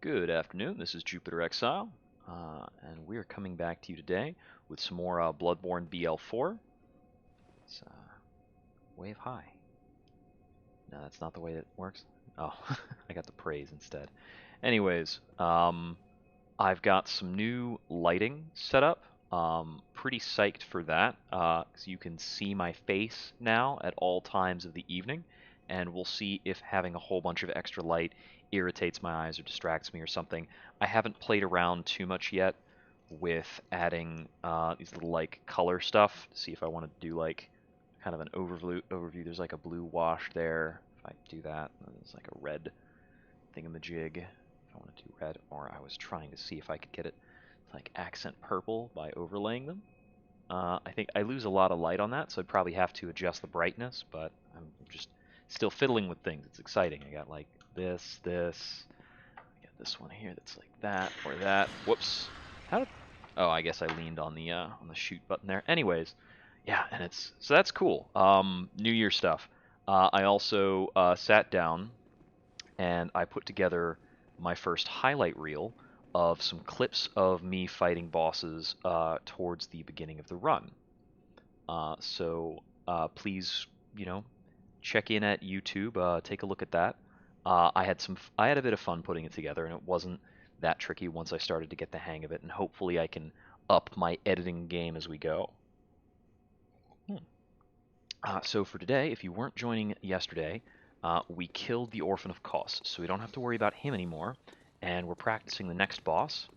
Good afternoon, this is Jupiter Exile, and we are coming back to you today with some more Bloodborne BL4. It's wave high. No, that's not the way it works. Oh, I got the praise instead. Anyways, I've got some new lighting set up. Pretty psyched for that, because you can see my face now at all times of the evening, and we'll see if having a whole bunch of extra light irritates my eyes or distracts me or something. I haven't played around too much yet with adding these little like color stuff to see if I want to do like kind of an overview. There's like a blue wash there. If I do that, there's like a red thingamajig. If I want to do red, or I was trying to see if I could get it like accent purple by overlaying them. I think I lose a lot of light on that, so I'd probably have to adjust the brightness, but I'm just still fiddling with things. It's exciting. I got like this. I got this one here that's like that or that. Whoops. How did... Oh, I guess I leaned on the shoot button there. Anyways, yeah, and so that's cool. New Year stuff. I also sat down and I put together my first highlight reel of some clips of me fighting bosses towards the beginning of the run. Please, check in at YouTube, take a look at that. I had a bit of fun putting it together, and it wasn't that tricky once I started to get the hang of it, and hopefully I can up my editing game as we go. So for today, if you weren't joining yesterday, we killed the Orphan of Kos, so we don't have to worry about him anymore, and we're practicing the next boss,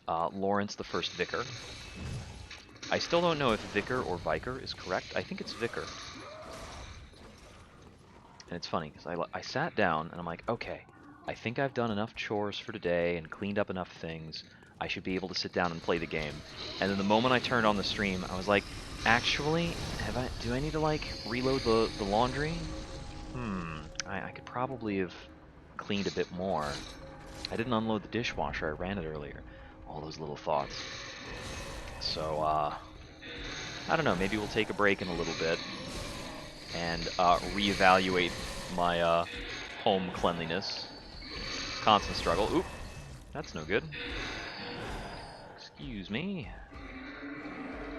Laurence the First Vicar. I still don't know if Vicar or Vicar is correct. I think it's Vicar. And it's funny, because I sat down, and I'm like, okay, I think I've done enough chores for today and cleaned up enough things. I should be able to sit down and play the game. And then the moment I turned on the stream, I was like, actually, do I need to, like, reload the laundry? I could probably have cleaned a bit more. I didn't unload the dishwasher, I ran it earlier. All those little thoughts. So, I don't know, maybe we'll take a break in a little bit and reevaluate my home cleanliness. Constant struggle. Oop, that's no good. Excuse me.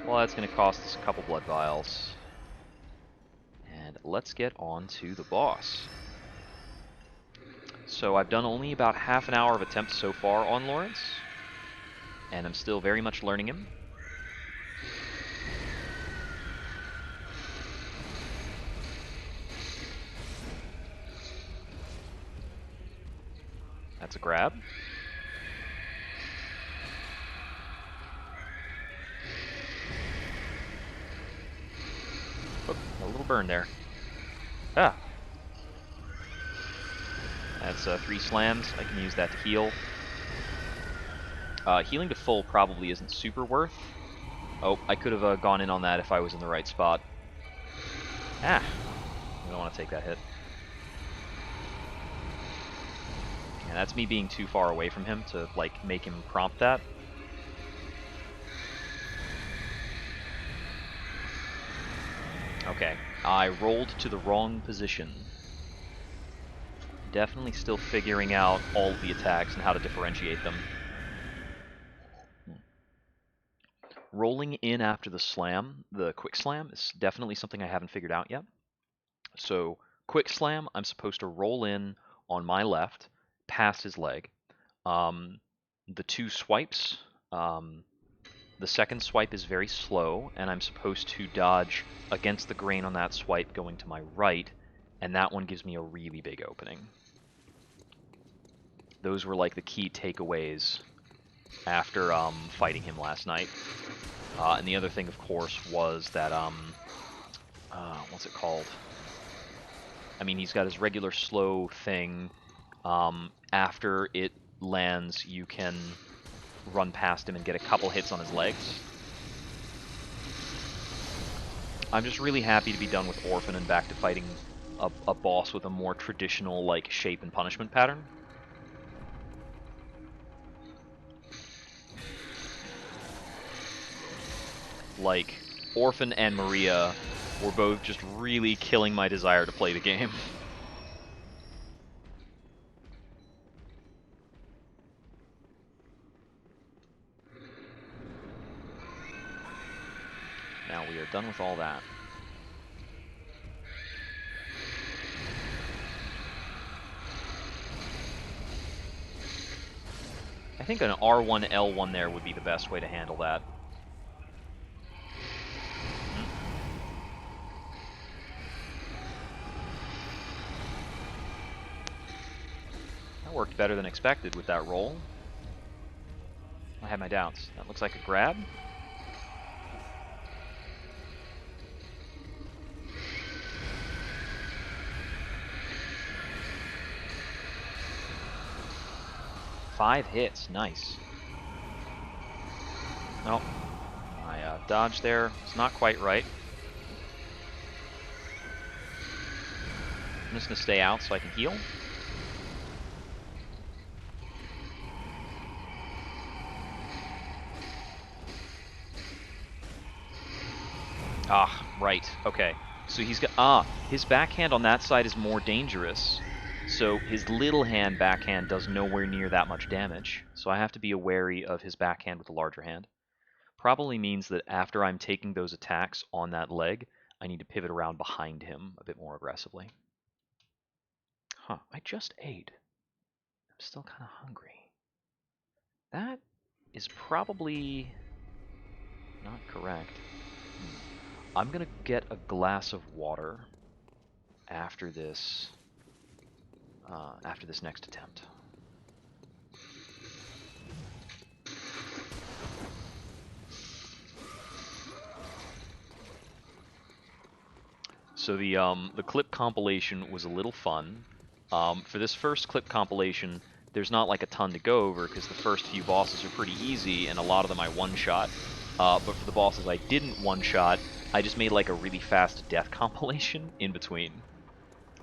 Well, that's going to cost us a couple blood vials. And let's get on to the boss. So I've done only about half an hour of attempts so far on Laurence, and I'm still very much learning him. That's a grab. Oh, a little burn there. Ah. That's 3 slams. I can use that to heal. Healing to full probably isn't super worth. Oh, I could have gone in on that if I was in the right spot. Ah. I don't want to take that hit. And that's me being too far away from him to, like, make him prompt that. Okay, I rolled to the wrong position. Definitely still figuring out all of the attacks and how to differentiate them. Rolling in after the slam, the quick slam, is definitely something I haven't figured out yet. So, quick slam, I'm supposed to roll in on my left, past his leg. The 2 swipes, the second swipe is very slow, and I'm supposed to dodge against the grain on that swipe going to my right, and that one gives me a really big opening. Those were like the key takeaways after fighting him last night. And the other thing, of course, was that, what's it called? I mean, he's got his regular slow thing. After it lands, you can run past him and get a couple hits on his legs. I'm just really happy to be done with Orphan and back to fighting a boss with a more traditional, like, shape and punishment pattern. Like, Orphan and Maria were both just really killing my desire to play the game. are done with all that. I think an R1, L1 there would be the best way to handle that. That worked better than expected with that roll. I had my doubts. That looks like a grab. Five hits, nice. Nope. My dodge there was not quite right. I'm just going to stay out so I can heal. Ah, right. Okay. So he's got... his backhand on that side is more dangerous. So his little hand backhand does nowhere near that much damage. So I have to be wary of his backhand with the larger hand. Probably means that after I'm taking those attacks on that leg, I need to pivot around behind him a bit more aggressively. Huh, I just ate. I'm still kind of hungry. That is probably not correct. I'm gonna get a glass of water after this next attempt. So the clip compilation was a little fun. For this first clip compilation, there's not like a ton to go over because the first few bosses are pretty easy and a lot of them I one-shot. But for the bosses I didn't one-shot, I just made like a really fast death compilation in between.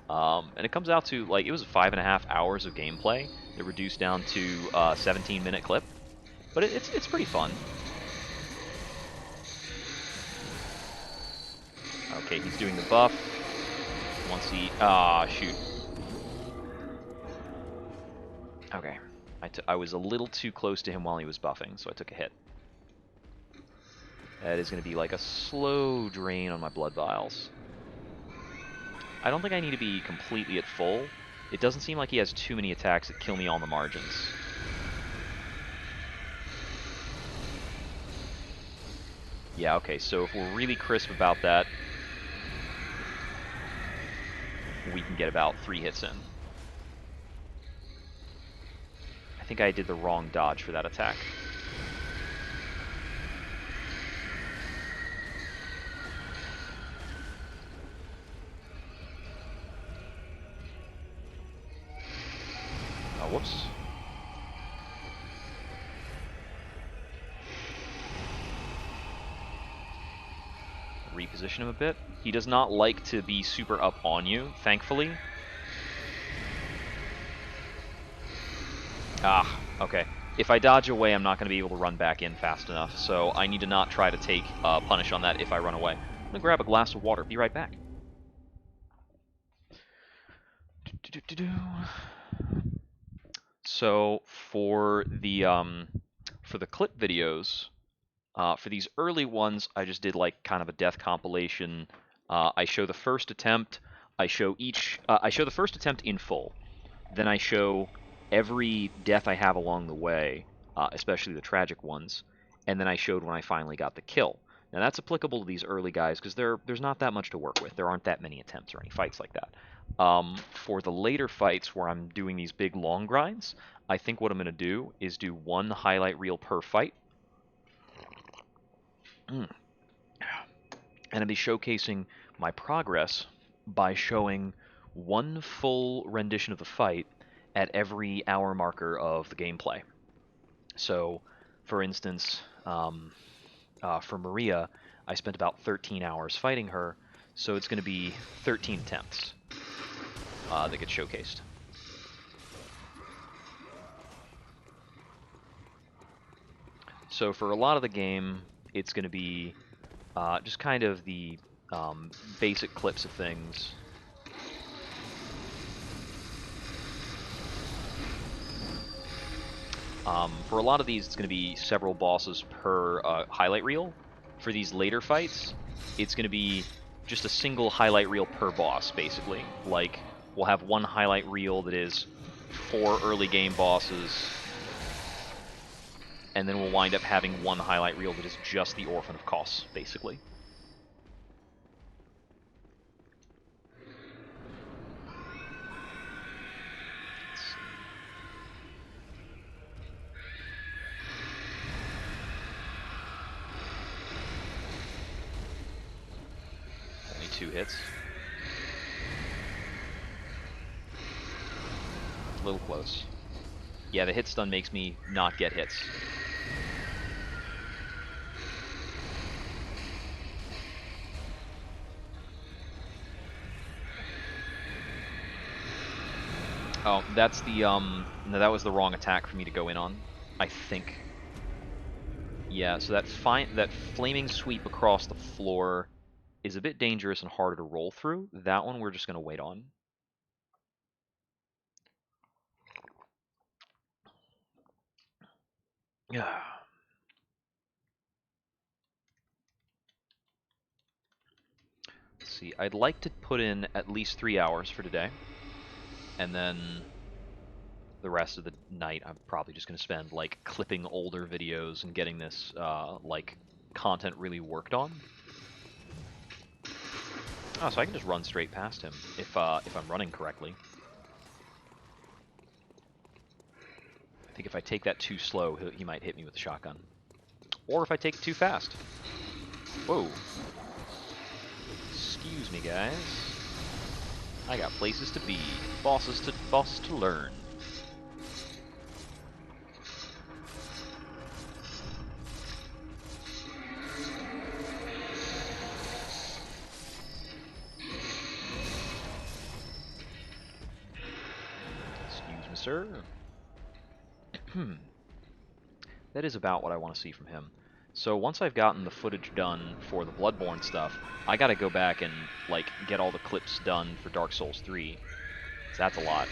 And it comes out to, like, it was 5.5 hours of gameplay. It reduced down to a 17-minute clip. But it's pretty fun. Okay, he's doing the buff. Once he... shoot. Okay. I was a little too close to him while he was buffing, so I took a hit. That is going to be like a slow drain on my blood vials. I don't think I need to be completely at full. It doesn't seem like he has too many attacks that kill me on the margins. Yeah, okay, so if we're really crisp about that, we can get about 3 hits in. I think I did the wrong dodge for that attack. Oh, whoops. Reposition him a bit. He does not like to be super up on you, thankfully. Ah, okay. If I dodge away, I'm not going to be able to run back in fast enough, so I need to not try to take punish on that if I run away. I'm going to grab a glass of water. Be right back. So for the clip videos, for these early ones, I just did like kind of a death compilation. I show the first attempt. I show the first attempt in full. Then I show every death I have along the way, especially the tragic ones. And then I showed when I finally got the kill. Now that's applicable to these early guys because there's not that much to work with. There aren't that many attempts or any fights like that. For the later fights where I'm doing these big long grinds, I think what I'm going to do is do one highlight reel per fight. And I'll be showcasing my progress by showing one full rendition of the fight at every hour marker of the gameplay. So, for instance, for Maria, I spent about 13 hours fighting her, so it's going to be 13 attempts that get showcased. So for a lot of the game, it's going to be just kind of the basic clips of things. For a lot of these, it's going to be several bosses per highlight reel. for these later fights, it's going to be just a single highlight reel per boss, basically. Like, we'll have one highlight reel that is 4 early game bosses, and then we'll wind up having one highlight reel that is just the Orphan of Kos, basically. Only 2 hits. A little close. Yeah, the hit stun makes me not get hits. Oh, that's the, no, that was the wrong attack for me to go in on, I think. Yeah, so that flaming sweep across the floor is a bit dangerous and harder to roll through. That one we're just going to wait on. Yeah. Let's see, I'd like to put in at least 3 hours for today. And then the rest of the night I'm probably just going to spend, like, clipping older videos and getting this, like, content really worked on. Oh, so I can just run straight past him if I'm running correctly. I think if I take that too slow, he might hit me with a shotgun. Or if I take it too fast. Whoa. Excuse me, guys. I got places to be, bosses to learn. Excuse me, sir. That is about what I want to see from him. So once I've gotten the footage done for the Bloodborne stuff, I gotta go back and, like, get all the clips done for Dark Souls 3. So that's a lot.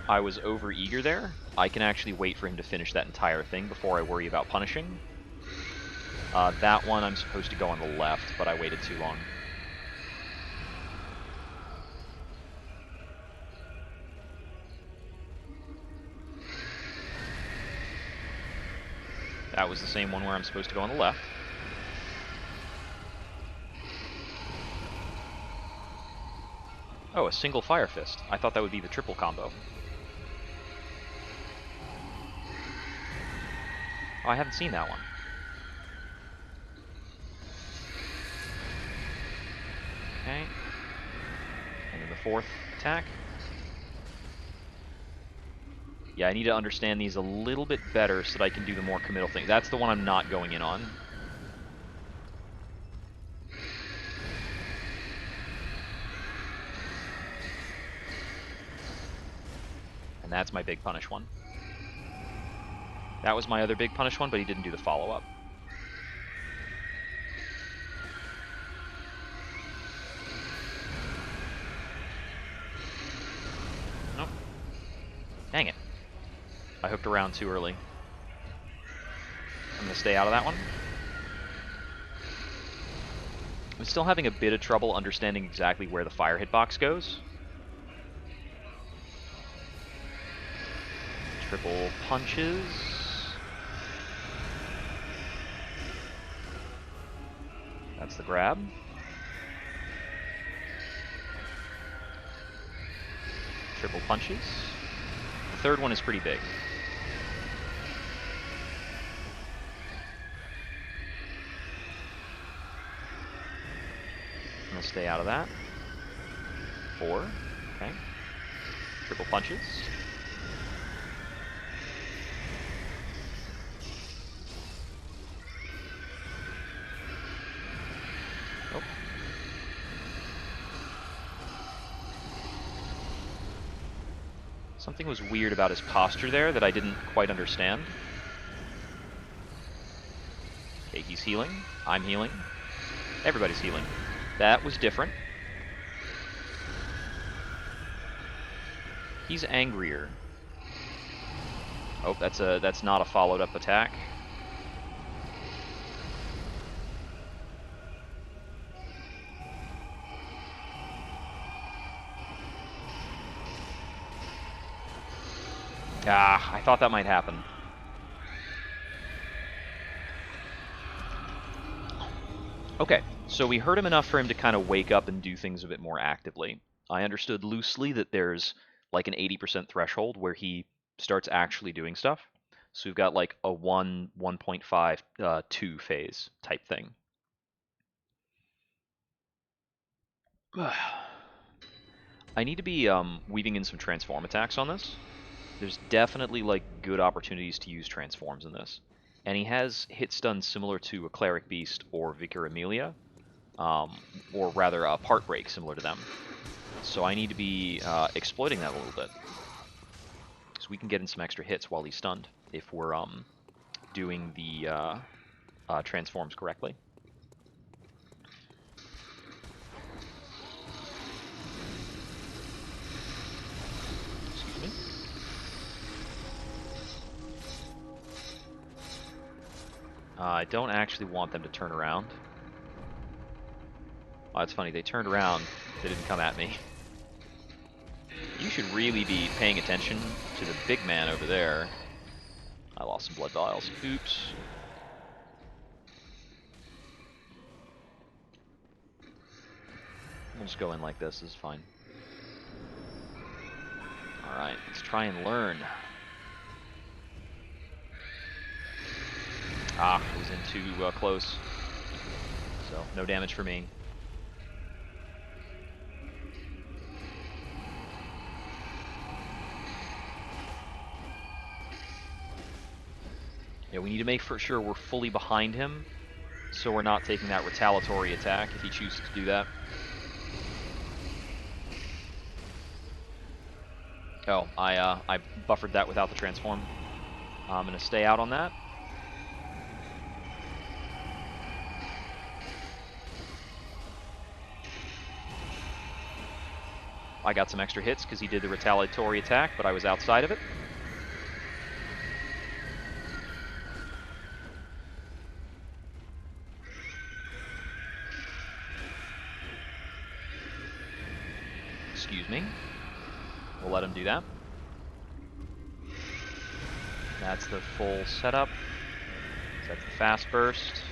I was over-eager there. I can actually wait for him to finish that entire thing before I worry about punishing. That one I'm supposed to go on the left, but I waited too long. That was the same one where I'm supposed to go on the left. Oh, a single Fire Fist. I thought that would be the triple combo. Oh, I haven't seen that one. Okay. And then the fourth attack. Yeah, I need to understand these a little bit better so that I can do the more committal thing. That's the one I'm not going in on. And that's my big punish one. That was my other big punish one, but he didn't do the follow-up. Nope. Dang it. I hooked around too early. I'm going to stay out of that one. I'm still having a bit of trouble understanding exactly where the fire hitbox goes. Triple punches. That's the grab. Triple punches. The third one is pretty big. I'm going to stay out of that. 4. Okay. Triple punches. Oh. Something was weird about his posture there that I didn't quite understand. Okay, he's healing. I'm healing. Everybody's healing. That was different. He's angrier. Oh, that's not a followed up attack. Ah, I thought that might happen. Okay, so we heard him enough for him to kind of wake up and do things a bit more actively. I understood loosely that there's like an 80% threshold where he starts actually doing stuff. So we've got like a 1.5, 2 phase type thing. I need to be weaving in some transform attacks on this. There's definitely like good opportunities to use transforms in this. And he has hit stun similar to a Cleric Beast or Vicar Amelia, or rather a Part Break similar to them. So I need to be exploiting that a little bit. So we can get in some extra hits while he's stunned if we're doing the transforms correctly. Excuse me. I don't actually want them to turn around. Oh, it's funny, they turned around, they didn't come at me. You should really be paying attention to the big man over there. I lost some blood vials. Oops. We'll just go in like this is fine. Alright, let's try and learn. Ah, it was in too close. So, no damage for me. Yeah, we need to make for sure we're fully behind him, so we're not taking that retaliatory attack if he chooses to do that. Oh, I buffered that without the transform. I'm going to stay out on that. I got some extra hits because he did the retaliatory attack, but I was outside of it. Excuse me. We'll let him do that. That's the full setup. That's the fast burst.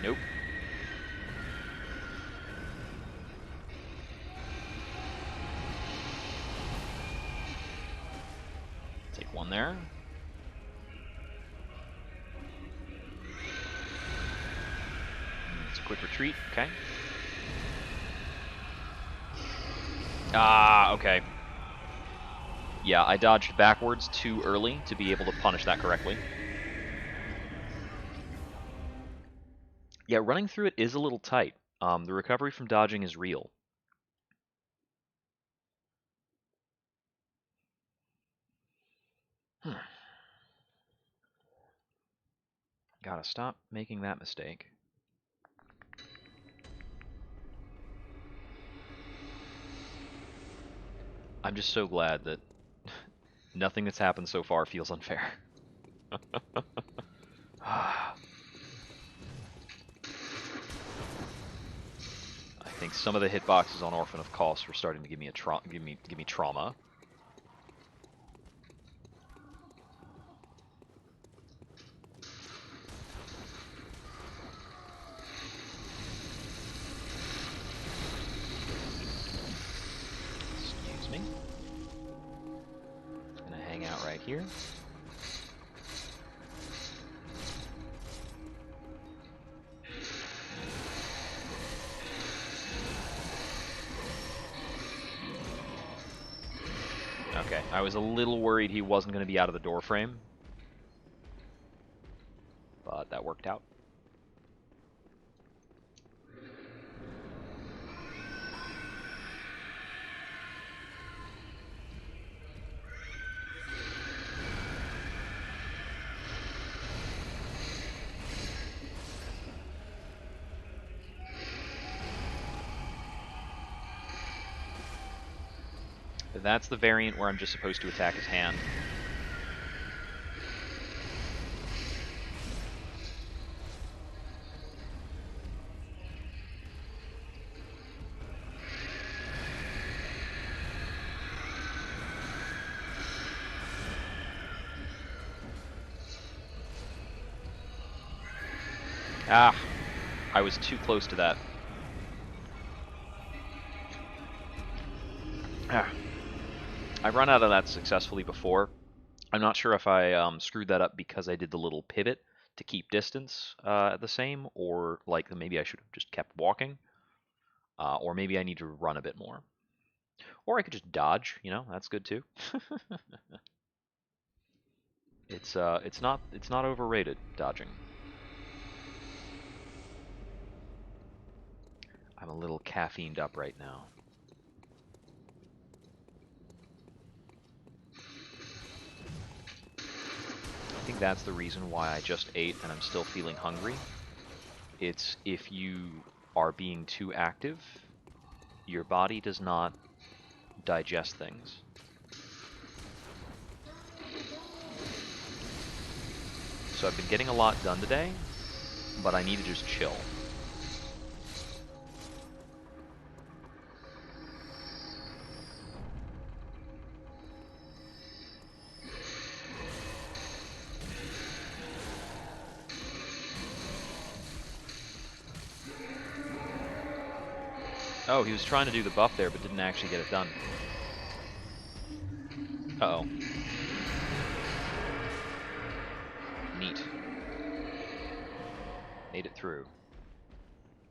Nope. Take one there. It's a quick retreat, okay. Ah, okay. Yeah, I dodged backwards too early to be able to punish that correctly. Yeah, running through it is a little tight. The recovery from dodging is real. Gotta stop making that mistake. I'm just so glad that nothing that's happened so far feels unfair. I think some of the hitboxes on Orphan of Kos were starting to give me trauma. Excuse me. Gonna hang out right here. Okay, I was a little worried he wasn't going to be out of the door frame, but that worked out. That's the variant where I'm just supposed to attack his hand. Ah, I was too close to that. Ah. I've run out of that successfully before. I'm not sure if I screwed that up because I did the little pivot to keep distance the same, or like maybe I should have just kept walking, or maybe I need to run a bit more. Or I could just dodge, you know, that's good too. It's not overrated, dodging. I'm a little caffeined up right now. I think that's the reason why I just ate and I'm still feeling hungry. It's if you are being too active, your body does not digest things. So I've been getting a lot done today, but I need to just chill. Oh, he was trying to do the buff there, but didn't actually get it done. Uh-oh. Neat. Made it through.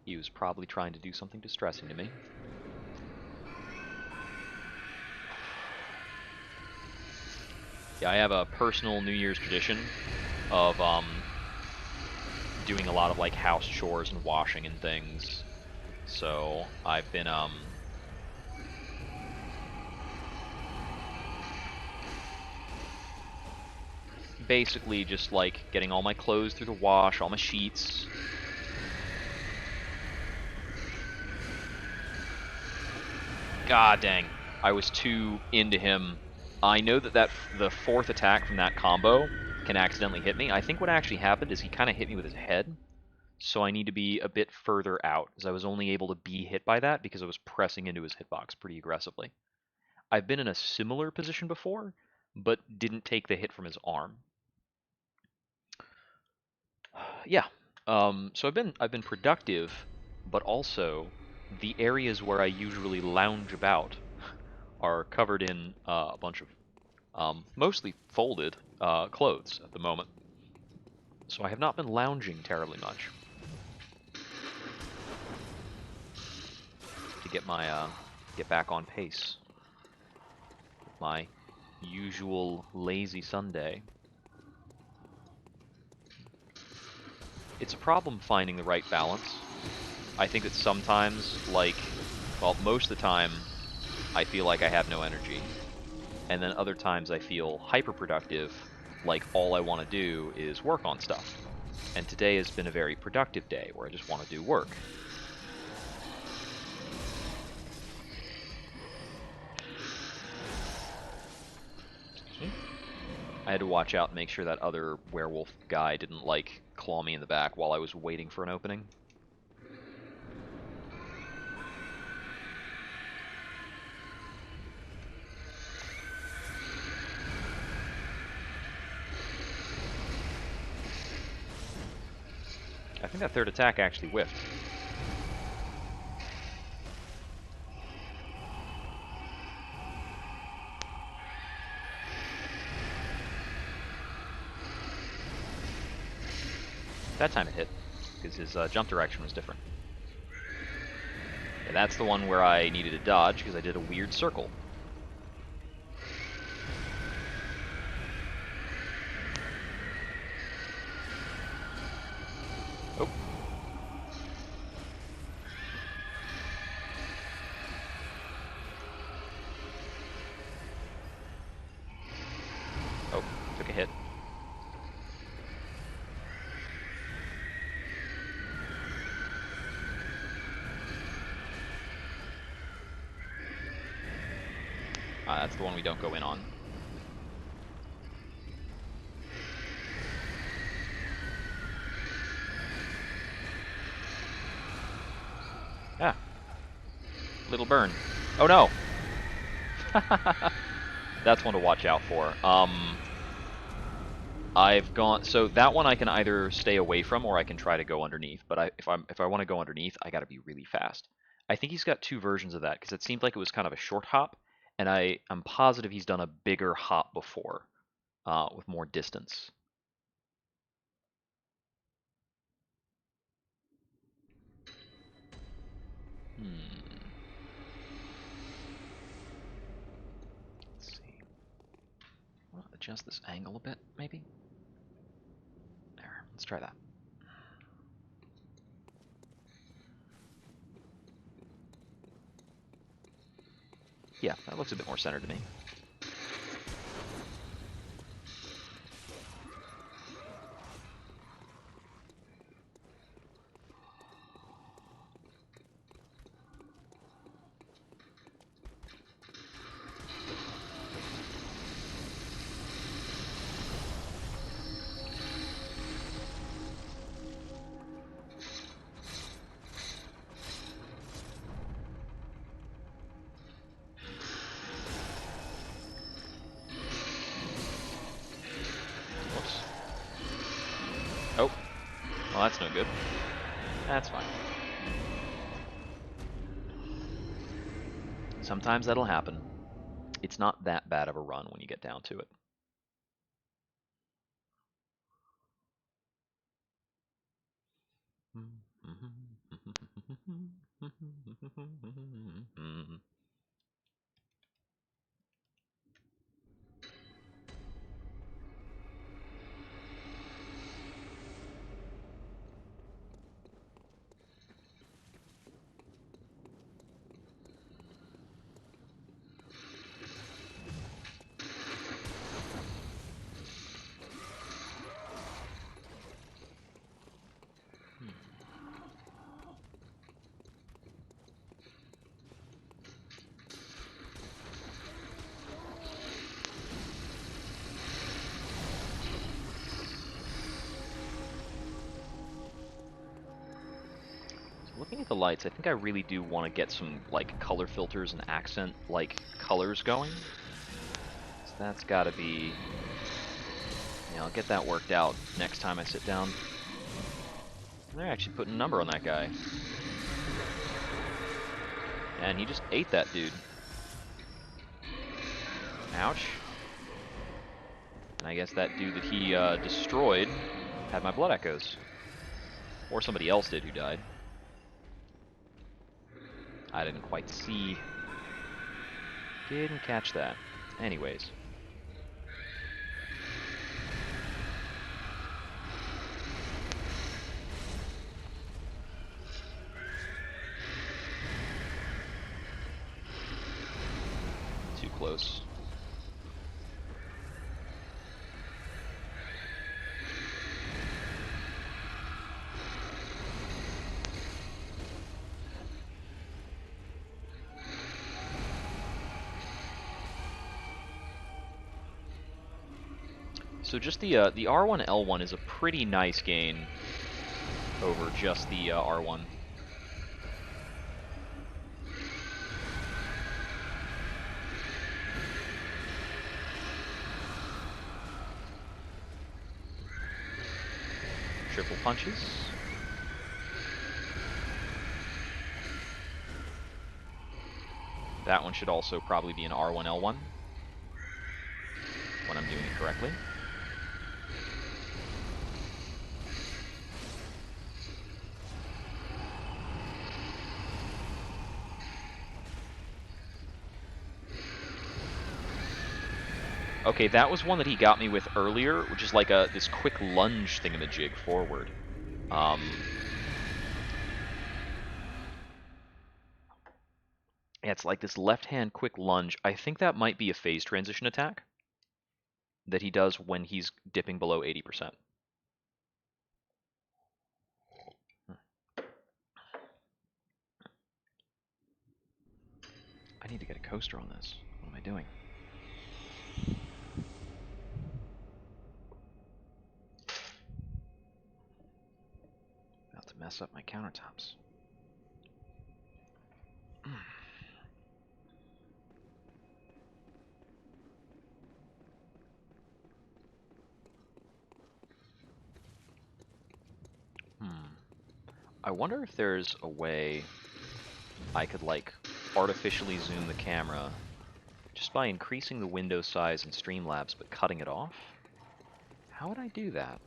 He was probably trying to do something distressing to me. Yeah, I have a personal New Year's tradition of doing a lot of like house chores and washing and things. So I've been basically just like getting all my clothes through the wash, all my sheets. God dang, I was too into him. I know that the fourth attack from that combo can accidentally hit me. I think what actually happened is he kind of hit me with his head, so I need to be a bit further out, as I was only able to be hit by that because I was pressing into his hitbox pretty aggressively. I've been in a similar position before, but didn't take the hit from his arm. Yeah. So I've been productive, but also the areas where I usually lounge about are covered in a bunch of mostly folded clothes at the moment. So I have not been lounging terribly much to get back on pace with my usual lazy Sunday. It's a problem finding the right balance. I think that sometimes, like, well, most of the time, I feel like I have no energy. And then other times I feel hyper productive, like all I want to do is work on stuff. And today has been a very productive day where I just want to do work. Excuse me? I had to watch out and make sure that other werewolf guy didn't, like, claw me in the back while I was waiting for an opening. I think that third attack actually whiffed. That time it hit, because his jump direction was different. And that's the one where I needed to dodge, because I did a weird circle. Oh. Oh, took a hit. That's the one we don't go in on. Ah. Little burn. Oh no! That's one to watch out for. I've gone, so that one I can either stay away from or I can try to go underneath. But if I want to go underneath, I got to be really fast. I think he's got two versions of that because it seemed like it was kind of a short hop, and I'm positive he's done a bigger hop before, with more distance. Let's see. Well, adjust this angle a bit, maybe. There. Let's try that. Yeah, that looks a bit more centered to me. Whoops. Oh. Well, that's no good. That's fine. Sometimes that'll happen. It's not that bad of a run when you get down to it. Looking at the lights, I think I really do want to get some like color filters and accent like colors going. So that's got to be, I'll get that worked out next time I sit down. They're actually putting a number on that guy. And he just ate that dude. Ouch. And I guess that dude that he destroyed had my blood echoes. Or somebody else did who died. I didn't quite see. Didn't catch that. Anyways. Too close. So just the R1 L1 is a pretty nice gain over just the R1. Triple punches. That one should also probably be an R1 L1 when I'm doing it correctly. Okay, that was one that he got me with earlier, which is like this quick lunge thingamajig forward. Yeah, it's like this left-hand quick lunge. I think that might be a phase transition attack that he does when he's dipping below 80%. I need to get a coaster on this. What am I doing? mess up my countertops. I wonder if there's a way I could, like, artificially zoom the camera just by increasing the window size in Streamlabs but cutting it off? How would I do that?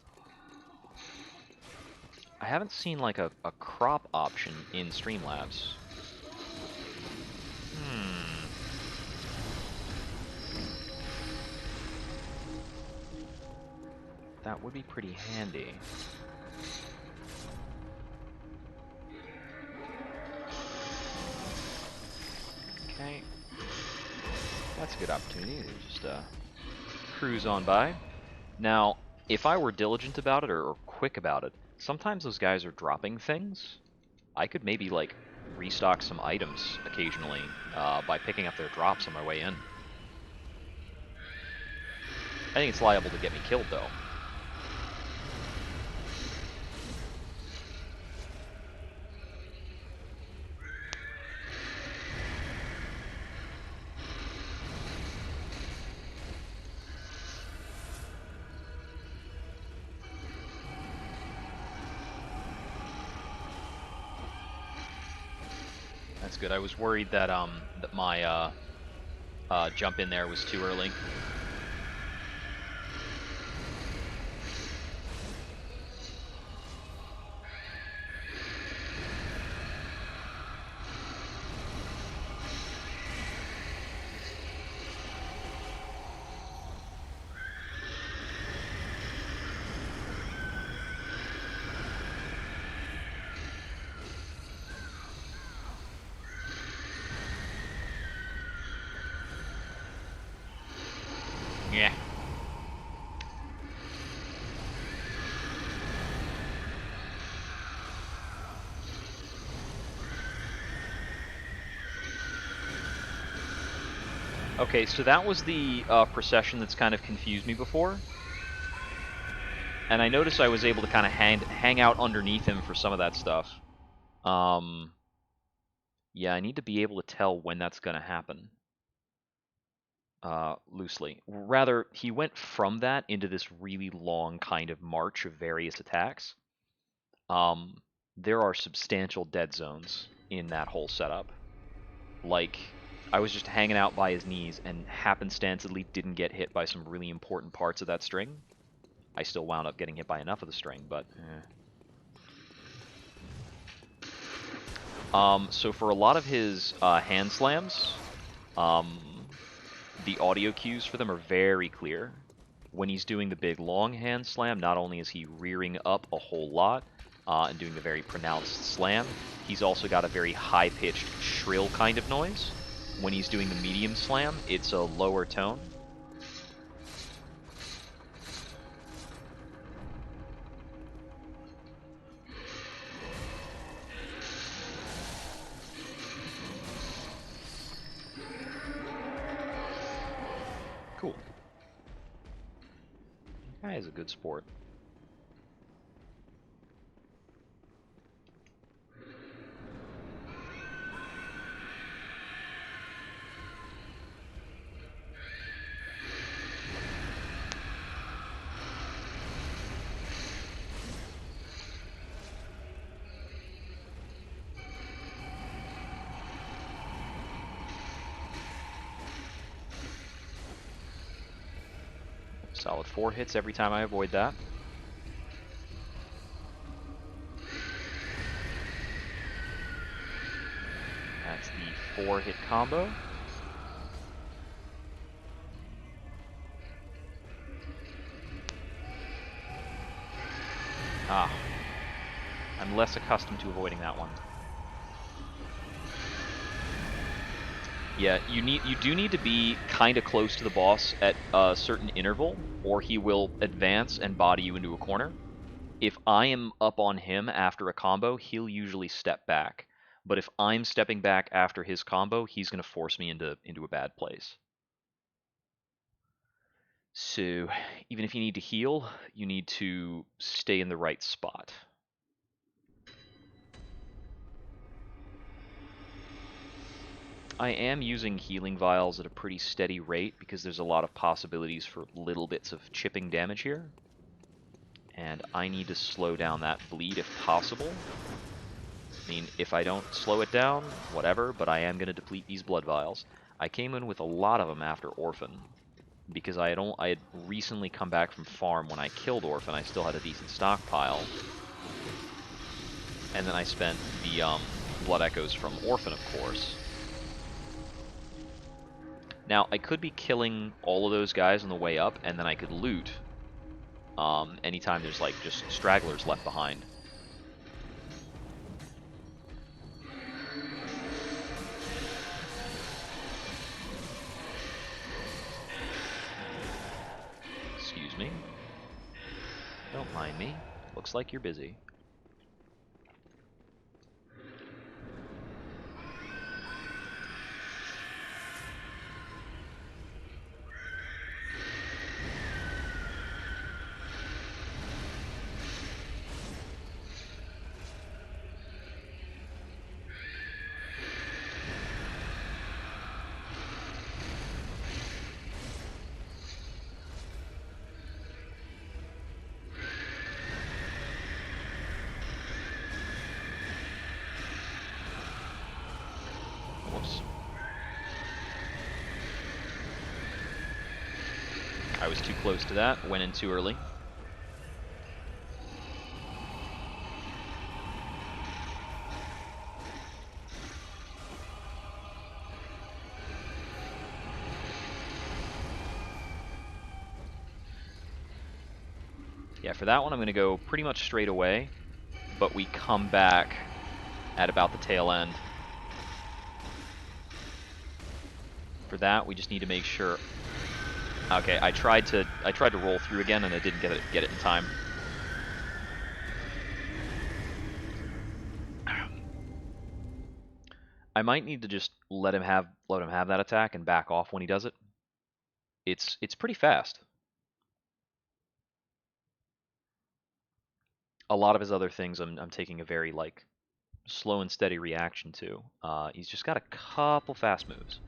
I haven't seen, like, a crop option in Streamlabs. That would be pretty handy. Okay. That's a good opportunity to just cruise on by. Now, if I were diligent about it or quick about it, sometimes those guys are dropping things. I could maybe, like, restock some items occasionally by picking up their drops on my way in. I think it's liable to get me killed, though. That's good. I was worried that that my jump in there was too early. Yeah. Okay, so that was the procession that's kind of confused me before. And I noticed I was able to kind of hang out underneath him for some of that stuff. Yeah, I need to be able to tell when that's going to happen. Loosely. Rather, he went from that into this really long kind of march of various attacks. There are substantial dead zones in that whole setup. Like, I was just hanging out by his knees and happenstancely didn't get hit by some really important parts of that string. I still wound up getting hit by enough of the string, but so for a lot of his hand slams, the audio cues for them are very clear. When he's doing the big long hand slam, not only is he rearing up a whole lot and doing the very pronounced slam, he's also got a very high-pitched, shrill kind of noise. When he's doing the medium slam, it's a lower tone. Cool. Guy is a good sport. Solid 4 hits every time I avoid that. That's the 4-hit combo. Ah. I'm less accustomed to avoiding that one. Yeah, you do need to be kind of close to the boss at a certain interval, or he will advance and body you into a corner. If I am up on him after a combo, he'll usually step back. But if I'm stepping back after his combo, he's going to force me into a bad place. So, even if you need to heal, you need to stay in the right spot. I am using healing vials at a pretty steady rate because there's a lot of possibilities for little bits of chipping damage here. And I need to slow down that bleed if possible. I mean, if I don't slow it down, whatever, but I am going to deplete these blood vials. I came in with a lot of them after Orphan, because I had recently come back from farm when I killed Orphan. I still had a decent stockpile. And then I spent the blood echoes from Orphan, of course. Now, I could be killing all of those guys on the way up, and then I could loot anytime there's, like, just stragglers left behind. Excuse me. Don't mind me. Looks like you're busy. Whoops. I was too close to that, went in too early. Yeah, for that one I'm going to go pretty much straight away, but we come back at about the tail end. For that, we just need to make sure. Okay, I tried to roll through again and I didn't get it in time. I might need to just let him have that attack and back off when he does it. It's pretty fast. A lot of his other things I'm taking a very like slow and steady reaction to. He's just got a couple fast moves.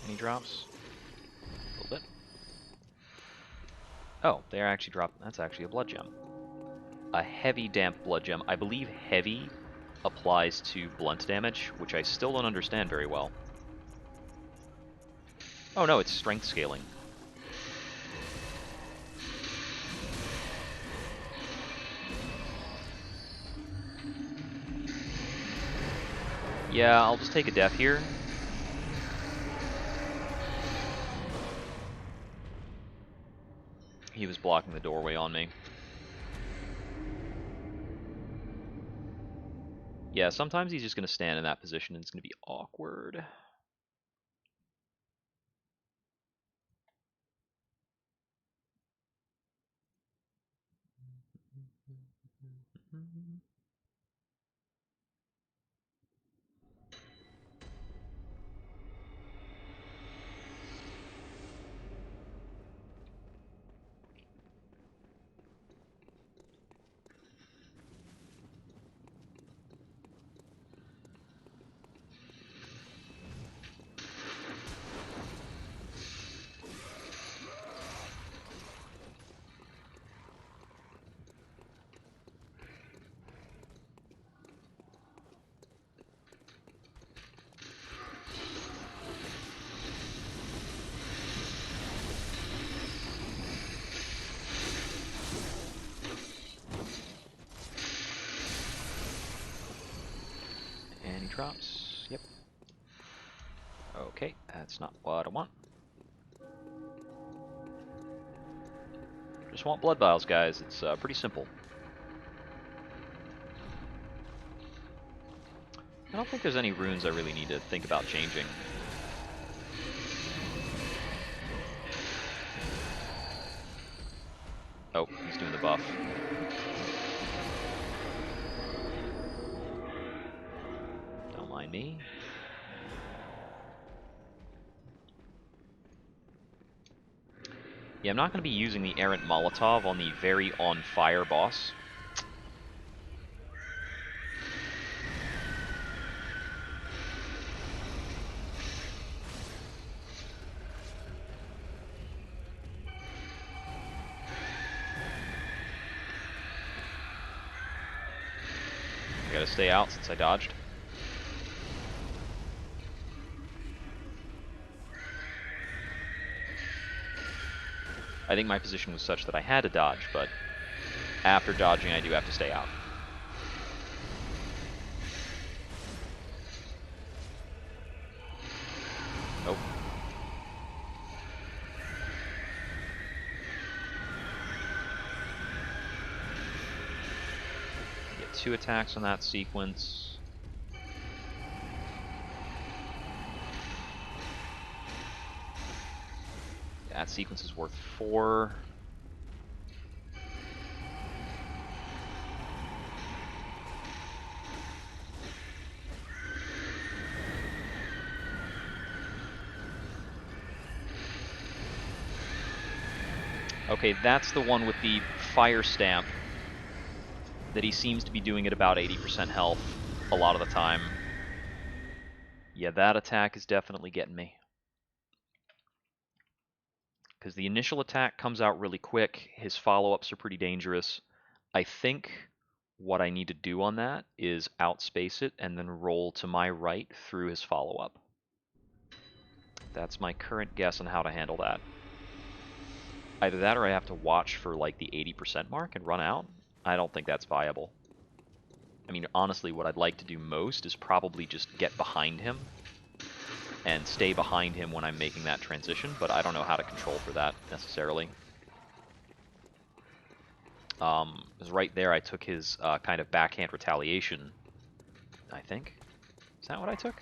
Any drops? A little bit. Oh, they are actually dropping. That's actually a blood gem. A heavy damp blood gem. I believe heavy applies to blunt damage, which I still don't understand very well. Oh no, it's strength scaling. Yeah, I'll just take a death here. He was blocking the doorway on me. Yeah, sometimes he's just going to stand in that position and it's going to be awkward. And he drops. Yep. Okay, that's not what I want. Just want blood vials, guys. It's pretty simple. I don't think there's any runes I really need to think about changing. Oh, he's doing the buff. Don't mind me. Yeah, I'm not going to be using the Errant Molotov on the very on-fire boss. I gotta stay out since I dodged. I think my position was such that I had to dodge, but after dodging I do have to stay out. Nope. Get 2 attacks on that sequence. That sequence is worth 4. Okay, that's the one with the fire stamp that he seems to be doing at about 80% health a lot of the time. Yeah, that attack is definitely getting me. Because the initial attack comes out really quick, his follow-ups are pretty dangerous. I think what I need to do on that is outspace it and then roll to my right through his follow-up. That's my current guess on how to handle that. Either that or I have to watch for like the 80% mark and run out. I don't think that's viable. I mean, honestly, what I'd like to do most is probably just get behind him and stay behind him when I'm making that transition, but I don't know how to control for that necessarily. Because right there I took his kind of backhand retaliation, I think. Is that what I took?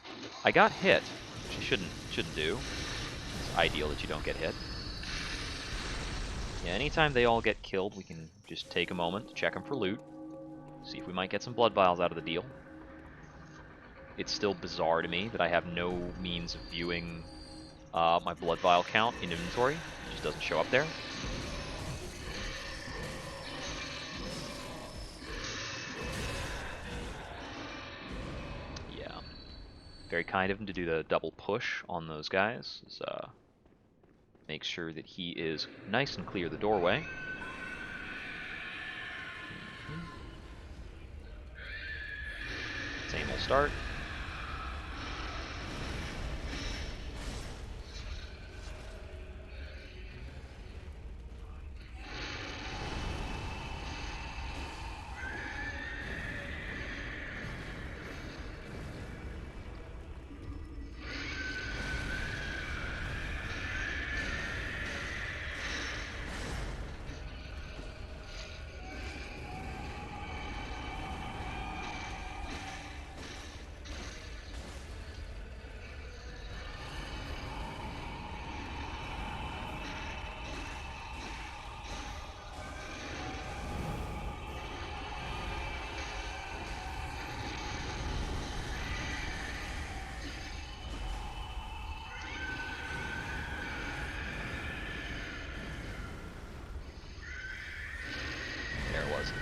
I got hit, which you shouldn't do. It's ideal that you don't get hit. Yeah, anytime they all get killed, we can just take a moment to check them for loot. See if we might get some blood vials out of the deal. It's still bizarre to me that I have no means of viewing my blood vial count in inventory. It just doesn't show up there. Yeah. Very kind of him to do the double push on those guys. Make sure that he is nice and clear the doorway. Same will start.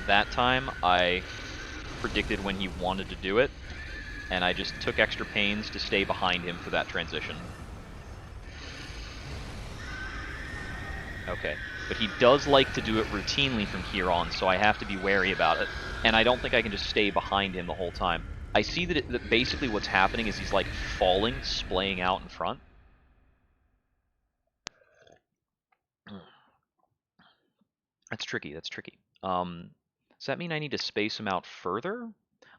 That time, I predicted when he wanted to do it, and I just took extra pains to stay behind him for that transition. Okay, but he does like to do it routinely from here on, so I have to be wary about it. And I don't think I can just stay behind him the whole time. I see that basically what's happening is he's like falling, splaying out in front. That's tricky, that's tricky. Does that mean I need to space him out further?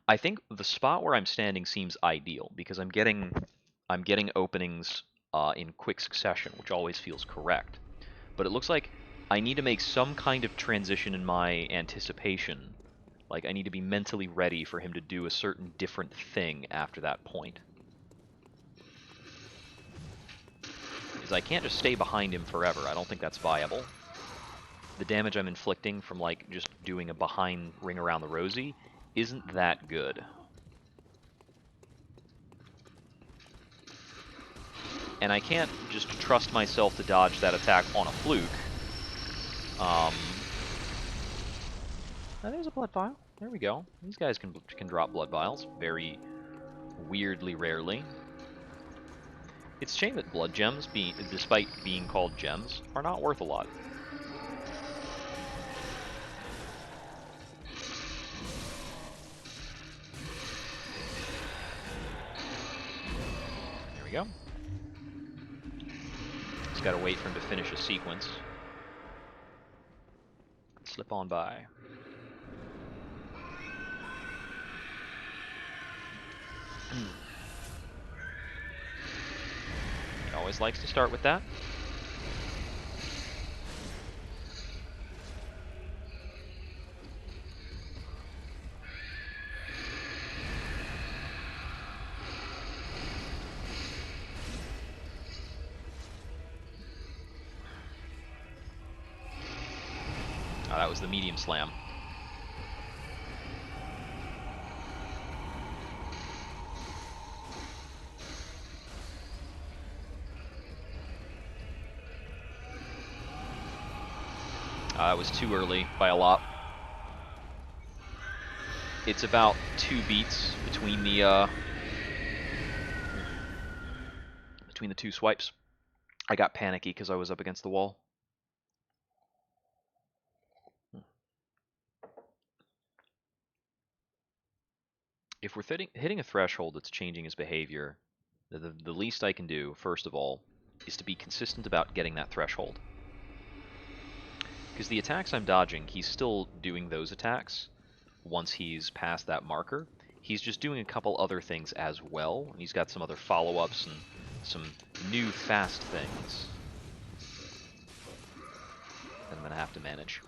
I think the spot where I'm standing seems ideal because I'm getting openings in quick succession, which always feels correct. But it looks like I need to make some kind of transition in my anticipation. Like, I need to be mentally ready for him to do a certain different thing after that point. Because I can't just stay behind him forever. I don't think that's viable. The damage I'm inflicting from, like, just doing a behind ring around the rosy isn't that good. And I can't just trust myself to dodge that attack on a fluke. There's a blood vial. There we go. These guys can drop blood vials very weirdly rarely. It's a shame that blood gems, despite being called gems, are not worth a lot. There we go. Just gotta wait for him to finish a sequence. Slip on by. He always likes to start with that. Oh, that was the medium slam. That was too early by a lot. It's about 2 beats between the 2 swipes. I got panicky because I was up against the wall. If we're hitting a threshold that's changing his behavior, the least I can do, first of all, is to be consistent about getting that threshold. Because the attacks I'm dodging, he's still doing those attacks once he's past that marker. He's just doing a couple other things as well, and he's got some other follow-ups and some new fast things that I'm going to have to manage.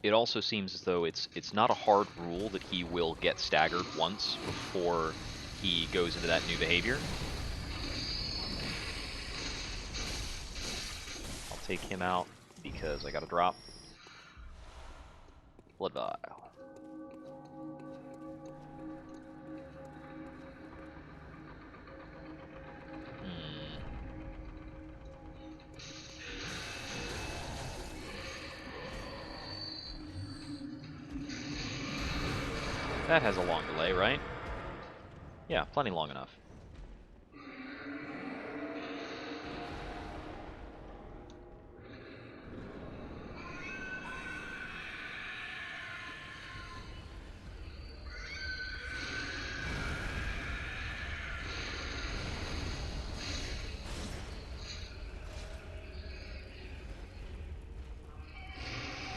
It also seems as though it's not a hard rule that he will get staggered once before he goes into that new behavior. I'll take him out because I got to drop. Blood vial. That has a long delay, right? Yeah, plenty long enough.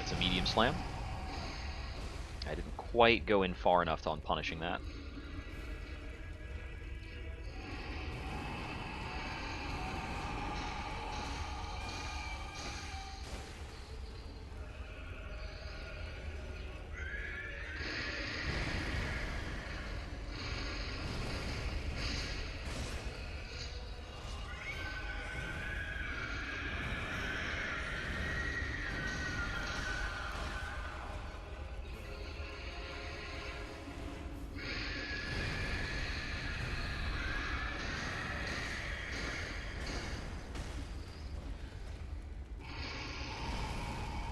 It's a medium slam. I didn't quite go in far enough on punishing that.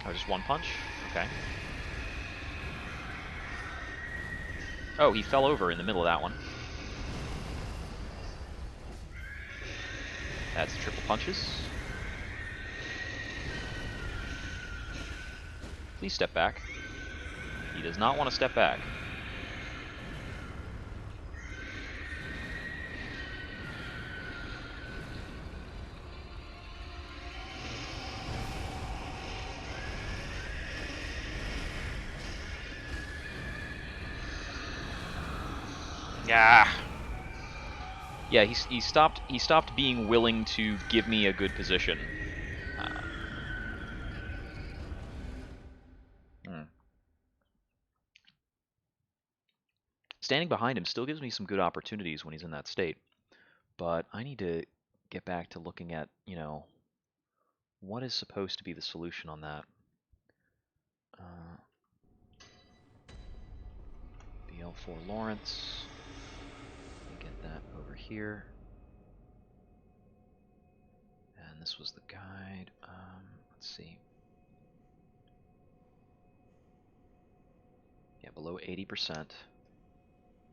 Oh, just one punch? Okay. Oh, he fell over in the middle of that one. That's triple punches. Please step back. He does not want to step back. Yeah. Yeah, he stopped being willing to give me a good position. Hmm. Standing behind him still gives me some good opportunities when he's in that state, but I need to get back to looking at, what is supposed to be the solution on that. BL4 Laurence. Let me get that over here. And this was the guide. Let's see. Yeah, below 80%.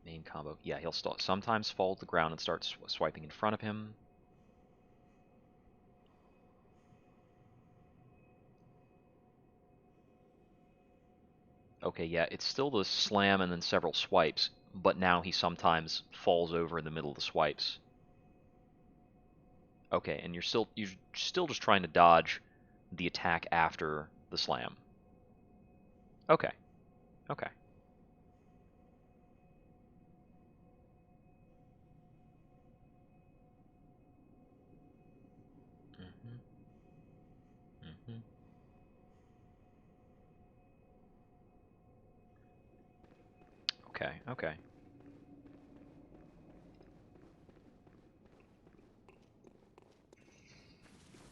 Main combo. Yeah, he'll sometimes fall to the ground and start swiping in front of him. Okay, yeah, it's still the slam and then several swipes, but now he sometimes falls over in the middle of the swipes. Okay, and you're still just trying to dodge the attack after the slam. Okay. Okay. Mhm. Mhm. Okay. Okay.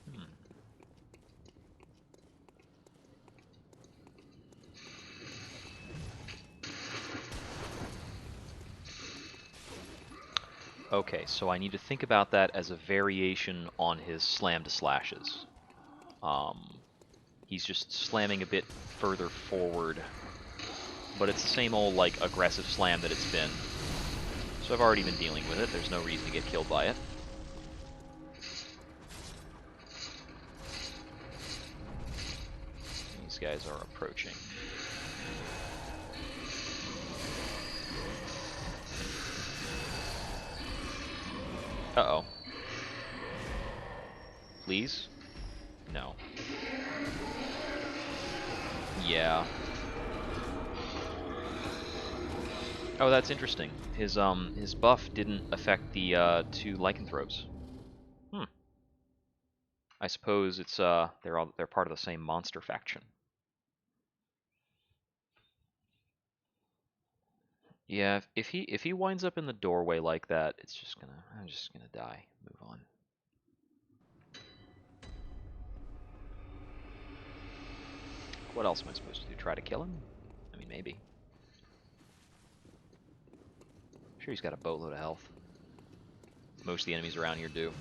Hmm. Okay, so I need to think about that as a variation on his slam to slashes. He's just slamming a bit further forward, but it's the same old like aggressive slam that it's been. So I've already been dealing with it. There's no reason to get killed by it. These guys are approaching. Uh-oh. Please? No. Yeah. Oh, that's interesting. His buff didn't affect the two lycanthropes. Hmm. I suppose it's they're part of the same monster faction. Yeah, if he winds up in the doorway like that, I'm just gonna die. Move on. What else am I supposed to do? Try to kill him? I mean, maybe. I'm sure he's got a boatload of health. Most of the enemies around here do.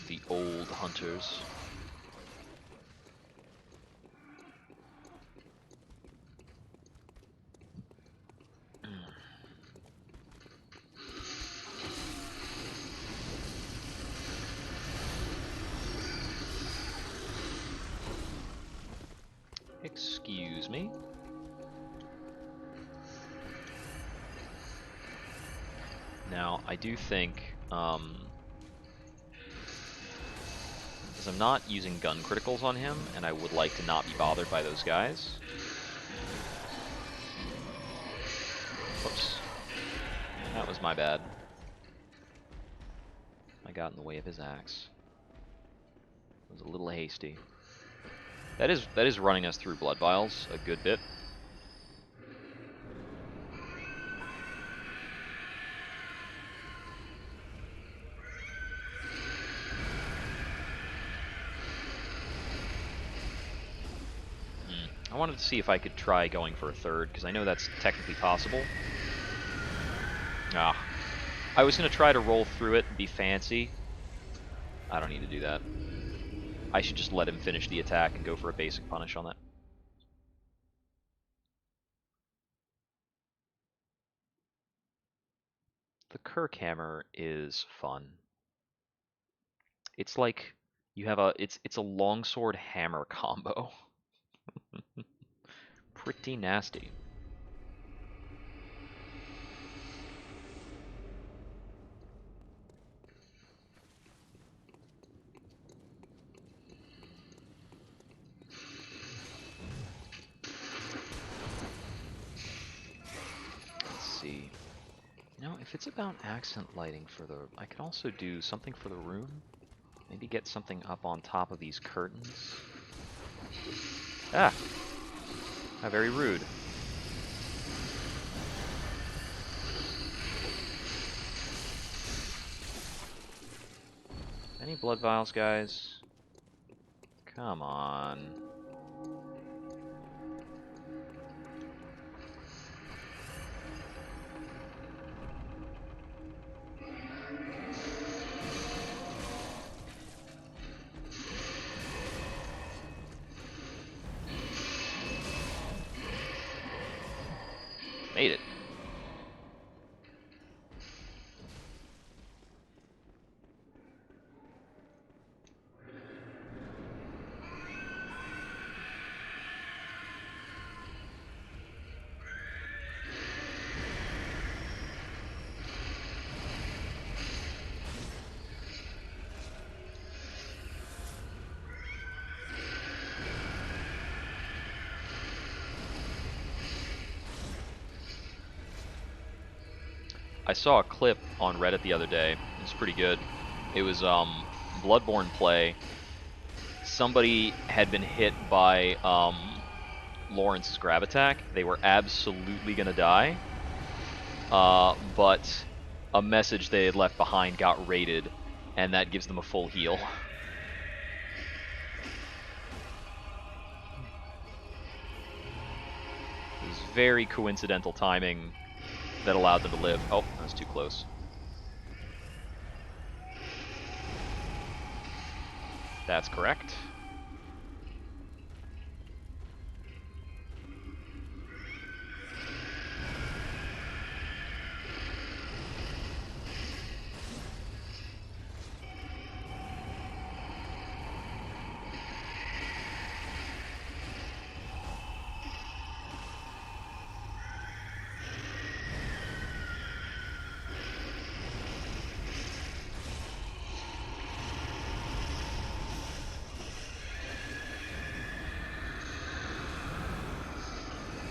The old hunters. Excuse me. Now, I do think, because I'm not using gun criticals on him, and I would like to not be bothered by those guys. Whoops. That was my bad. I got in the way of his axe. It was a little hasty. That is running us through blood vials a good bit. I wanted to see if I could try going for a third, because I know that's technically possible. Ah. I was going to try to roll through it and be fancy. I don't need to do that. I should just let him finish the attack and go for a basic punish on that. The Kirk hammer is fun. It's like you have it's a longsword hammer combo. Pretty nasty. Let's see. You know, if it's about accent lighting for the... I could also do something for the room. Maybe get something up on top of these curtains. Ah! How very rude. Any blood vials, guys? Come on. Made it. I saw a clip on Reddit the other day. It was pretty good. It was Bloodborne play. Somebody had been hit by Laurence's grab attack. They were absolutely gonna die, but a message they had left behind got raided, and that gives them a full heal. It was very coincidental timing that allowed them to live. Oh, that was too close. That's correct.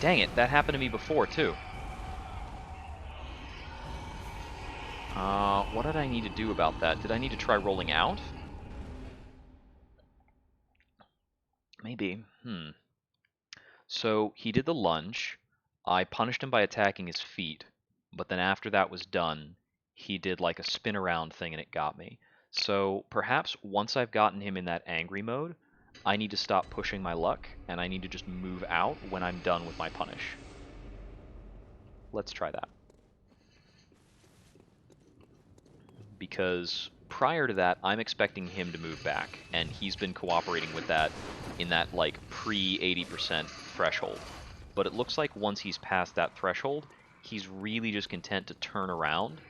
Dang it, that happened to me before, too. What did I need to do about that? Did I need to try rolling out? Maybe. So, he did the lunge. I punished him by attacking his feet. But then after that was done, he did like a spin around thing and it got me. So, perhaps once I've gotten him in that angry mode, I need to stop pushing my luck, and I need to just move out when I'm done with my punish. Let's try that. Because prior to that, I'm expecting him to move back, and he's been cooperating with that in that like pre-80% threshold. But it looks like once he's past that threshold, he's really just content to turn around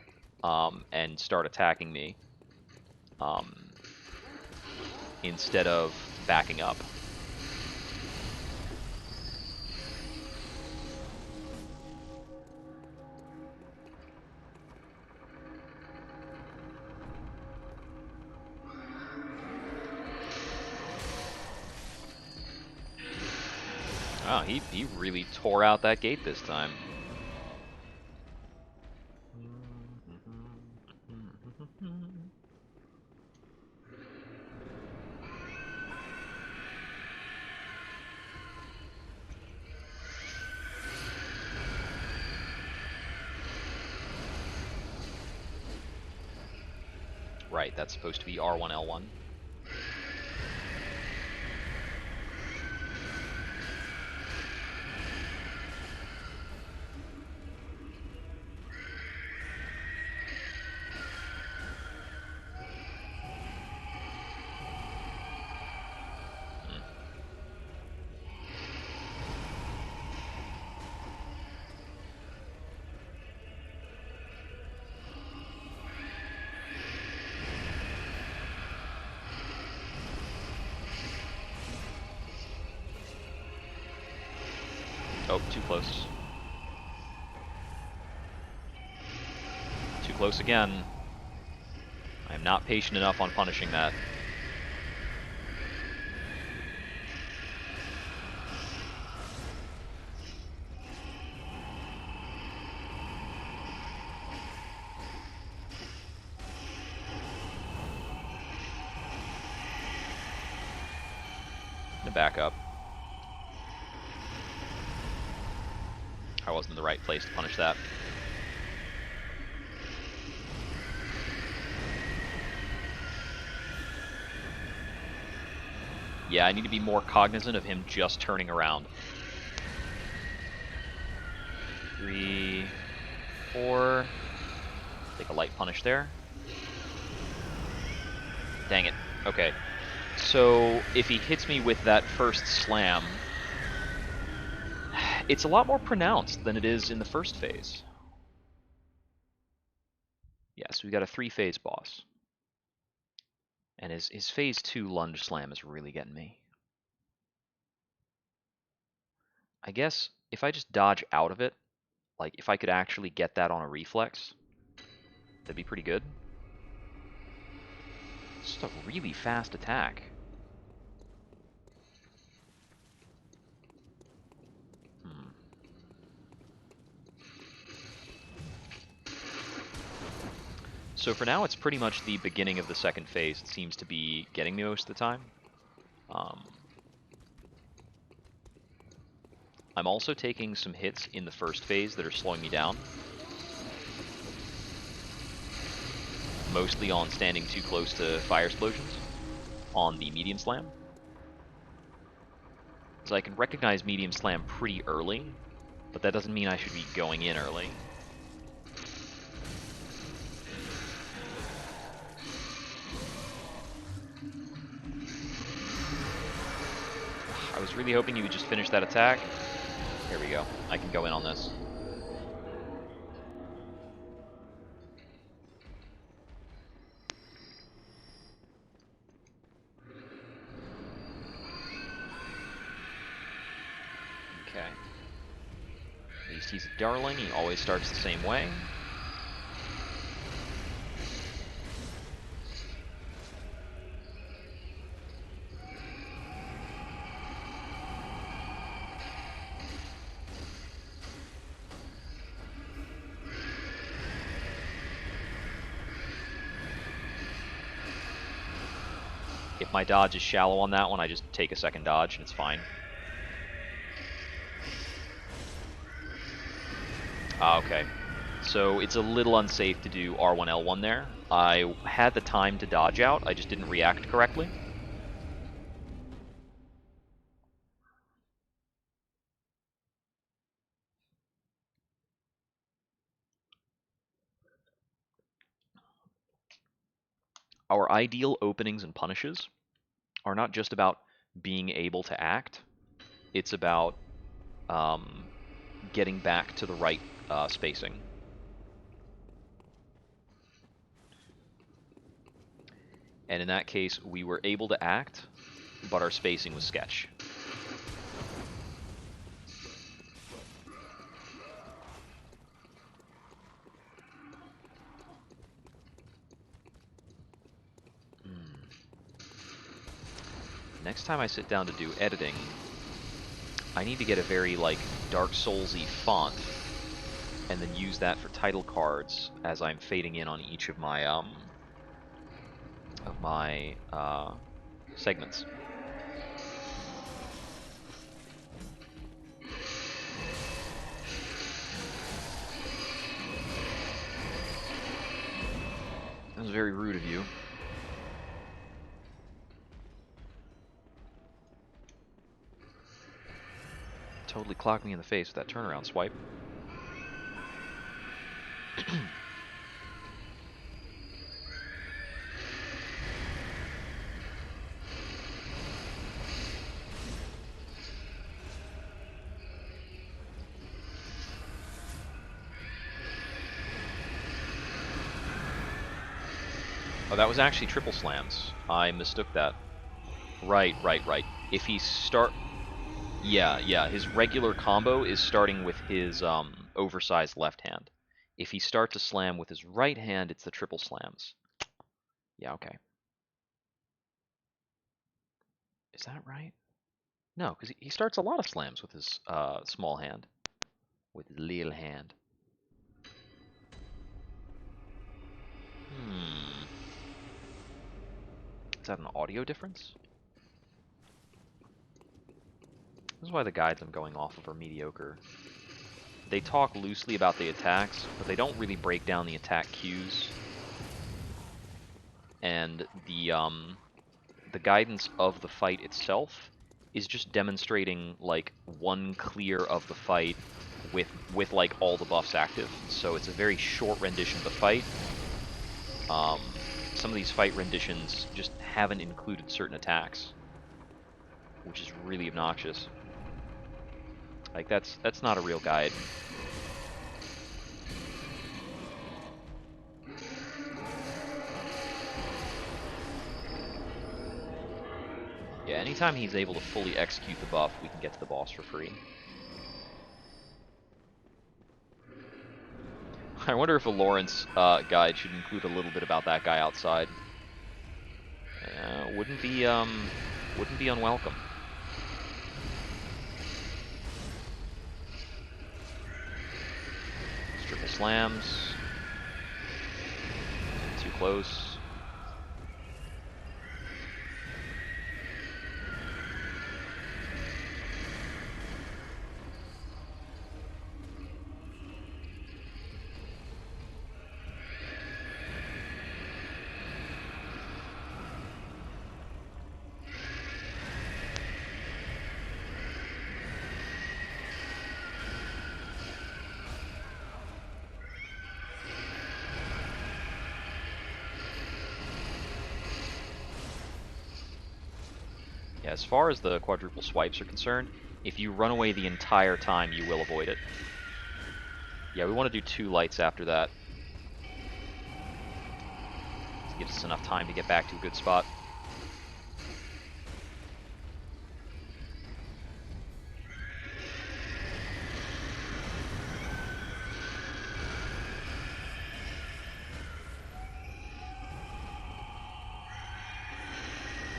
and start attacking me instead of backing up. Oh, he really tore out that gate this time. Right, that's supposed to be R1, L1. Oh, too close. Too close again. I am not patient enough on punishing that. back up. I wasn't in the right place to punish that. Yeah, I need to be more cognizant of him just turning around. 3, 4. Take a light punish there. Dang it. Okay. So if he hits me with that first slam, it's a lot more pronounced than it is in the first phase. Yeah, so we got a 3-phase boss. And his phase 2 lunge slam is really getting me. I guess if I just dodge out of it, like if I could actually get that on a reflex, that'd be pretty good. It's just a really fast attack. So for now, it's pretty much the beginning of the second phase. It seems to be getting me most of the time. I'm also taking some hits in the first phase that are slowing me down. Mostly on standing too close to fire explosions on the medium slam. So I can recognize medium slam pretty early, but that doesn't mean I should be going in early. I was really hoping you would just finish that attack. There we go. I can go in on this. Okay. At least he's a darling. He always starts the same way. If my dodge is shallow on that one, I just take a second dodge and it's fine. Okay. So it's a little unsafe to do R1, L1 there. I had the time to dodge out, I just didn't react correctly. Our ideal openings and punishes are not just about being able to act, it's about getting back to the right spacing. And in that case, we were able to act, but our spacing was sketch. Next time I sit down to do editing, I need to get a very, like, Dark Souls-y font, and then use that for title cards as I'm fading in on each of my segments. That was very rude of you. Totally clocked me in the face with that turnaround swipe. Oh, that was actually triple slams. I mistook that. Right. If he start... Yeah, his regular combo is starting with his oversized left hand. If he starts to slam with his right hand, it's the triple slams. Yeah, okay. Is that right? No, because he starts a lot of slams with his small hand. With his little hand. Is that an audio difference? This is why the guides I'm going off of are mediocre. They talk loosely about the attacks, but they don't really break down the attack cues. And the guidance of the fight itself is just demonstrating like one clear of the fight with like all the buffs active. So it's a very short rendition of the fight. Some of these fight renditions just haven't included certain attacks, which is really obnoxious. Like that's not a real guide. Yeah, anytime he's able to fully execute the buff, we can get to the boss for free. I wonder if a Laurence guide should include a little bit about that guy outside. Wouldn't be unwelcome. Triple slams. Too close. Yeah, as far as the quadruple swipes are concerned, if you run away the entire time, you will avoid it. Yeah, we want to do 2 lights after that. This gives us enough time to get back to a good spot.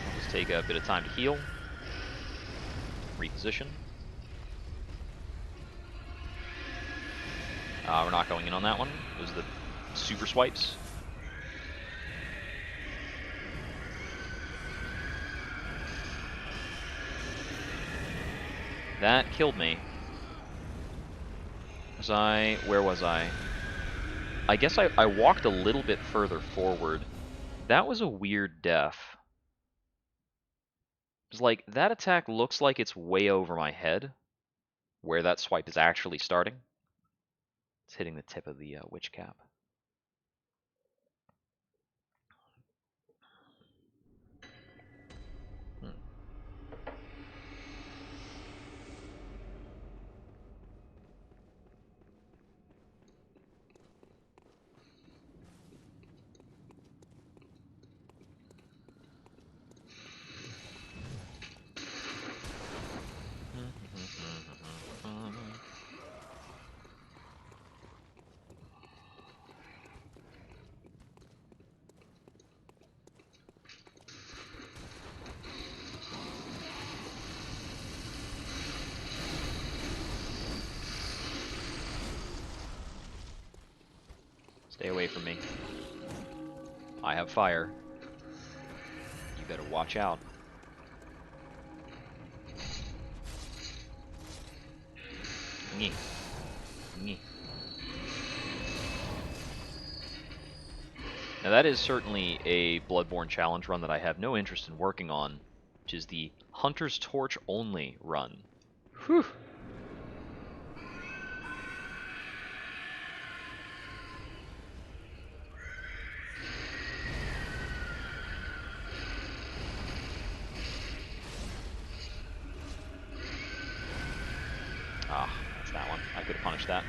We'll just take a bit of time to heal. Reposition. We're not going in on that one. Those are the super swipes. That killed me. Where was I? I guess I walked a little bit further forward. That was a weird death. It's like, that attack looks like it's way over my head, where that swipe is actually starting. It's hitting the tip of the witch cap. Stay away from me. I have fire. You better watch out. Nyeh. Nyeh. Now that is certainly a Bloodborne challenge run that I have no interest in working on, which is the Hunter's Torch only run. Whew. Ah, that's that one. I could have punished that.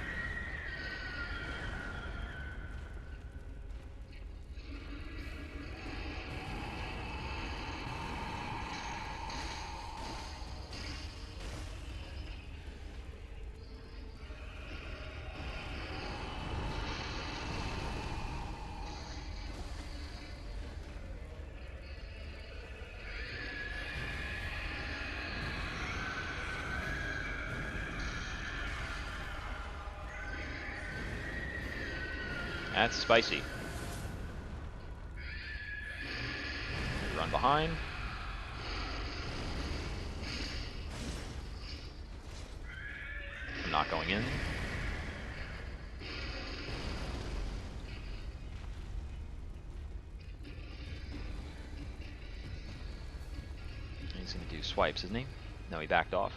That's spicy. Run behind. He's going to do swipes, isn't he? No, he backed off.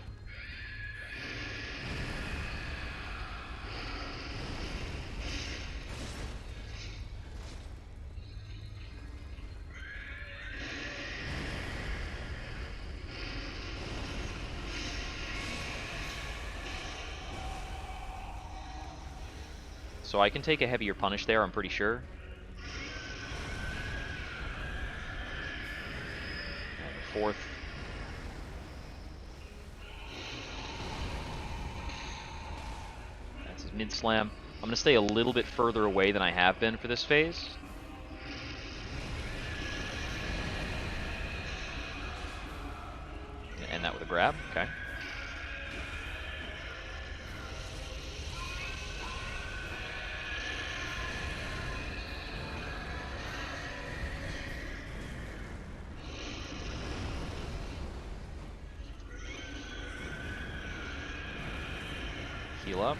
So I can take a heavier punish there, I'm pretty sure. And the fourth. That's his mid slam. I'm going to stay a little bit further away than I have been for this phase. End that with a grab. Okay. Heal up.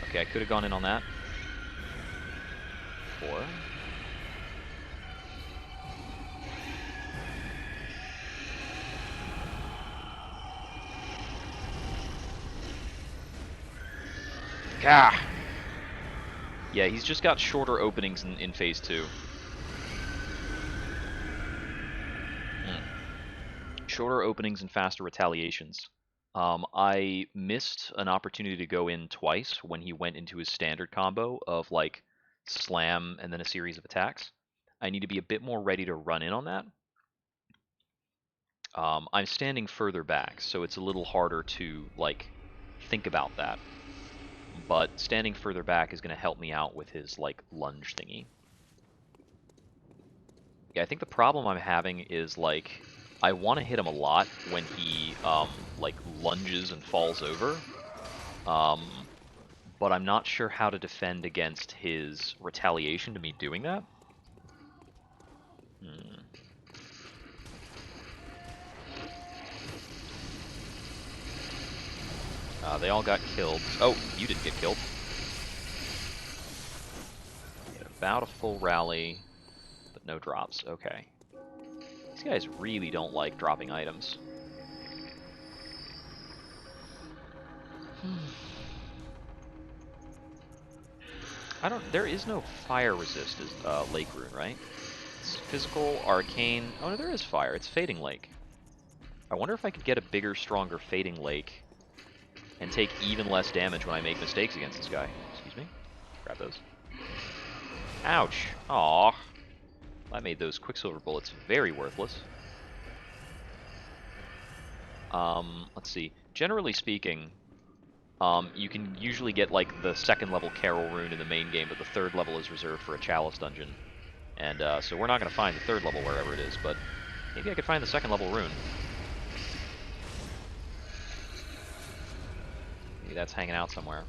Okay, I could have gone in on that. 4. Gah! Yeah, he's just got shorter openings in phase 2. Shorter openings and faster retaliations. I missed an opportunity to go in twice when he went into his standard combo of like slam and then a series of attacks. I need to be a bit more ready to run in on that. I'm standing further back, so it's a little harder to like think about that. But standing further back is going to help me out with his like lunge thingy. Yeah, I think the problem I'm having is like I want to hit him a lot when he like lunges and falls over, but I'm not sure how to defend against his retaliation to me doing that. They all got killed. Oh, you didn't get killed. About a full rally, but no drops. Okay. These guys really don't like dropping items. There is no fire resist as Lake Rune, right? It's physical, arcane. Oh no, there is fire. It's Fading Lake. I wonder if I could get a bigger, stronger Fading Lake and take even less damage when I make mistakes against this guy. Excuse me. Grab those. Ouch. Aw. That made those Quicksilver bullets very worthless. Let's see. Generally speaking, you can usually get like the second level Carol rune in the main game, but the third level is reserved for a Chalice dungeon. And so we're not going to find the third level wherever it is, but maybe I could find the second level rune. Maybe that's hanging out somewhere.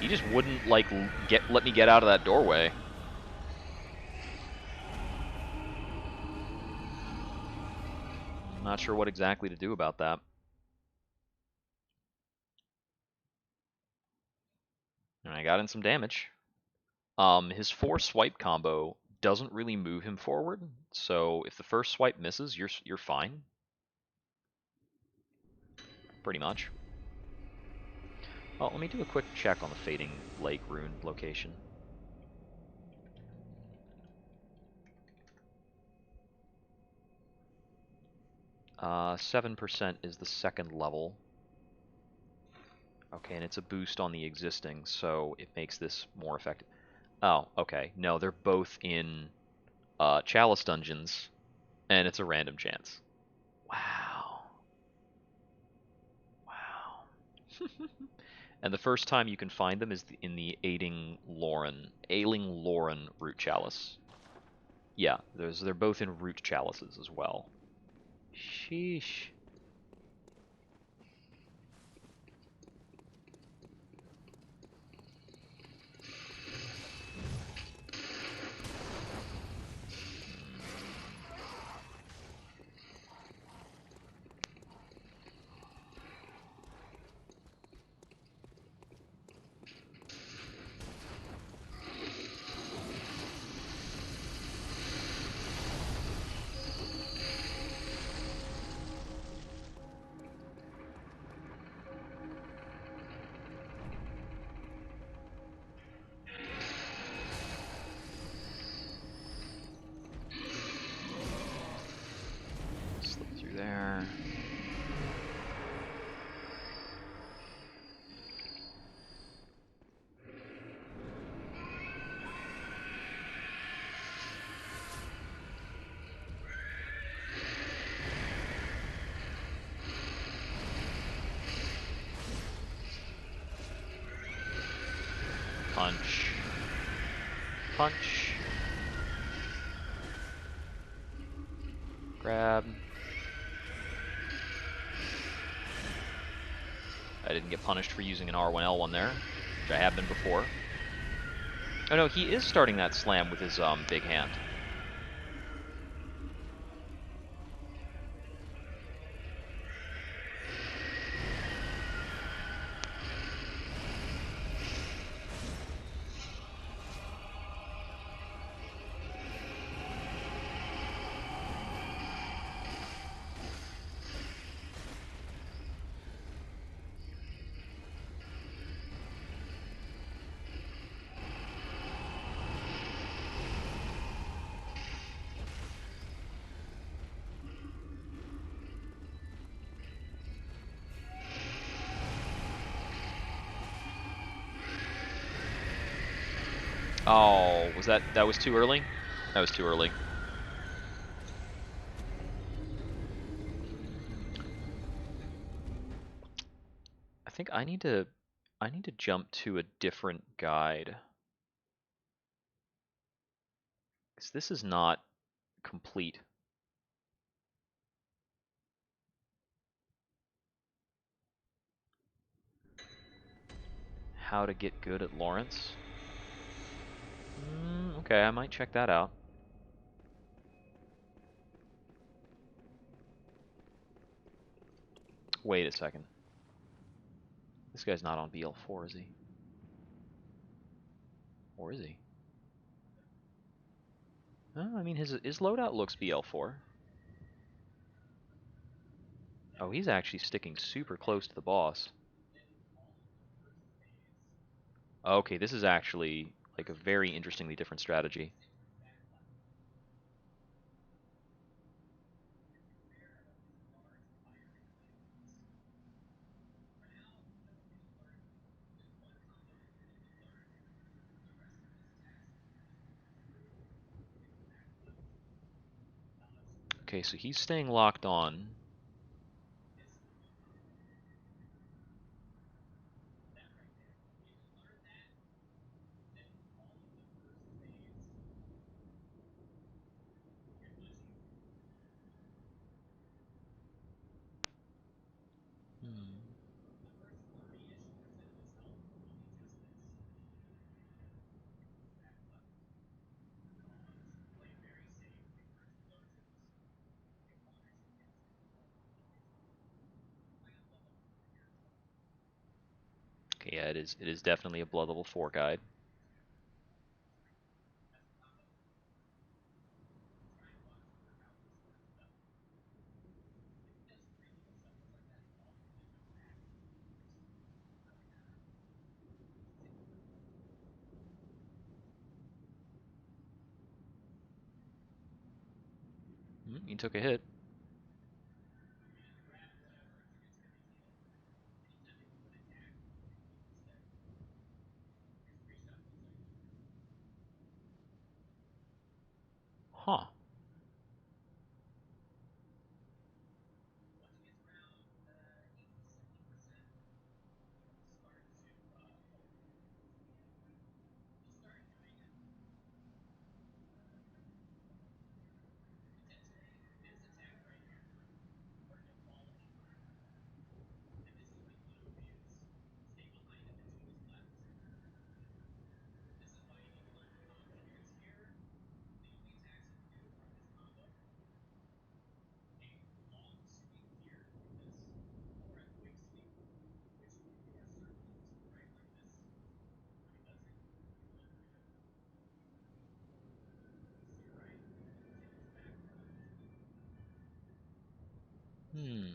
He just wouldn't like let me get out of that doorway. I'm not sure what exactly to do about that. And I got in some damage. His 4 swipe combo doesn't really move him forward, so if the first swipe misses, you're fine. Pretty much. Well, let me do a quick check on the Fading Lake rune location. Uh, 7% is the second level. Okay, and it's a boost on the existing, so it makes this more effective. Oh, okay. No, they're both in Chalice dungeons, and it's a random chance. Wow. Wow. And the first time you can find them is in the Ailing Lauren root chalice. Yeah, they're both in root chalices as well. Sheesh. Punch. Punch. Grab. I didn't get punished for using an R1L1 there, which I have been before. Oh no, he is starting that slam with his big hand. Oh, that was too early? That was too early. I think I need to jump to a different guide. 'Cause this is not complete. How to get good at Laurence? Okay, I might check that out. Wait a second. This guy's not on BL4, is he? Or is he? Oh, I mean, his loadout looks BL4. Oh, he's actually sticking super close to the boss. Okay, this is actually like a very interestingly different strategy. Okay, so he's staying locked on. Okay, yeah, it is definitely a blood level 4 guide. He took a hit. Huh. Hmm.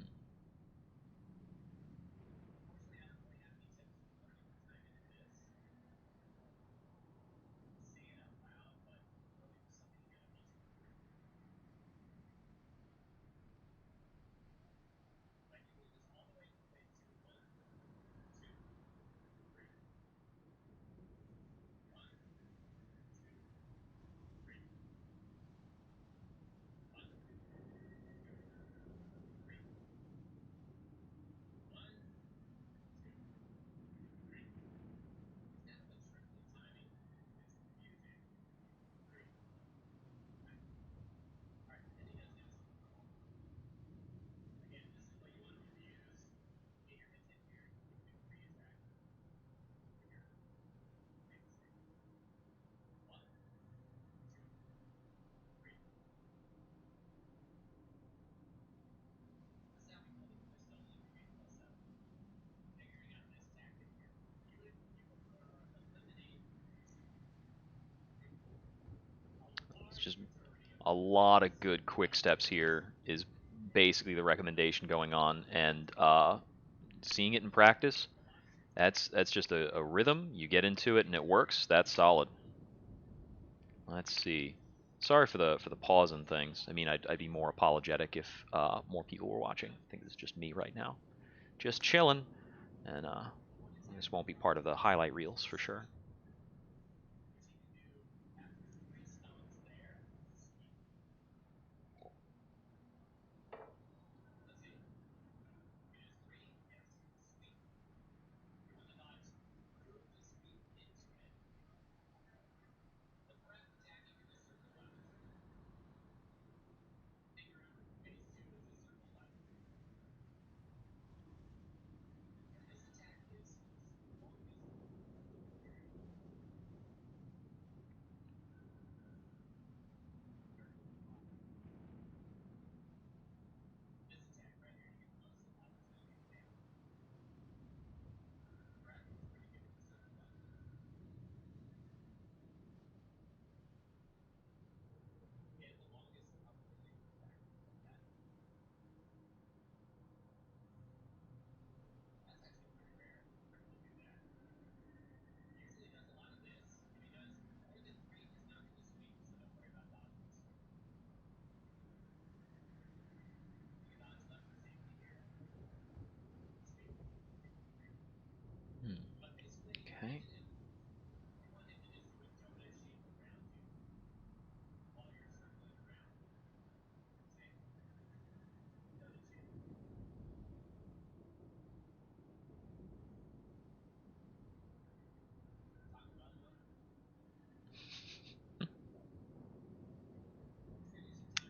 Just a lot of good quick steps here is basically the recommendation going on, and seeing it in practice, that's just a rhythm. You get into it and it works. That's solid. Let's see. Sorry for the pause and things. I mean, I'd be more apologetic if more people were watching. I think it's just me right now, just chilling, and this won't be part of the highlight reels for sure. Hmm. Okay.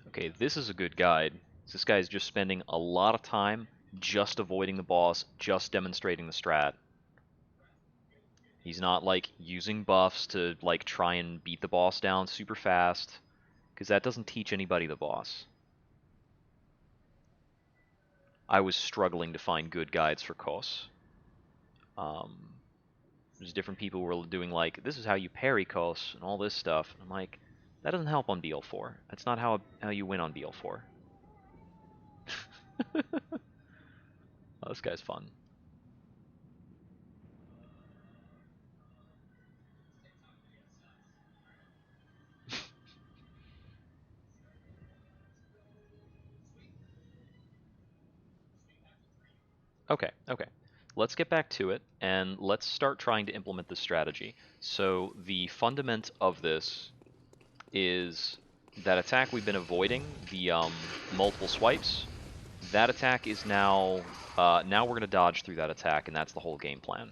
Okay, this is a good guide. This guy is just spending a lot of time just avoiding the boss, just demonstrating the strat. He's not like using buffs to like try and beat the boss down super fast, because that doesn't teach anybody the boss. I was struggling to find good guides for Kos. Um, there's different people who were doing like, this is how you parry Kos and all this stuff. I'm like, that doesn't help on BL4. That's not how you win on BL4. Oh, this guy's fun. Okay, okay. Let's get back to it, and let's start trying to implement this strategy. So the fundament of this is that attack we've been avoiding, the multiple swipes. That attack is now, now we're going to dodge through that attack, and that's the whole game plan.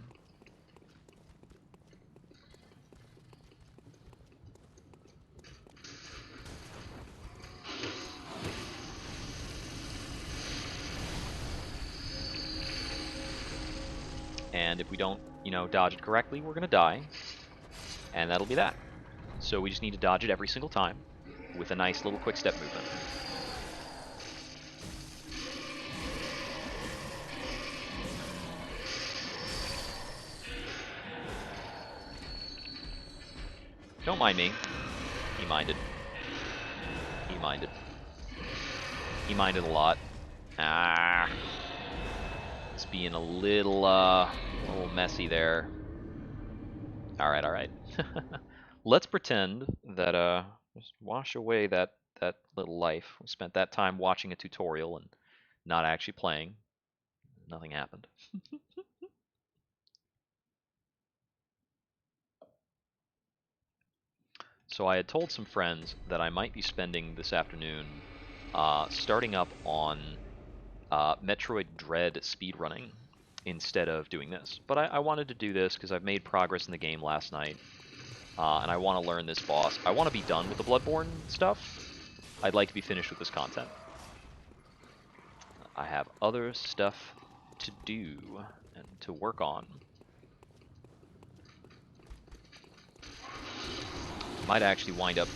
And if we don't, dodge it correctly, we're going to die, and that'll be that. So we just need to dodge it every single time with a nice little quick step movement. Don't mind me. He minded. He minded. He minded a lot. Ah. It's being a little messy there. Alright, alright. Let's pretend that, just wash away that little life. We spent that time watching a tutorial and not actually playing. Nothing happened. So I had told some friends that I might be spending this afternoon starting up on Metroid Dread speedrunning instead of doing this. But I wanted to do this because I've made progress in the game last night, and I want to learn this boss. I want to be done with the Bloodborne stuff. I'd like to be finished with this content. I have other stuff to do and to work on. Might actually wind up,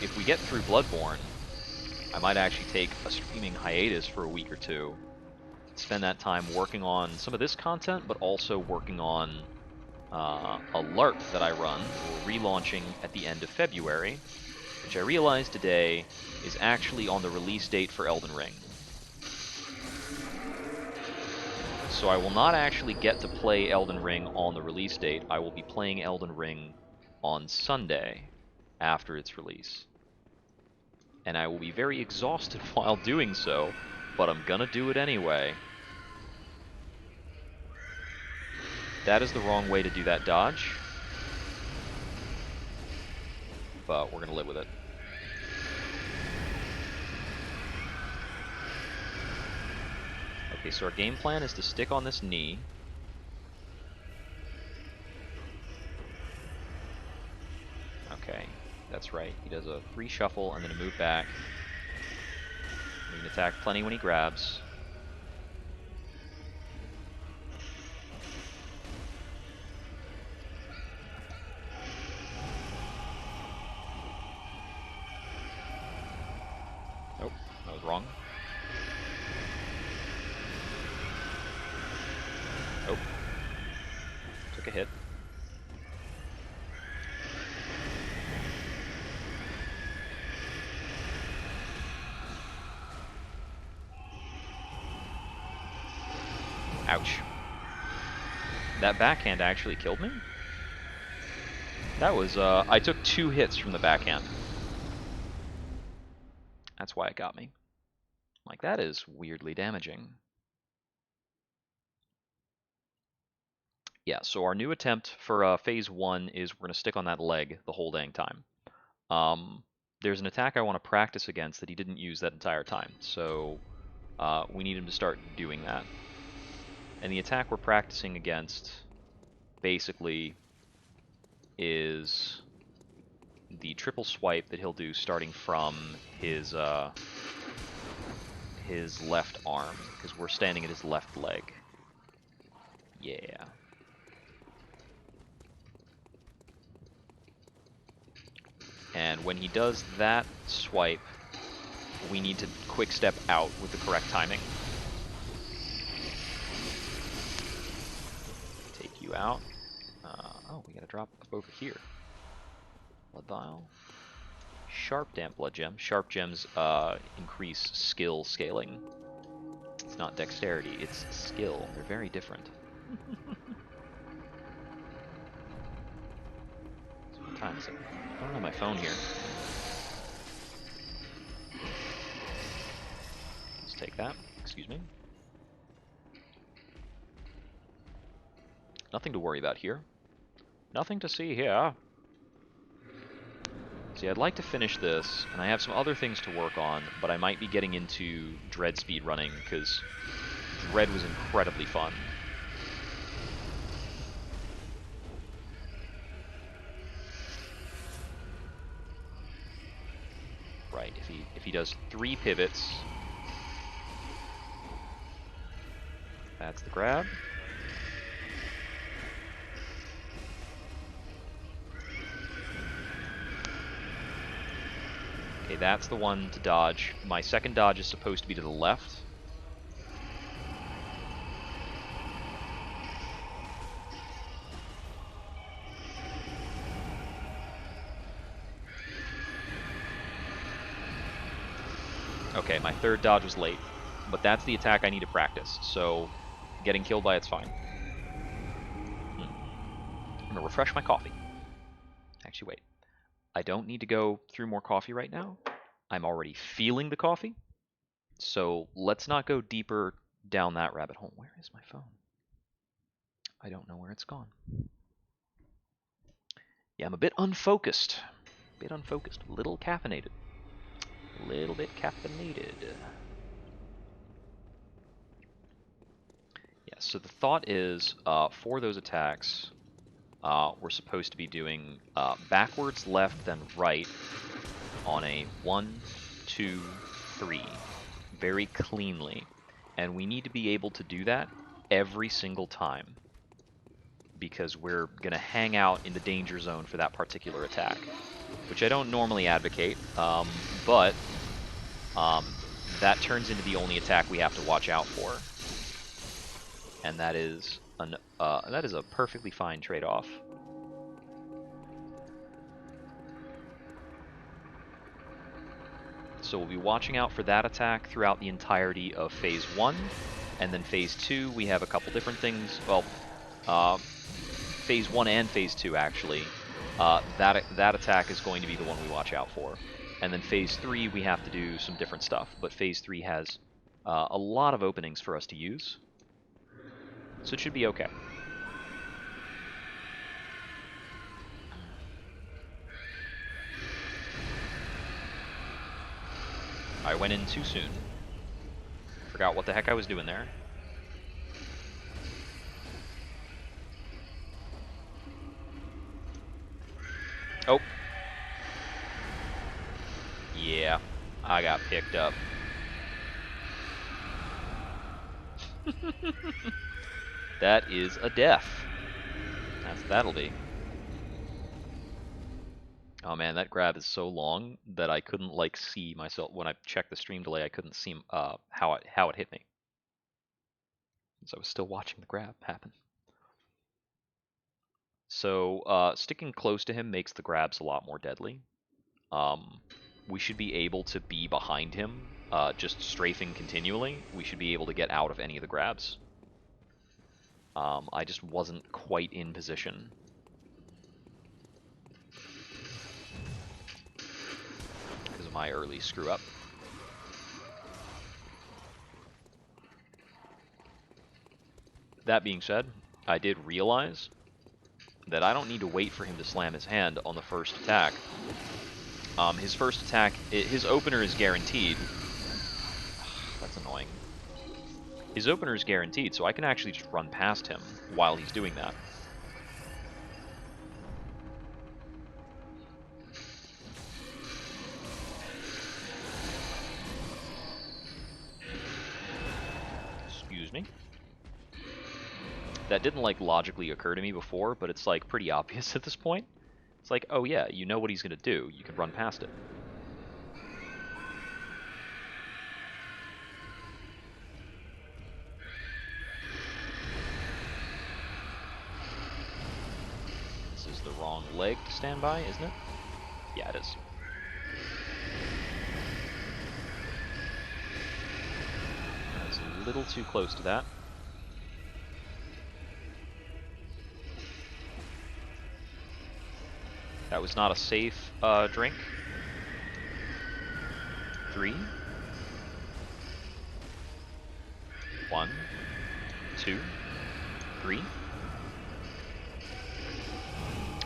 if we get through Bloodborne, I might actually take a streaming hiatus for a week or two. Spend that time working on some of this content, but also working on a LARP that I run. We're relaunching at the end of February. which I realized today is actually on the release date for Elden Ring. So I will not actually get to play Elden Ring on the release date. I will be playing Elden Ring on Sunday after its release. And I will be very exhausted while doing so, but I'm gonna do it anyway. That is the wrong way to do that dodge, but we're gonna live with it. Okay, so our game plan is to stick on this knee. Okay, that's right. He does a reshuffle and then a move back. We can attack plenty when he grabs. Nope, that was wrong. Nope. Took a hit. Ouch. That backhand actually killed me? That was, I took 2 hits from the backhand. That's why it got me. Like, that is weirdly damaging. Yeah, so our new attempt for phase 1 is we're going to stick on that leg the whole dang time. There's an attack I want to practice against that he didn't use that entire time, so we need him to start doing that. And the attack we're practicing against basically is the triple swipe that he'll do starting from his left arm, because we're standing at his left leg. Yeah. And when he does that swipe, we need to quick step out with the correct timing. Take you out. Oh, we gotta drop up over here. Blood vial. Sharp damp blood gem. Sharp gems increase skill scaling. It's not dexterity, it's skill. They're very different. So what time is it? I don't have my phone here. Let's take that. Excuse me. Nothing to worry about here. Nothing to see here. See, I'd like to finish this, and I have some other things to work on, but I might be getting into Dread speed running, because Dread was incredibly fun. Right, if he does 3 pivots, that's the grab. Okay, that's the one to dodge. My second dodge is supposed to be to the left. Okay, my third dodge was late, but that's the attack I need to practice, so getting killed by it's fine. I'm gonna refresh my coffee. Actually, wait. I don't need to go through more coffee right now. I'm already feeling the coffee, so let's not go deeper down that rabbit hole. Where is my phone? I don't know where it's gone. Yeah, I'm a bit unfocused. A little caffeinated. A little bit caffeinated. Yeah, so the thought is, for those attacks, we're supposed to be doing backwards, left, then right on a 1, 2, 3, very cleanly. And we need to be able to do that every single time, because we're going to hang out in the danger zone for that particular attack, which I don't normally advocate, but that turns into the only attack we have to watch out for. And that is a perfectly fine trade-off. So we'll be watching out for that attack throughout the entirety of Phase 1. And then Phase 2, we have a couple different things. Well, Phase 1 and Phase 2, actually. That attack is going to be the one we watch out for. And then Phase 3, we have to do some different stuff. But Phase 3 has a lot of openings for us to use. So it should be okay. I went in too soon. Forgot what the heck I was doing there. Oh. Yeah, I got picked up. That is a death. That'll be. Oh man, that grab is so long that I couldn't like see myself when I checked the stream delay. I couldn't see how it hit me, so I was still watching the grab happen. So sticking close to him makes the grabs a lot more deadly. We should be able to be behind him, just strafing continually. We should be able to get out of any of the grabs. I just wasn't quite in position. Because of my early screw up. That being said, I did realize that I don't need to wait for him to slam his hand on the first attack. His first attack, his opener is guaranteed. That's annoying. His opener is guaranteed, so I can actually just run past him while he's doing that. Excuse me. That didn't like logically occur to me before, but it's like pretty obvious at this point. It's like, oh yeah, you know what he's gonna do. You can run past it. This is the wrong leg to stand by, isn't it? Yeah, it is. I was a little too close to that. That was not a safe drink. 3. 1, 2, 3.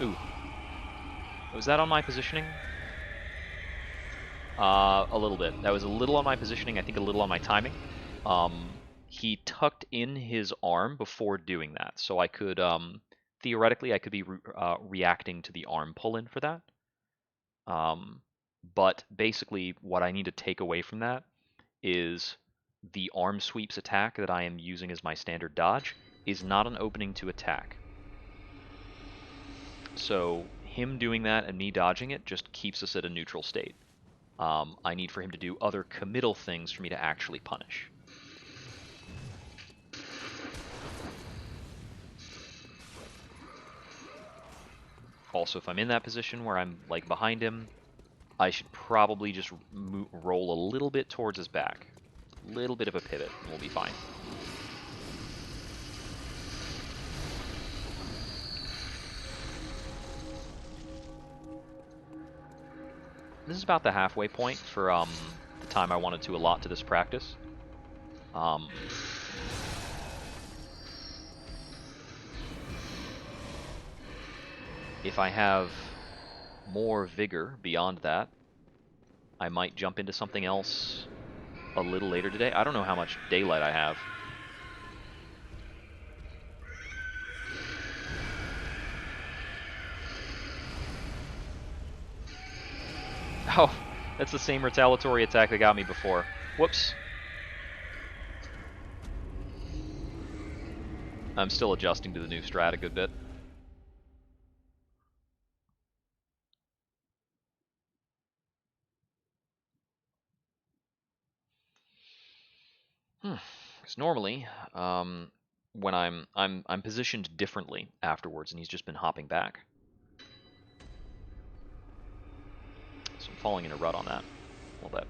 Ooh. Was that on my positioning? A little bit. That was a little on my positioning, I think a little on my timing. He tucked in his arm before doing that, so I could, theoretically, I could be reacting to the arm pull-in for that. But basically, what I need to take away from that is the arm sweeps attack that I am using as my standard dodge is not an opening to attack. So him doing that and me dodging it just keeps us at a neutral state. I need for him to do other committal things for me to actually punish. Also, if I'm in that position where I'm like behind him, I should probably just roll a little bit towards his back. A little bit of a pivot, and we'll be fine. This is about the halfway point for the time I wanted to allot to this practice. If I have more vigor beyond that, I might jump into something else a little later today. I don't know how much daylight I have. Oh, that's the same retaliatory attack that got me before. Whoops. I'm still adjusting to the new strat a good bit. Because normally, when I'm positioned differently afterwards, and he's just been hopping back. So I'm falling in a rut on that a little bit.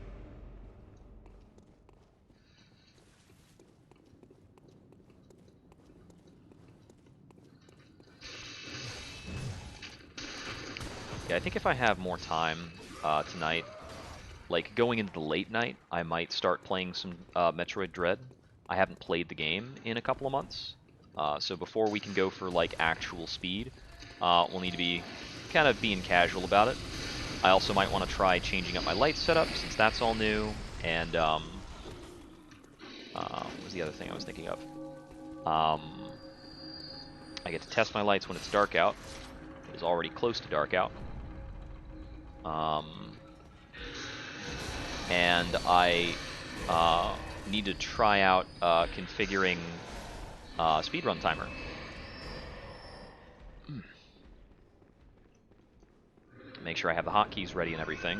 Yeah, I think if I have more time tonight, like going into the late night, I might start playing some Metroid Dread. I haven't played the game in a couple of months, so before we can go for like actual speed, we'll need to be kind of being casual about it. I also might want to try changing up my light setup since that's all new, and what was the other thing I was thinking of? I get to test my lights when it's dark out. It is already close to dark out. And I need to try out configuring speedrun timer. Make sure I have the hotkeys ready and everything.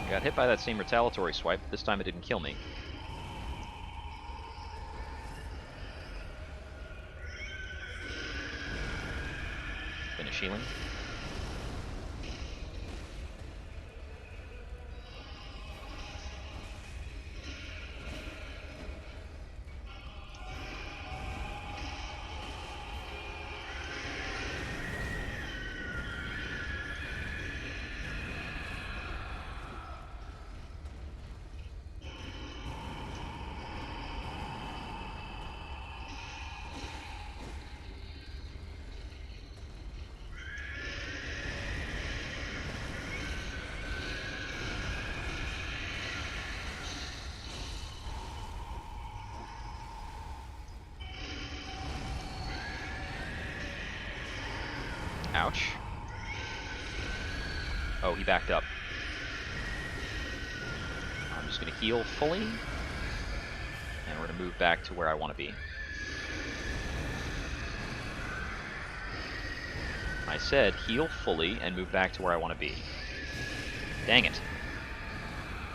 Got hit by that same retaliatory swipe, but this time it didn't kill me. Finish healing. Ouch. Oh, he backed up. I'm just going to heal fully, and we're going to move back to where I want to be. I said heal fully and move back to where I want to be. Dang it.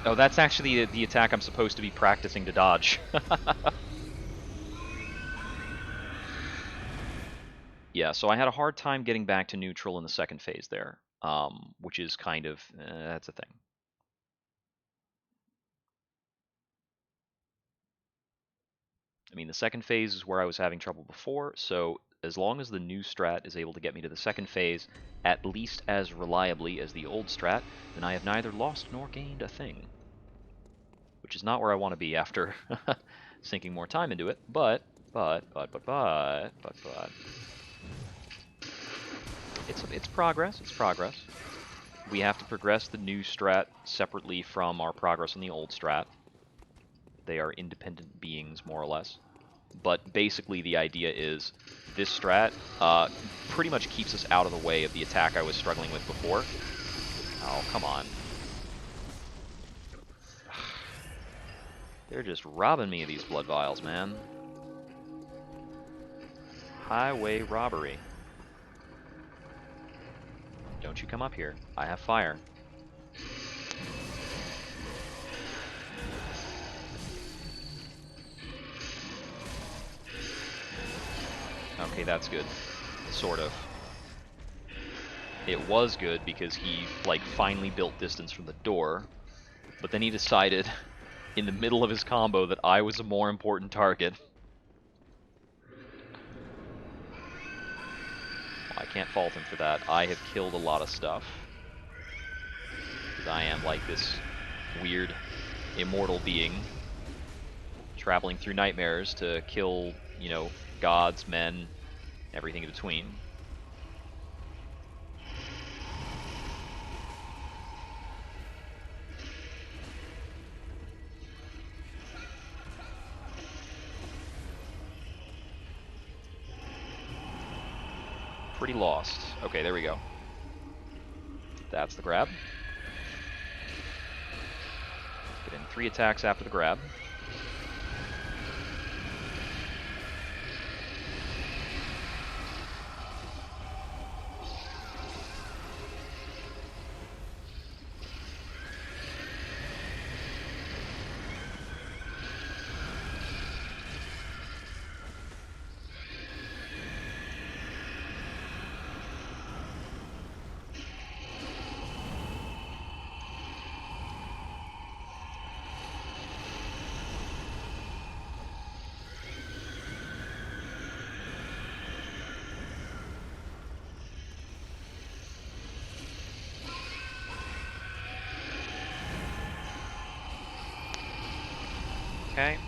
Oh, that's actually the attack I'm supposed to be practicing to dodge. Yeah, so I had a hard time getting back to neutral in the second phase there, which is kind of, that's a thing. I mean, the second phase is where I was having trouble before, so as long as the new strat is able to get me to the second phase at least as reliably as the old strat, then I have neither lost nor gained a thing. Which is not where I want to be after sinking more time into it, but. It's progress, it's progress. We have to progress the new strat separately from our progress on the old strat. They are independent beings, more or less. But basically the idea is this strat pretty much keeps us out of the way of the attack I was struggling with before. Oh, come on. They're just robbing me of these blood vials, man. Highway robbery. Don't you come up here. I have fire. Okay, that's good. Sort of. It was good because he, like, finally built distance from the door, but then he decided in the middle of his combo that I was a more important target. Well, I can't fault him for that. I have killed a lot of stuff. Because I am like this weird, immortal being traveling through nightmares to kill, you know, gods, men, everything in between. Pretty lost. Okay, there we go. That's the grab. Get in 3 attacks after the grab. Okay.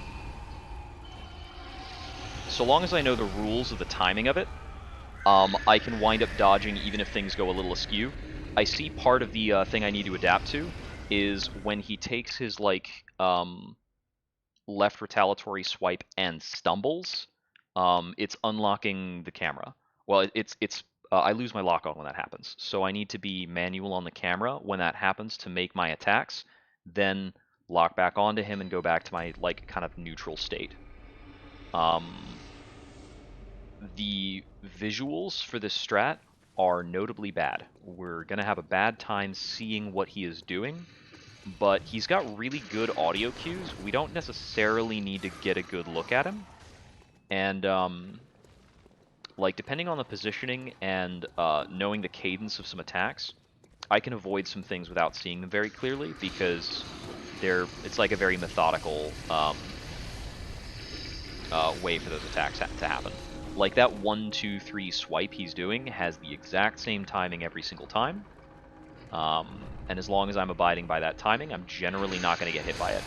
So long as I know the rules of the timing of it, I can wind up dodging even if things go a little askew. I see part of the thing I need to adapt to is when he takes his, like, left retaliatory swipe and stumbles, it's unlocking the camera. Well, it's I lose my lock on when that happens, so I need to be manual on the camera when that happens to make my attacks, then lock back onto him and go back to my, like, kind of neutral state. The visuals for this strat are notably bad. We're going to have a bad time seeing what he is doing, but he's got really good audio cues. We don't necessarily need to get a good look at him. And, like, depending on the positioning and knowing the cadence of some attacks, I can avoid some things without seeing them very clearly because it's like a very methodical way for those attacks to happen. Like that 1, 2, 3 swipe he's doing has the exact same timing every single time. And as long as I'm abiding by that timing, I'm generally not going to get hit by it.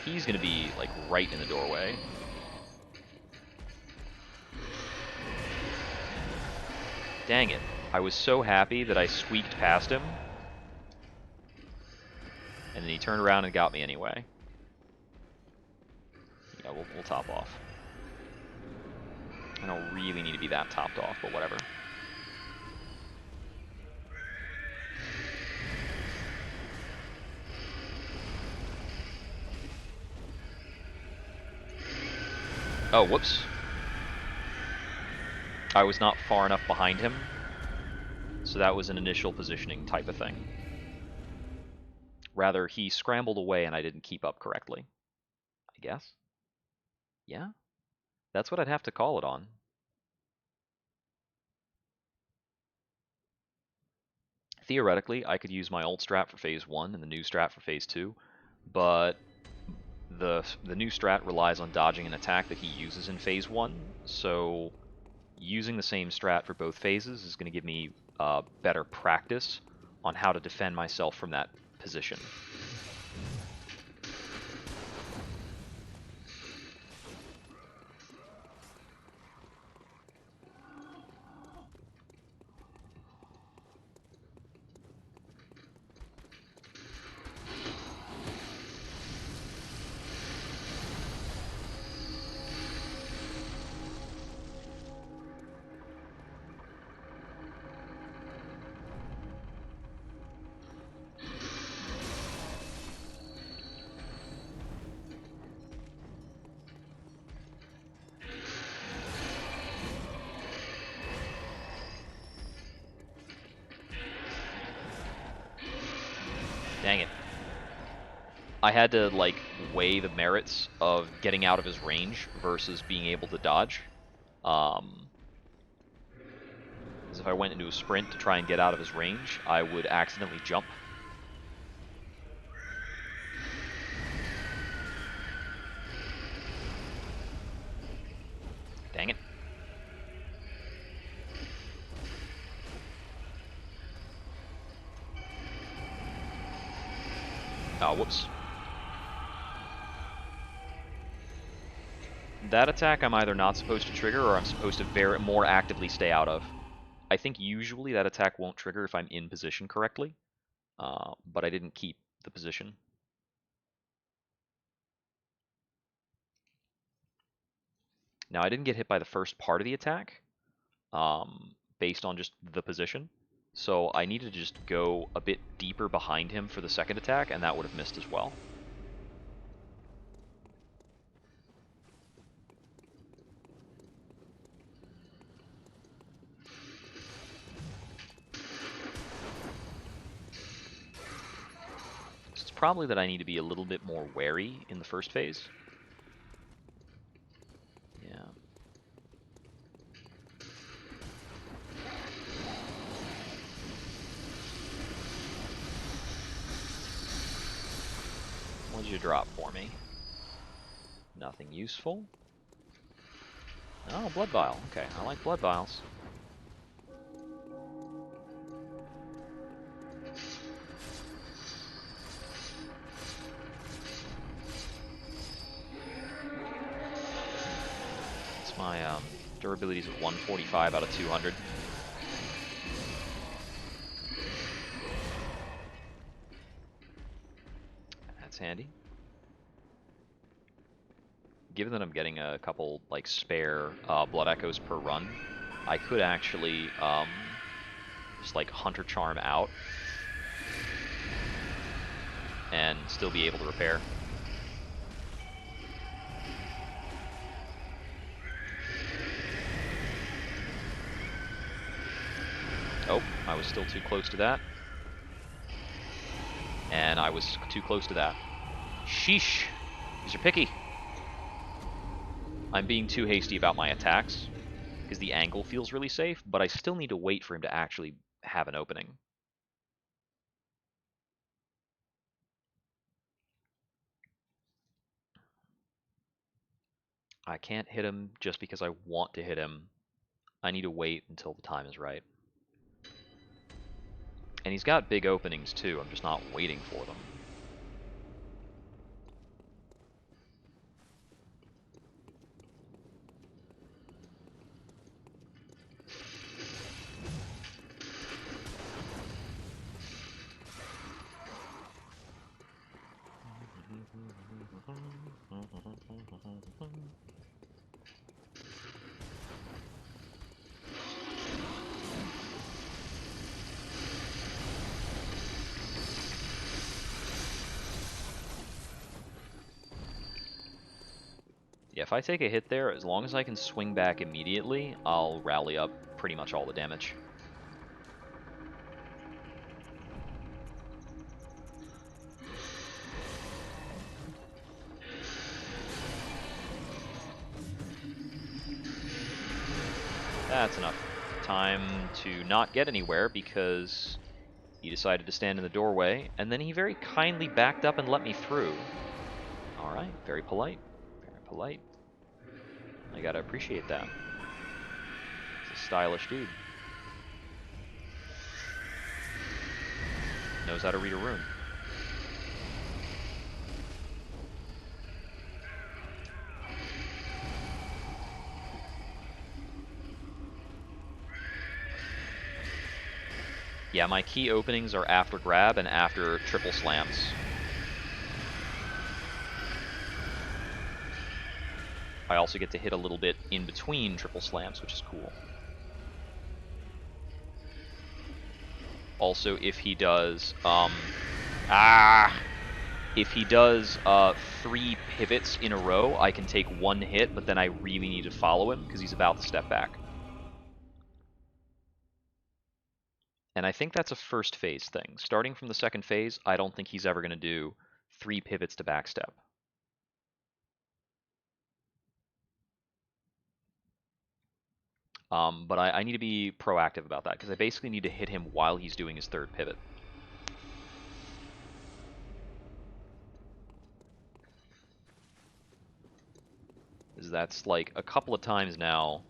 He's going to be, like, right in the doorway. Dang it. I was so happy that I squeaked past him. And then he turned around and got me anyway. Yeah, we'll top off. I don't really need to be that topped off, but whatever. Oh, whoops. I was not far enough behind him, so that was an initial positioning type of thing. Rather, he scrambled away and I didn't keep up correctly, I guess. Yeah, that's what I'd have to call it on. Theoretically, I could use my ult strat for phase 1 and the new strat for phase 2, but the new strat relies on dodging an attack that he uses in phase 1, so using the same strat for both phases is going to give me better practice on how to defend myself from that position. Dang it. I had to, like, weigh the merits of getting out of his range versus being able to dodge. As if I went into a sprint to try and get out of his range, I would accidentally jump. Dang it. Oh, whoops. That attack I'm either not supposed to trigger or I'm supposed to more actively stay out of. I think usually that attack won't trigger if I'm in position correctly, but I didn't keep the position. Now, I didn't get hit by the first part of the attack, based on just the position, so I needed to just go a bit deeper behind him for the second attack, and that would have missed as well. It's probably that I need to be a little bit more wary in the first phase. Yeah. What did you drop for me? Nothing useful. Oh, blood vial. Okay, I like blood vials. My durability is 145 out of 200. That's handy. Given that I'm getting a couple like spare blood echoes per run, I could actually just like Hunter Charm out and still be able to repair. Oh, I was still too close to that. And I was too close to that. Sheesh. These are picky. I'm being too hasty about my attacks because the angle feels really safe, but I still need to wait for him to actually have an opening. I can't hit him just because I want to hit him. I need to wait until the time is right. And he's got big openings too, I'm just not waiting for them. Yeah, if I take a hit there, as long as I can swing back immediately, I'll rally up pretty much all the damage. That's enough time to not get anywhere because he decided to stand in the doorway, and then he very kindly backed up and let me through. Alright, very polite. Very polite. I gotta appreciate that. He's a stylish dude. Knows how to read a room. Yeah, my key openings are after grab and after triple slams. I also get to hit a little bit in between triple slams, which is cool. Also, if he does, if he does 3 pivots in a row, I can take 1 hit, but then I really need to follow him because he's about to step back. And I think that's a first phase thing. Starting from the second phase, I don't think he's ever going to do 3 pivots to backstep. But I need to be proactive about that because I basically need to hit him while he's doing his 3rd pivot. That's like a couple of times now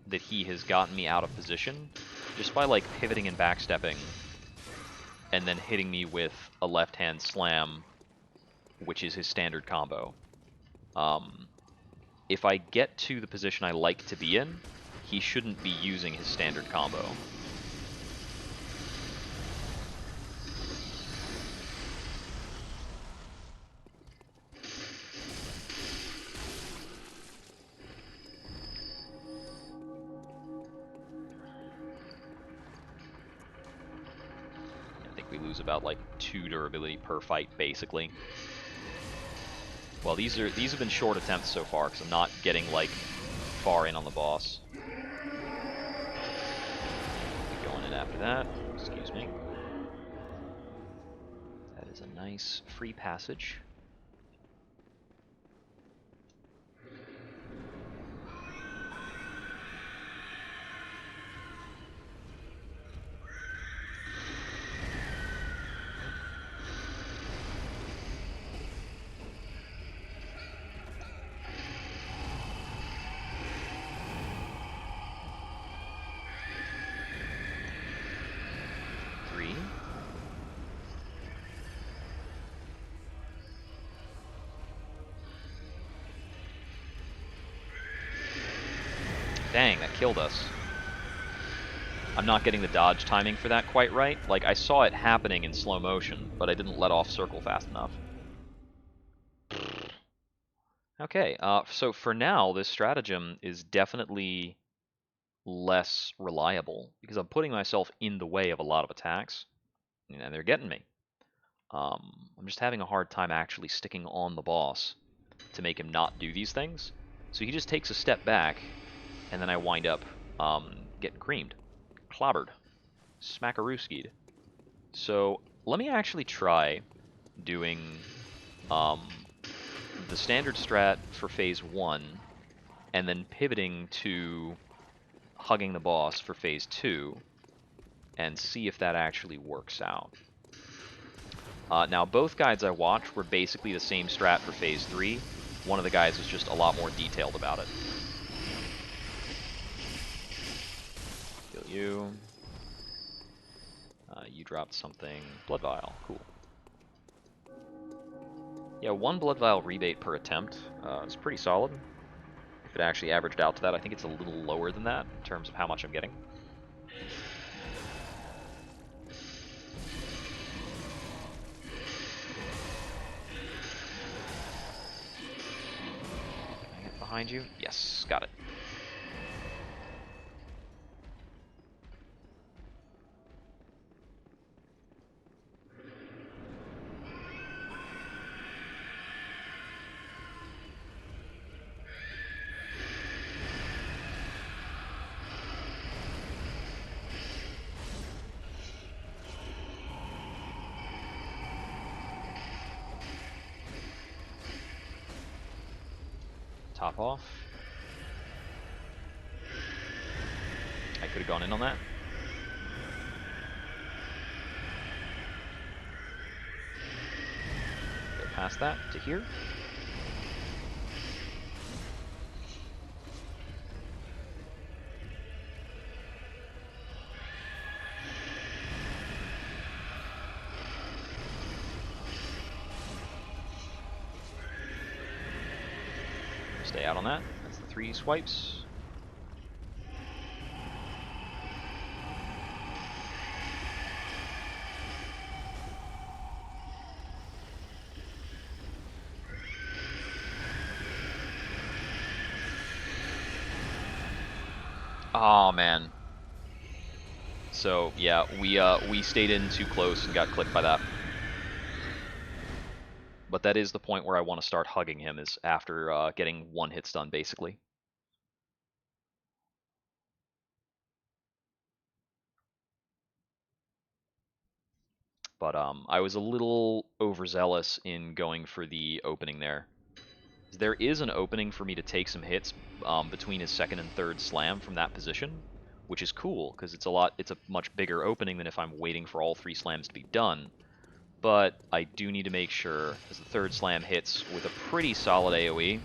that he has gotten me out of position just by like pivoting and backstepping and then hitting me with a left-hand slam, which is his standard combo. If I get to the position I like to be in, he shouldn't be using his standard combo. I think we lose about like 2 durability per fight, basically. Well, these have been short attempts so far because I'm not getting like far in on the boss. Going in after that. Excuse me. That is a nice free passage. Dang, that killed us. I'm not getting the dodge timing for that quite right. Like, I saw it happening in slow motion, but I didn't let off circle fast enough. Okay, so for now, this stratagem is definitely less reliable because I'm putting myself in the way of a lot of attacks, and they're getting me. I'm just having a hard time actually sticking on the boss to make him not do these things. So he just takes a step back, and then I wind up getting creamed, clobbered, smackarooskied. So let me actually try doing um, the standard strat for phase 1, and then pivoting to hugging the boss for phase 2, and see if that actually works out. Now, both guides I watched were basically the same strat for phase 3. One of the guys was just a lot more detailed about it. Kill you. You dropped something. Blood vial. Cool. Yeah, 1 blood vial rebate per attempt is pretty solid. If it actually averaged out to that, I think it's a little lower than that in terms of how much I'm getting. Can I get behind you? Yes, got it. Top off. I could have gone in on that. Go past that to here. Stay out on that. That's the 3 swipes. Oh man. So yeah, we stayed in too close and got clipped by that. But that is the point where I want to start hugging him, is after getting 1 hit stun, basically. But I was a little overzealous in going for the opening there. There is an opening for me to take some hits between his 2nd and 3rd slam from that position, which is cool because it's a much bigger opening than if I'm waiting for all 3 slams to be done. But I do need to make sure, as the 3rd slam hits with a pretty solid AoE,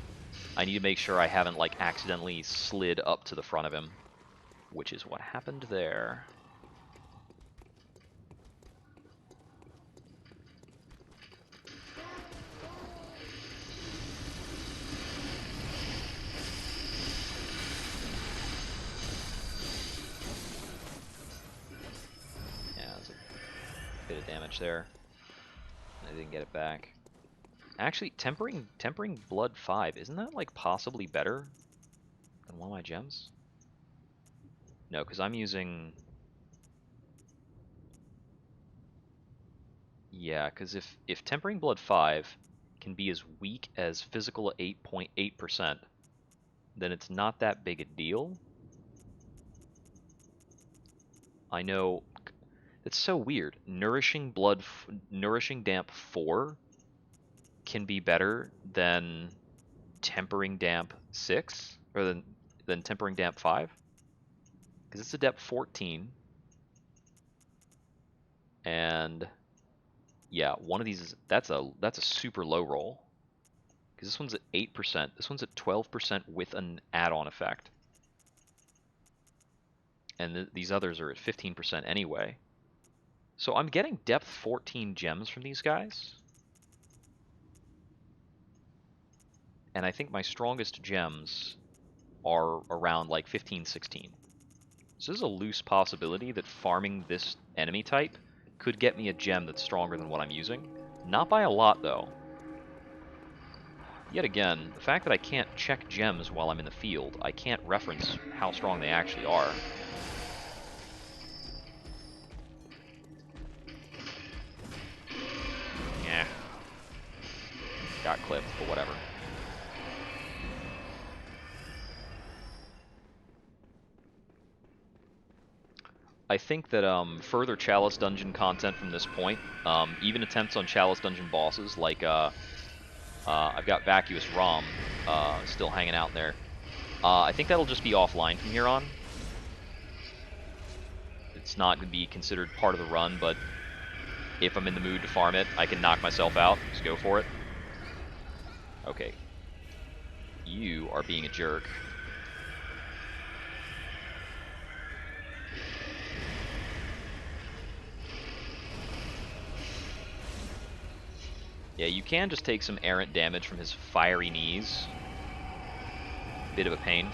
I need to make sure I haven't like accidentally slid up to the front of him, which is what happened there. Yeah, there's a bit of damage there. I didn't get it back. Actually, tempering blood 5, isn't that like possibly better than one of my gems? No, because I'm using... Yeah, because if tempering blood 5 can be as weak as physical 8.8%, then it's not that big a deal. I know it's so weird. Nourishing damp 4 can be better than tempering damp 6, or than tempering damp 5, because it's a depth 14, and yeah, one of these is that's a super low roll, because this one's at 8%, this one's at 12% with an add-on effect, and these others are at 15% anyway. So I'm getting depth 14 gems from these guys, and I think my strongest gems are around like 15, 16. So there's a loose possibility that farming this enemy type could get me a gem that's stronger than what I'm using. Not by a lot, though. Yet again, the fact that I can't check gems while I'm in the field, I can't reference how strong they actually are. Yeah. Got clipped, but whatever. I think that further Chalice Dungeon content from this point, even attempts on Chalice Dungeon bosses, like I've got Vacuous Rom still hanging out there. I think that'll just be offline from here on. It's not going to be considered part of the run, but if I'm in the mood to farm it, I can knock myself out. Just go for it. Okay. You are being a jerk. Yeah, you can just take some errant damage from his fiery knees. Bit of a pain.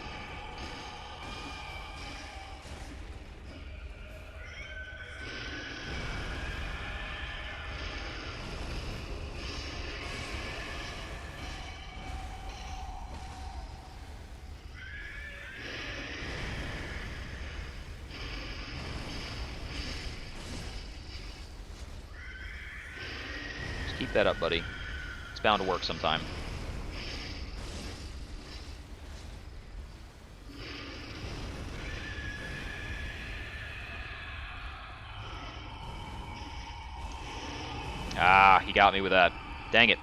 Just keep that up, buddy. It's bound to work sometime. Ah, he got me with that. Dang it.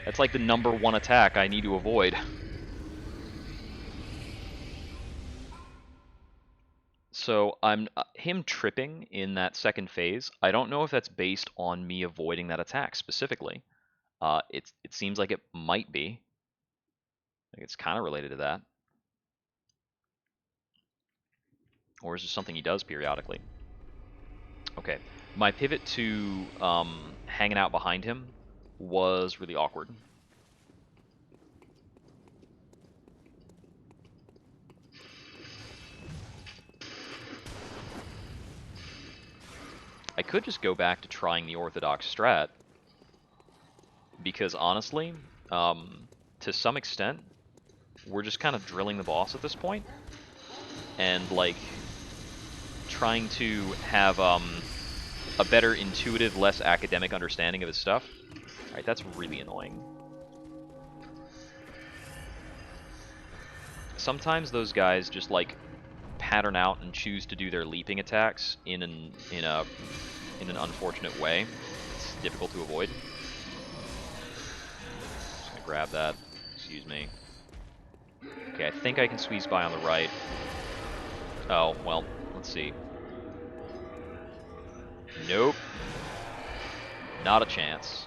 That's like the #1 attack I need to avoid. So I'm him tripping in that second phase. I don't know if that's based on me avoiding that attack specifically. It seems like it might be. Like it's kind of related to that. Or is it something he does periodically? Okay. My pivot to hanging out behind him was really awkward. I could just go back to trying the orthodox strat, because honestly, to some extent, we're just kind of drilling the boss at this point, and like trying to have a better intuitive, less academic understanding of his stuff. Alright, that's really annoying. Sometimes those guys just like pattern out and choose to do their leaping attacks in an unfortunate way. It's difficult to avoid. Just gonna grab that. Excuse me. Okay, I think I can squeeze by on the right. Oh, well, let's see. Nope. Not a chance.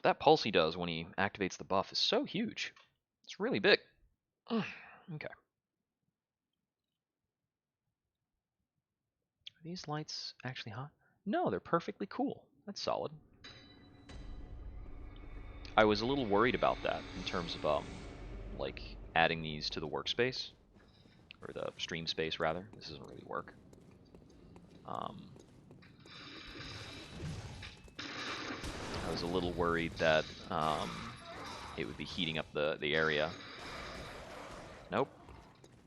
That pulse he does when he activates the buff is so huge. It's really big. Okay. Are these lights actually hot? No, they're perfectly cool. That's solid. I was a little worried about that in terms of like adding these to the workspace, or the stream space rather. This doesn't really work. I was a little worried that it would be heating up the area. Nope.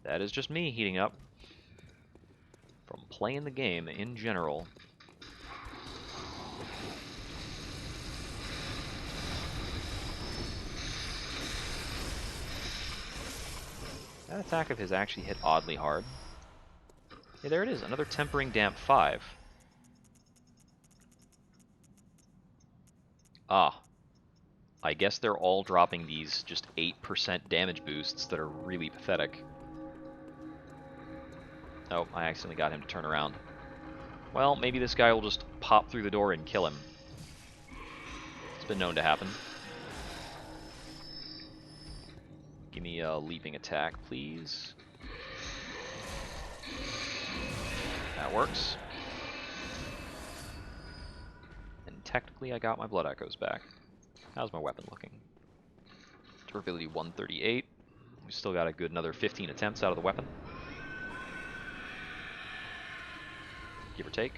That is just me heating up from playing the game in general. That attack of his actually hit oddly hard. Yeah, there it is. Another Tempering Damp 5. Ah. I guess they're all dropping these just 8% damage boosts that are really pathetic. Oh, I accidentally got him to turn around. Well, maybe this guy will just pop through the door and kill him. It's been known to happen. Give me a leaping attack, please. That works. technically I got my Blood Echoes back. How's my weapon looking? Durability 138. We still got a good another 15 attempts out of the weapon. Give or take.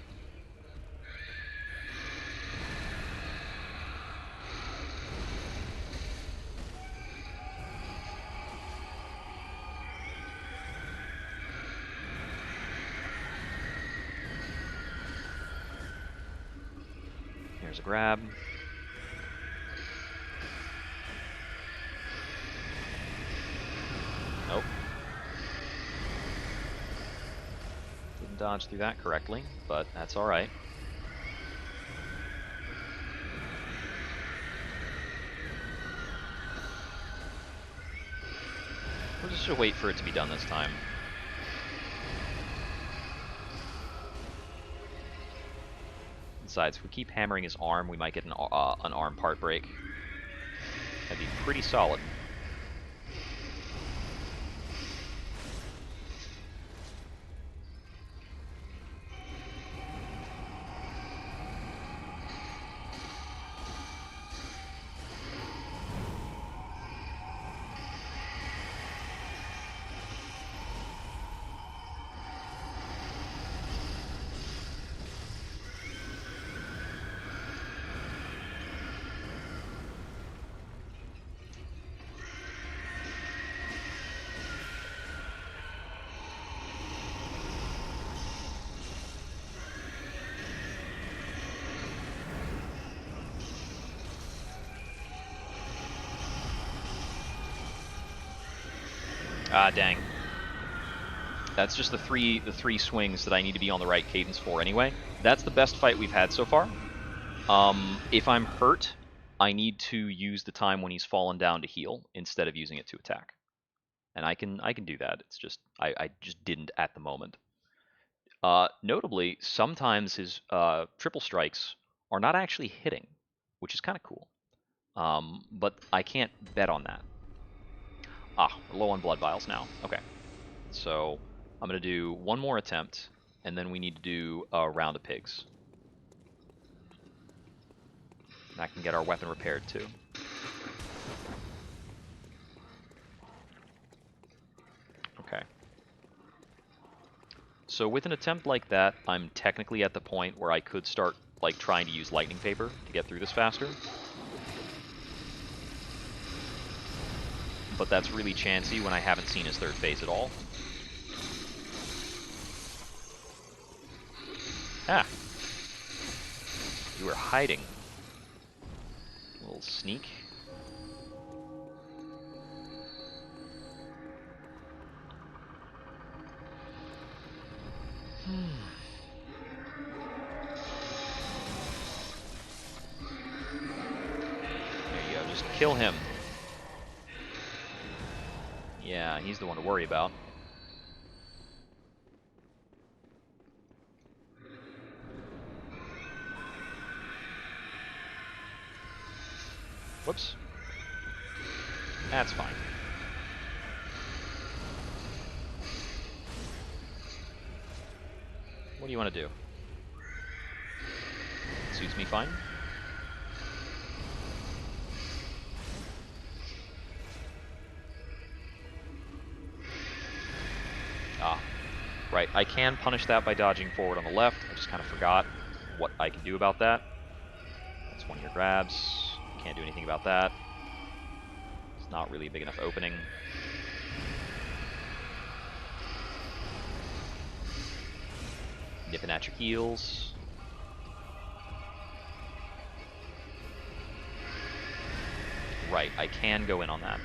Here's a grab. Nope. Didn't dodge through that correctly, but that's alright. We're just gonna wait for it to be done this time. Besides, if we keep hammering his arm, we might get an arm part break. That'd be pretty solid. Ah, dang. That's just the three swings that I need to be on the right cadence for anyway. That's the best fight we've had so far. If I'm hurt, I need to use the time when he's fallen down to heal instead of using it to attack. And I can do that. It's just I just didn't at the moment. Notably, sometimes his triple strikes are not actually hitting, which is kind of cool. But I can't bet on that. Ah, we're low on blood vials now. Okay. So I'm going to do one more attempt, and then we need to do a round of pigs. And I can get our weapon repaired too. Okay. So with an attempt like that, I'm technically at the point where I could start like trying to use lightning paper to get through this faster. But that's really chancy when I haven't seen his third phase at all. Ah. You were hiding. A little sneak. There you go, just kill him. Yeah, he's the one to worry about. Whoops. That's fine. What do you want to do? Suits me fine. Ah, right. I can punish that by dodging forward on the left. I just kind of forgot what I can do about that. That's one of your grabs. Can't do anything about that. It's not really a big enough opening. Nipping at your heels. Right, I can go in on that.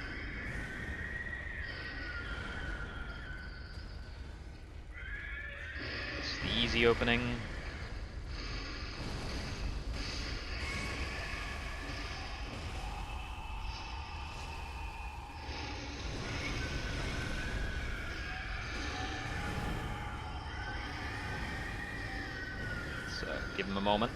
This is the easy opening. Let's give him a moment.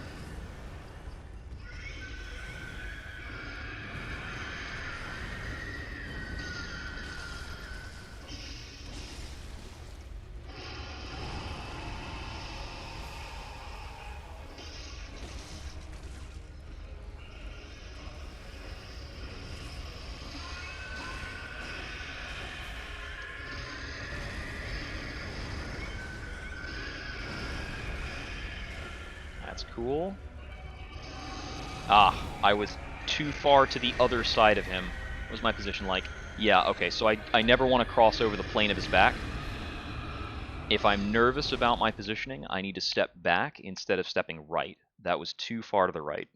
That's cool. Ah, I was too far to the other side of him. What was my position like? Yeah, okay, so I never want to cross over the plane of his back. If I'm nervous about my positioning, I need to step back instead of stepping right. That was too far to the right.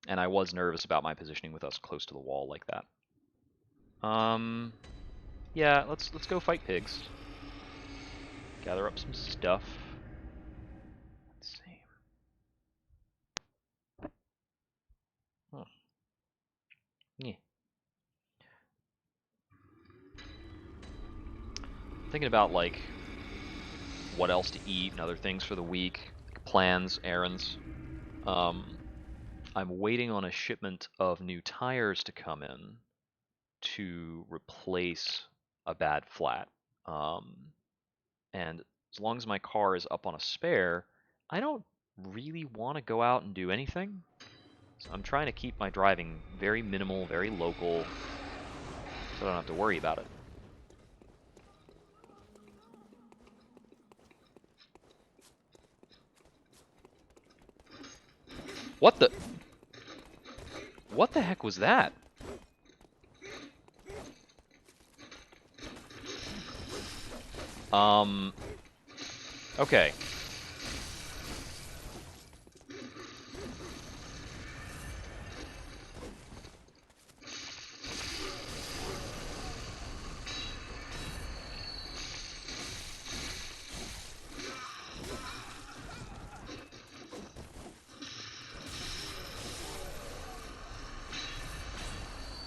And I was nervous about my positioning with us close to the wall like that. Yeah, let's go fight pigs. Gather up some stuff. Let's see. Huh. Yeah. Thinking about like what else to eat and other things for the week, plans, errands. I'm waiting on a shipment of new tires to come in to replace a bad flat. And as long as my car is up on a spare, I don't really want to go out and do anything. So I'm trying to keep my driving very minimal, very local, so I don't have to worry about it. What the? What the heck was that? Okay.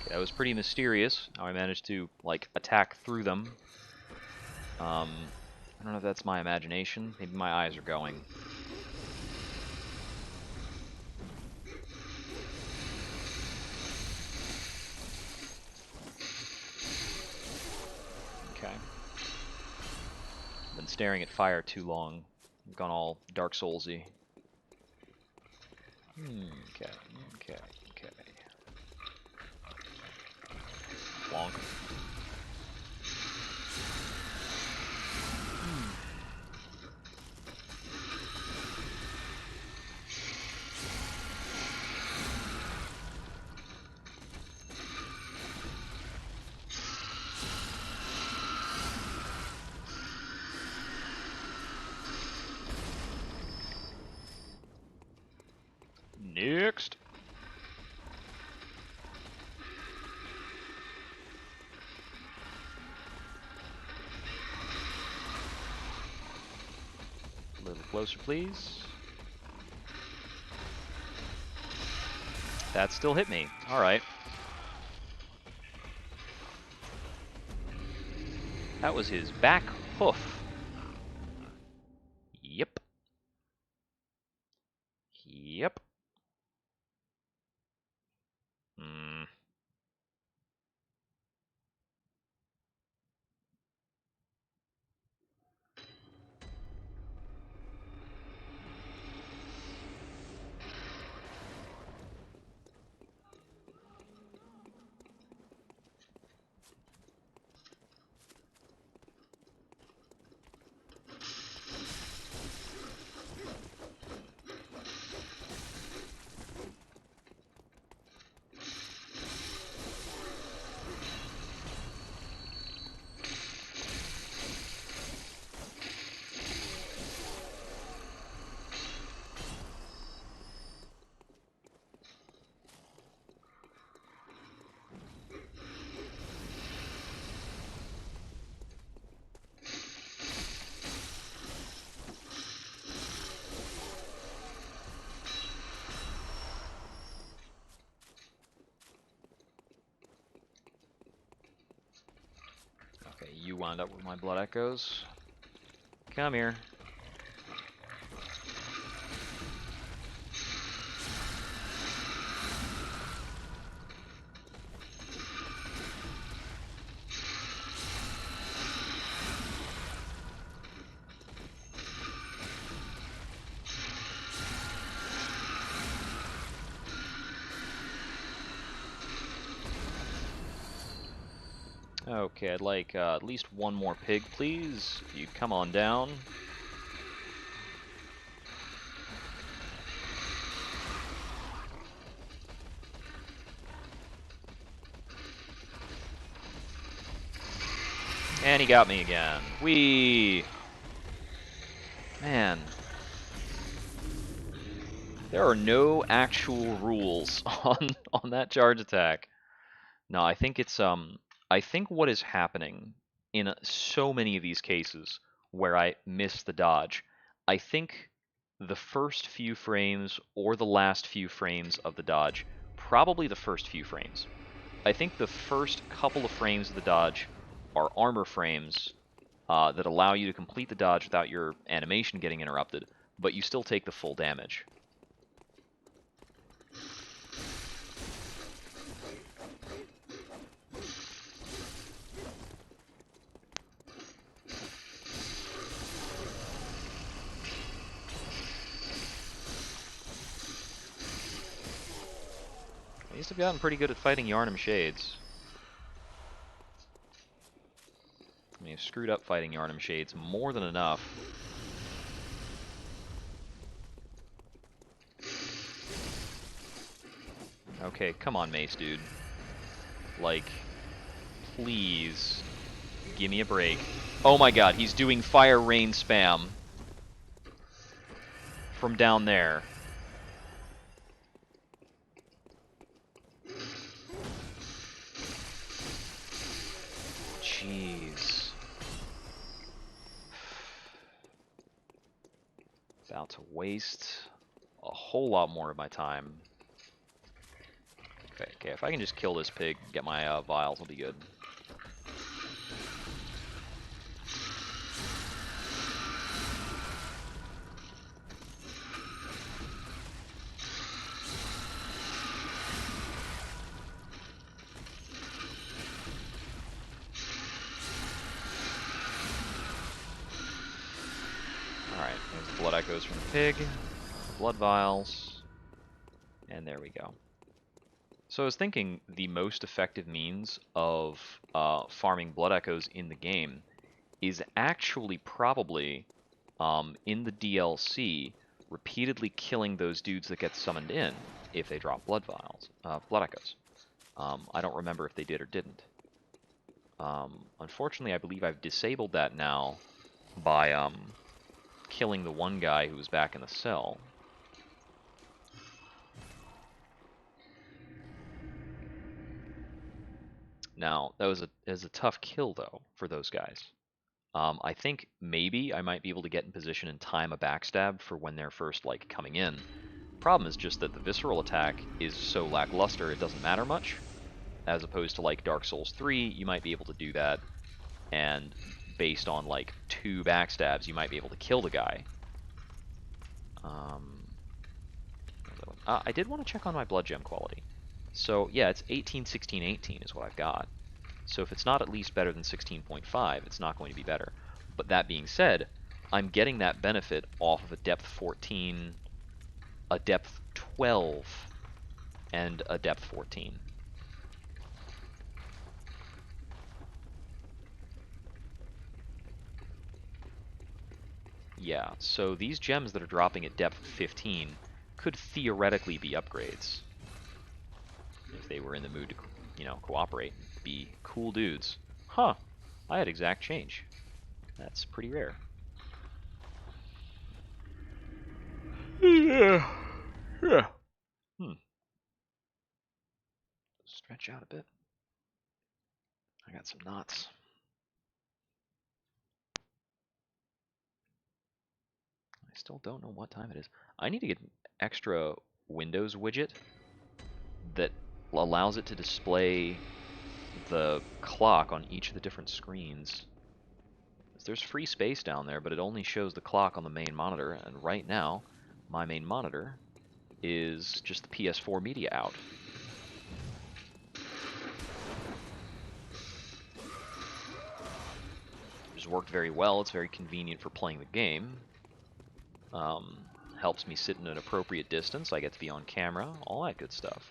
That was pretty mysterious how I managed to, like, attack through them. I don't know if that's my imagination. Maybe my eyes are going. Okay. Been staring at fire too long. I've gone all Dark Souls-y. Okay. Bonk. Next. A little closer, please. That still hit me. Alright. That was his back hoof. Yep. Yep. Okay, you wound up with my blood echoes. Come here. Okay, I'd like at least one more pig, please. You come on down. And he got me again. Whee! Man. There are no actual rules on that charge attack. No, I think it's I think what is happening in so many of these cases where I miss the dodge, I think the first few frames or the last few frames of the dodge, probably the first few frames. I think the first couple of frames of the dodge are armor frames that allow you to complete the dodge without your animation getting interrupted, but you still take the full damage. I used to have gotten pretty good at fighting Yharnam Shades. I mean, I've screwed up fighting Yharnam Shades more than enough. Okay, come on, Mace, dude. Like, please, give me a break. Oh my god, he's doing fire rain spam from down there. Jeez. About to waste a whole lot more of my time. Okay, if I can just kill this pig, get my vials, will be good. Alright, there's the blood echoes from the pig, blood vials, and there we go. So I was thinking the most effective means of farming blood echoes in the game is actually probably in the DLC repeatedly killing those dudes that get summoned in if they drop blood vials, blood echoes. I don't remember if they did or didn't. Unfortunately, I believe I've disabled that now by killing the one guy who was back in the cell. Now, that was a tough kill, though, for those guys. I think maybe I might be able to get in position and time a backstab for when they're first, like, coming in. Problem is just that the visceral attack is so lackluster it doesn't matter much. As opposed to, like, Dark Souls 3, you might be able to do that, and based on, like, 2 backstabs, you might be able to kill the guy. I did want to check on my blood gem quality. So, yeah, it's 18, 16, 18 is what I've got. So if it's not at least better than 16.5, it's not going to be better. But that being said, I'm getting that benefit off of a depth 14, a depth 12, and a depth 14. Yeah, so these gems that are dropping at depth 15 could theoretically be upgrades. If they were in the mood to, you know, cooperate, be cool dudes. Huh, I had exact change. That's pretty rare. Yeah. Yeah. Stretch out a bit. I got some knots. I still don't know what time it is. I need to get an extra Windows widget that allows it to display the clock on each of the different screens. There's free space down there, but it only shows the clock on the main monitor, and right now, my main monitor is just the PS4 media out. It's worked very well. It's very convenient for playing the game. Helps me sit in an appropriate distance. I get to be on camera. All that good stuff.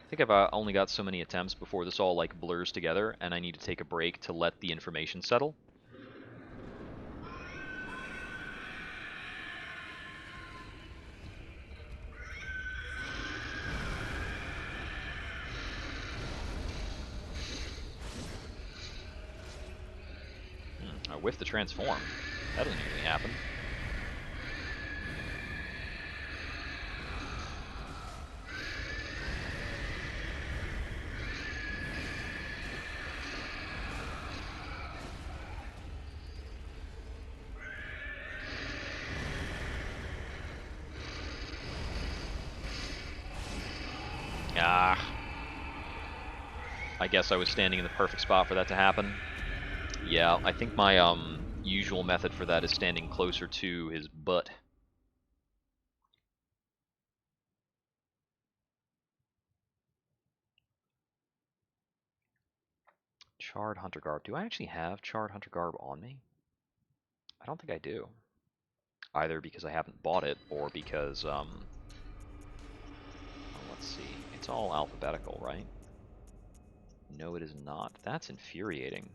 think I've only got so many attempts before this all like blurs together, and I need to take a break to let the information settle. I whiffed the transform. That doesn't usually happen. Ah. I guess I was standing in the perfect spot for that to happen. Yeah, I think my usual method for that is standing closer to his butt. Charred Hunter Garb. Do I actually have Charred Hunter Garb on me? I don't think I do. Either because I haven't bought it, or because, well, let's see. It's all alphabetical, right? No, it is not. That's infuriating.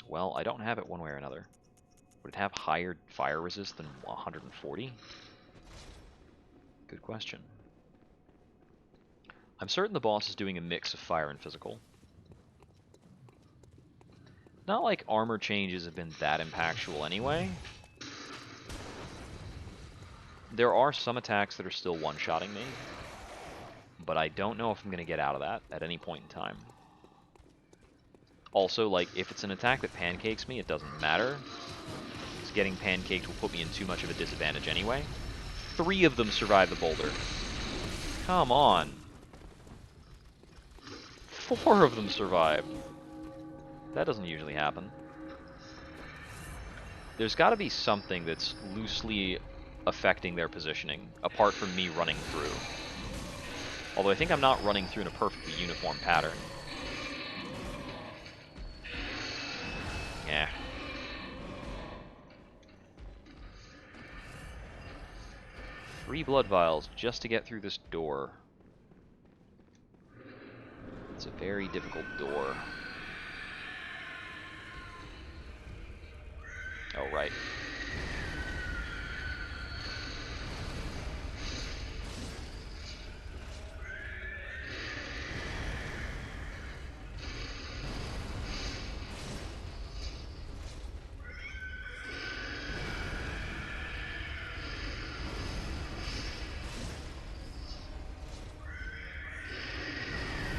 Well, I don't have it one way or another. Would it have higher fire resist than 140? Good question. I'm certain the boss is doing a mix of fire and physical. Not like armor changes have been that impactful anyway. There are some attacks that are still one-shotting me, but I don't know if I'm going to get out of that at any point in time. Also, like, if it's an attack that pancakes me, it doesn't matter, because getting pancaked will put me in too much of a disadvantage anyway. 3 of them survive the boulder. Come on. 4 of them survived. That doesn't usually happen. There's got to be something that's loosely affecting their positioning, apart from me running through. Although I think I'm not running through in a perfectly uniform pattern. Yeah. Three blood vials just to get through this door. It's a very difficult door. Oh, right.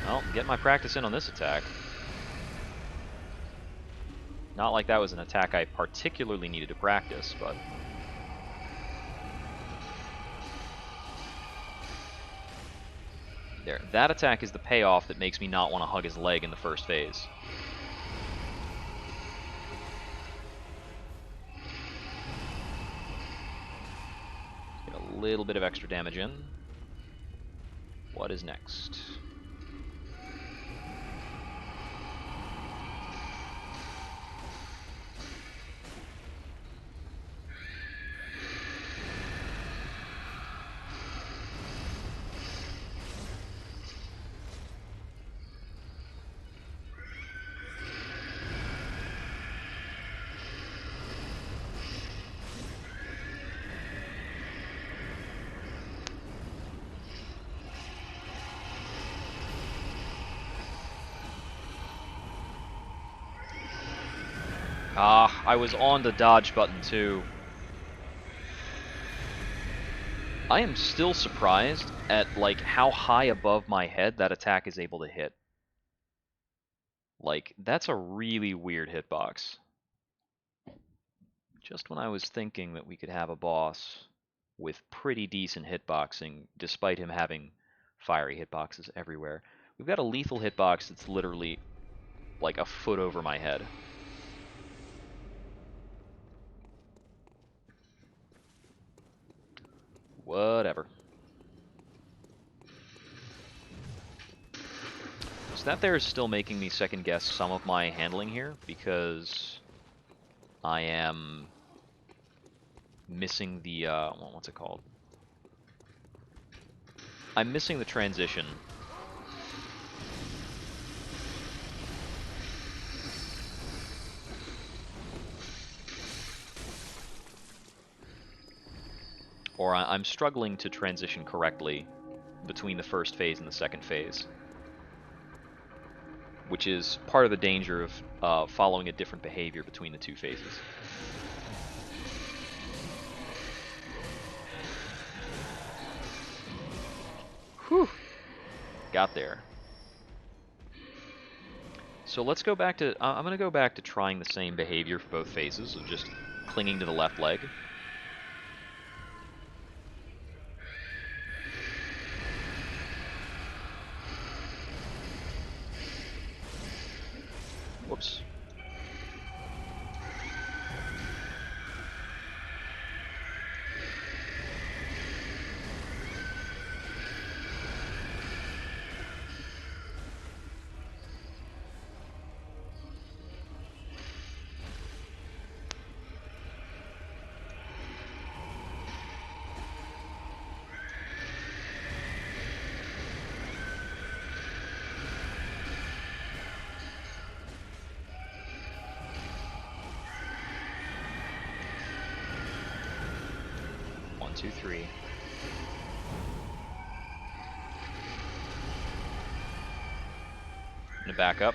Well, get my practice in on this attack. Not like that was an attack I particularly needed to practice, but... There. That attack is the payoff that makes me not want to hug his leg in the first phase. Get a little bit of extra damage in. What is next? Ah, I was on the dodge button too. I am still surprised at like how high above my head that attack is able to hit. Like, that's a really weird hitbox. Just when I was thinking that we could have a boss with pretty decent hitboxing, despite him having fiery hitboxes everywhere, we've got a lethal hitbox that's literally like a foot over my head. Whatever. So that there is still making me second guess some of my handling here, because I am missing the, what's it called? I'm missing the transition. Or I'm struggling to transition correctly between the first phase and the second phase, which is part of the danger of following a different behavior between the two phases. Whew! Got there. So let's go back to, I'm going to go back to trying the same behavior for both phases of just clinging to the left leg. Whoops. One, two, three. I'm going to back up.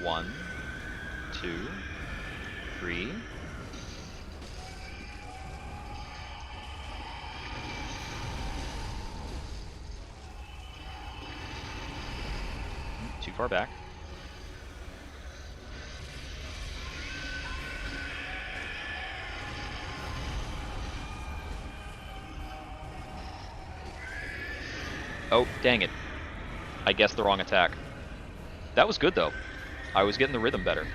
One, two, three. Too far back. Oh, dang it. I guessed the wrong attack. That was good, though. I was getting the rhythm better.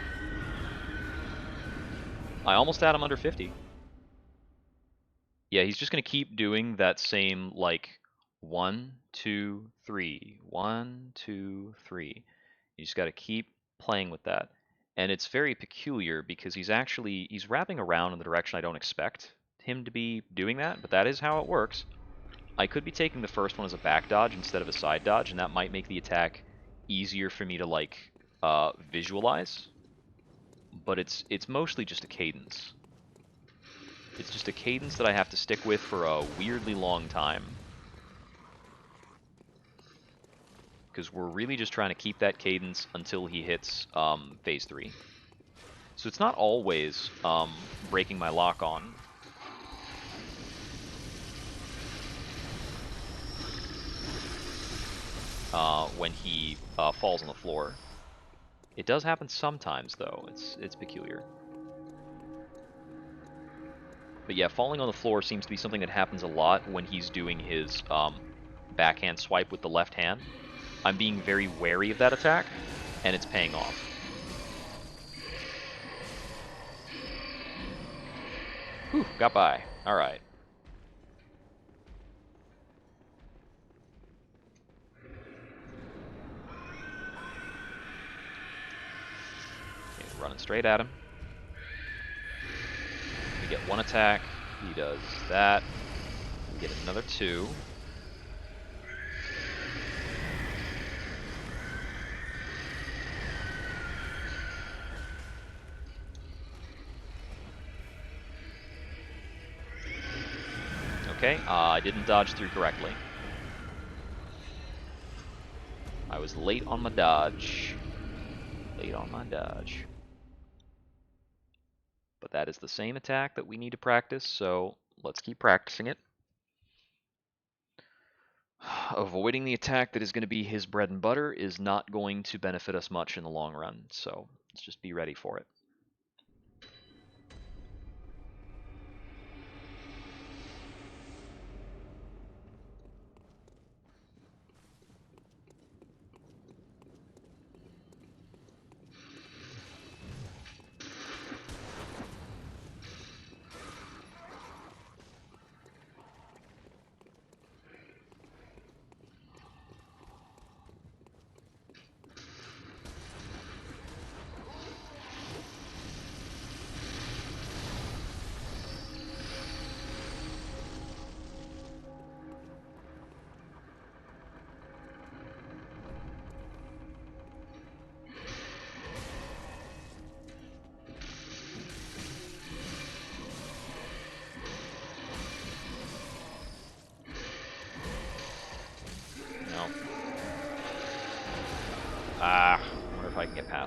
I almost had him under 50. Yeah, he's just going to keep doing that same, like, 1, 2, 3, 1, 2, 3. You just got to keep playing with that. And it's very peculiar because he's wrapping around in the direction I don't expect him to be doing that, but that is how it works. I could be taking the first one as a back dodge instead of a side dodge, and that might make the attack easier for me to, like, visualize. But it's mostly just a cadence. It's just a cadence that I have to stick with for a weirdly long time. Because we're really just trying to keep that cadence until he hits phase 3. So it's not always breaking my lock on. When he falls on the floor. It does happen sometimes, though. It's peculiar. But yeah, falling on the floor seems to be something that happens a lot when he's doing his backhand swipe with the left hand. I'm being very wary of that attack, and it's paying off. Whew, got by. Alright. Okay, running straight at him. We get one attack. He does that. We get another 2. Okay, I didn't dodge through correctly. I was late on my dodge. Late on my dodge. But that is the same attack that we need to practice, so let's keep practicing it. Avoiding the attack that is going to be his bread and butter is not going to benefit us much in the long run, so let's just be ready for it.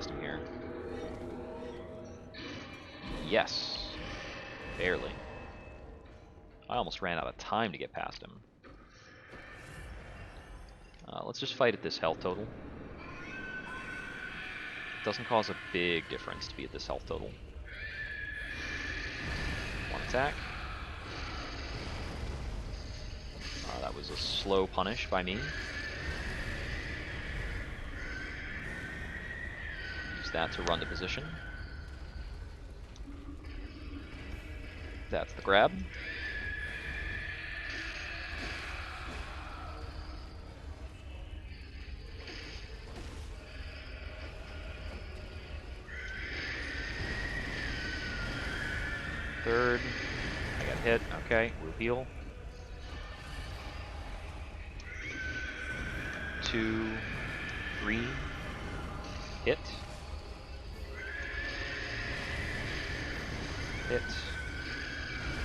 past him here. Yes. Barely. I almost ran out of time to get past him. Let's just fight at this health total. It doesn't cause a big difference to be at this health total. One attack. That was a slow punish by me. Use that to run to position. That's the grab. Third. I got hit. Okay, we'll heal. 2, 3. Hit. Hit.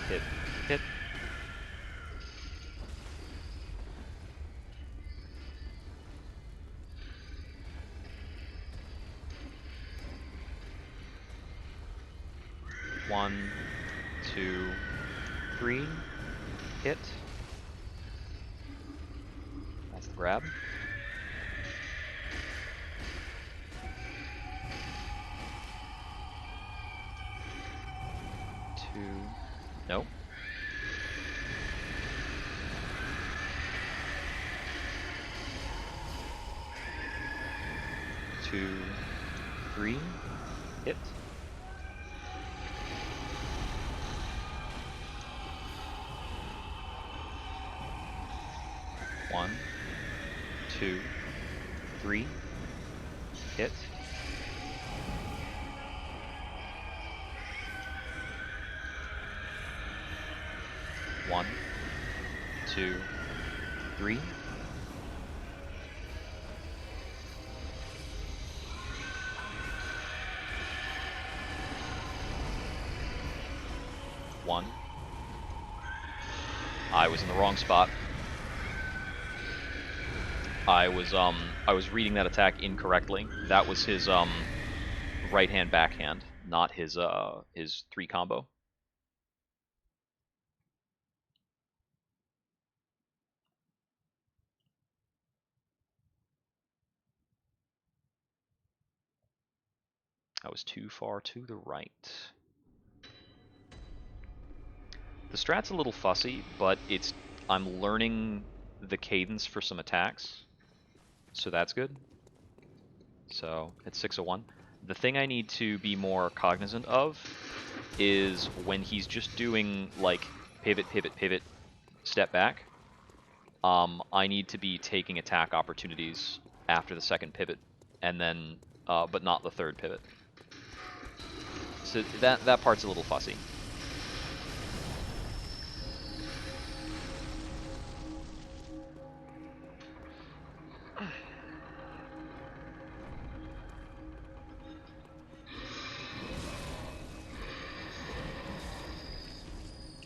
Hit. Hit. One, 2, 3. Hit. That's the grab. 2. Nope. 2, 3. Hit. 1, 2, 3. Hit. 1, 2, 3. One. I was in the wrong spot. I was reading that attack incorrectly. That was his right hand backhand, not his 3 combo. I was too far to the right. The strat's a little fussy, but I'm learning the cadence for some attacks, so that's good. So it's 601. The thing I need to be more cognizant of is when he's just doing like pivot, pivot, pivot, step back. I need to be taking attack opportunities after the second pivot, and then, but not the third pivot. So that part's a little fussy.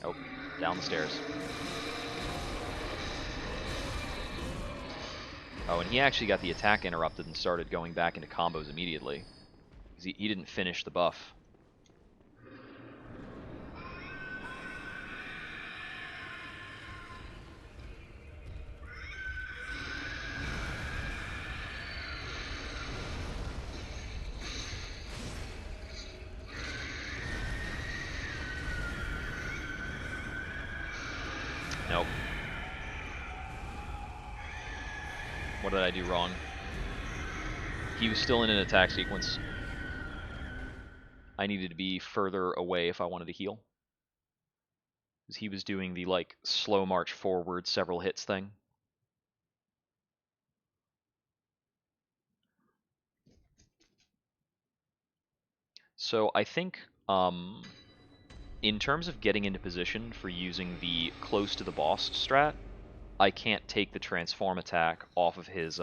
Oh, down the stairs. Oh, and he actually got the attack interrupted and started going back into combos immediately. Because he didn't finish the buff. Nope. What did I do wrong? He was still in an attack sequence. I needed to be further away if I wanted to heal. Because he was doing the, like, slow march forward several hits thing. So I think, in terms of getting into position for using the close to the boss strat, I can't take the transform attack off of his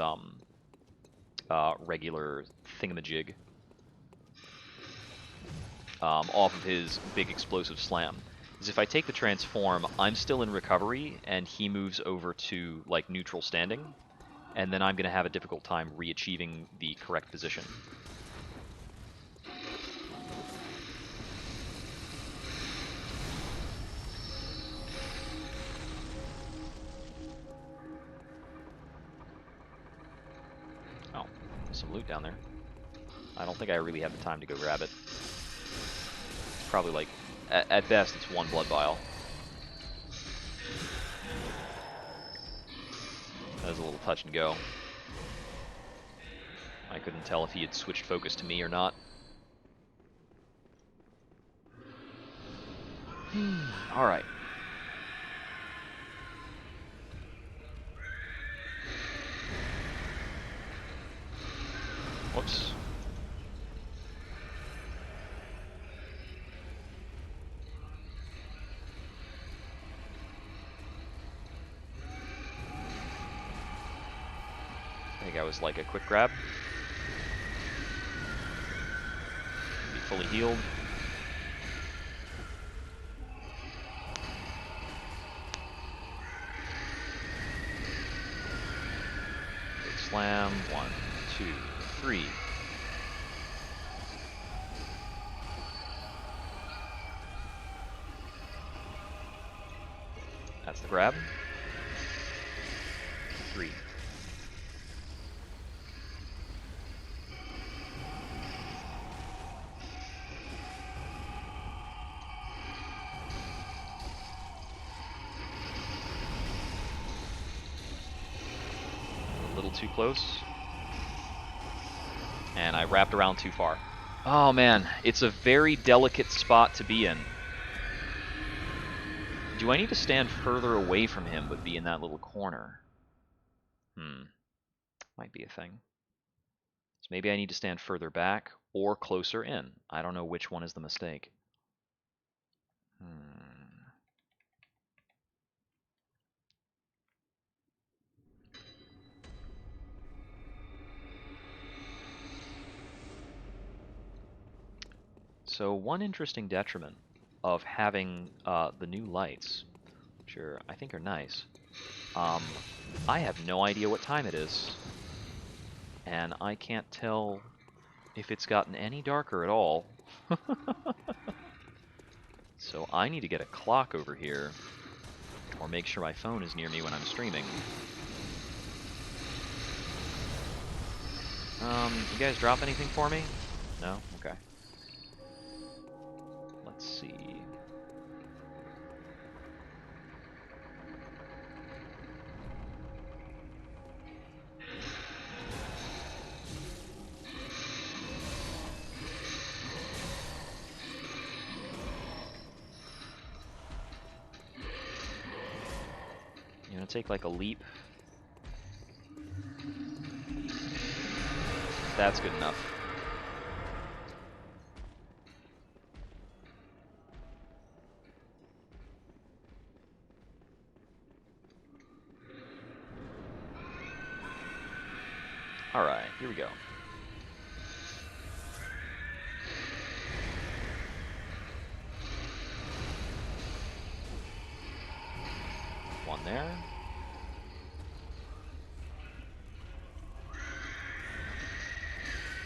regular thingamajig, off of his big explosive slam. Because if I take the transform, I'm still in recovery, and he moves over to like neutral standing, and then I'm going to have a difficult time re-achieving the correct position. some loot down there. I don't think I really have the time to go grab it. Probably like, at best, it's one blood vial. That was a little touch and go. I couldn't tell if he had switched focus to me or not. Alright. Whoops. I think I was like a quick grab. Be fully healed. Big slam. 1, 2, 3. That's the grab. 3. A little too close. And I wrapped around too far. Oh man, it's a very delicate spot to be in. Do I need to stand further away from him but be in that little corner? Might be a thing. So maybe I need to stand further back or closer in. I don't know which one is the mistake. So one interesting detriment of having the new lights, which I think are nice, I have no idea what time it is, and I can't tell if it's gotten any darker at all. So I need to get a clock over here, or make sure my phone is near me when I'm streaming. You guys drop anything for me? No? Okay. Let's see. You gonna take like a leap? That's good enough. Alright, here we go. One there.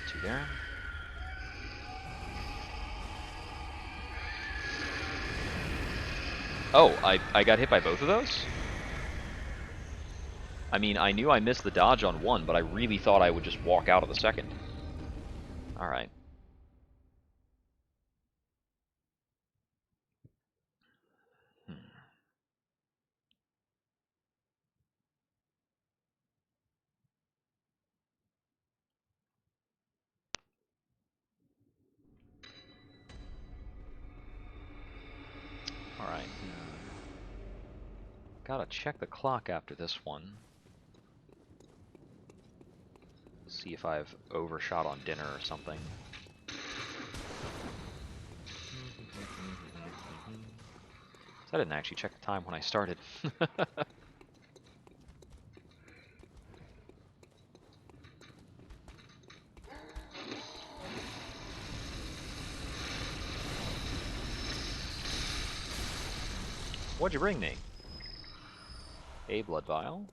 Two there. Oh, I got hit by both of those? I mean, I knew I missed the dodge on one, but I really thought I would just walk out of the second. Alright. Alright. Gotta check the clock after this one. See if I've overshot on dinner or something. I didn't actually check the time when I started. What'd you bring me? A blood vial.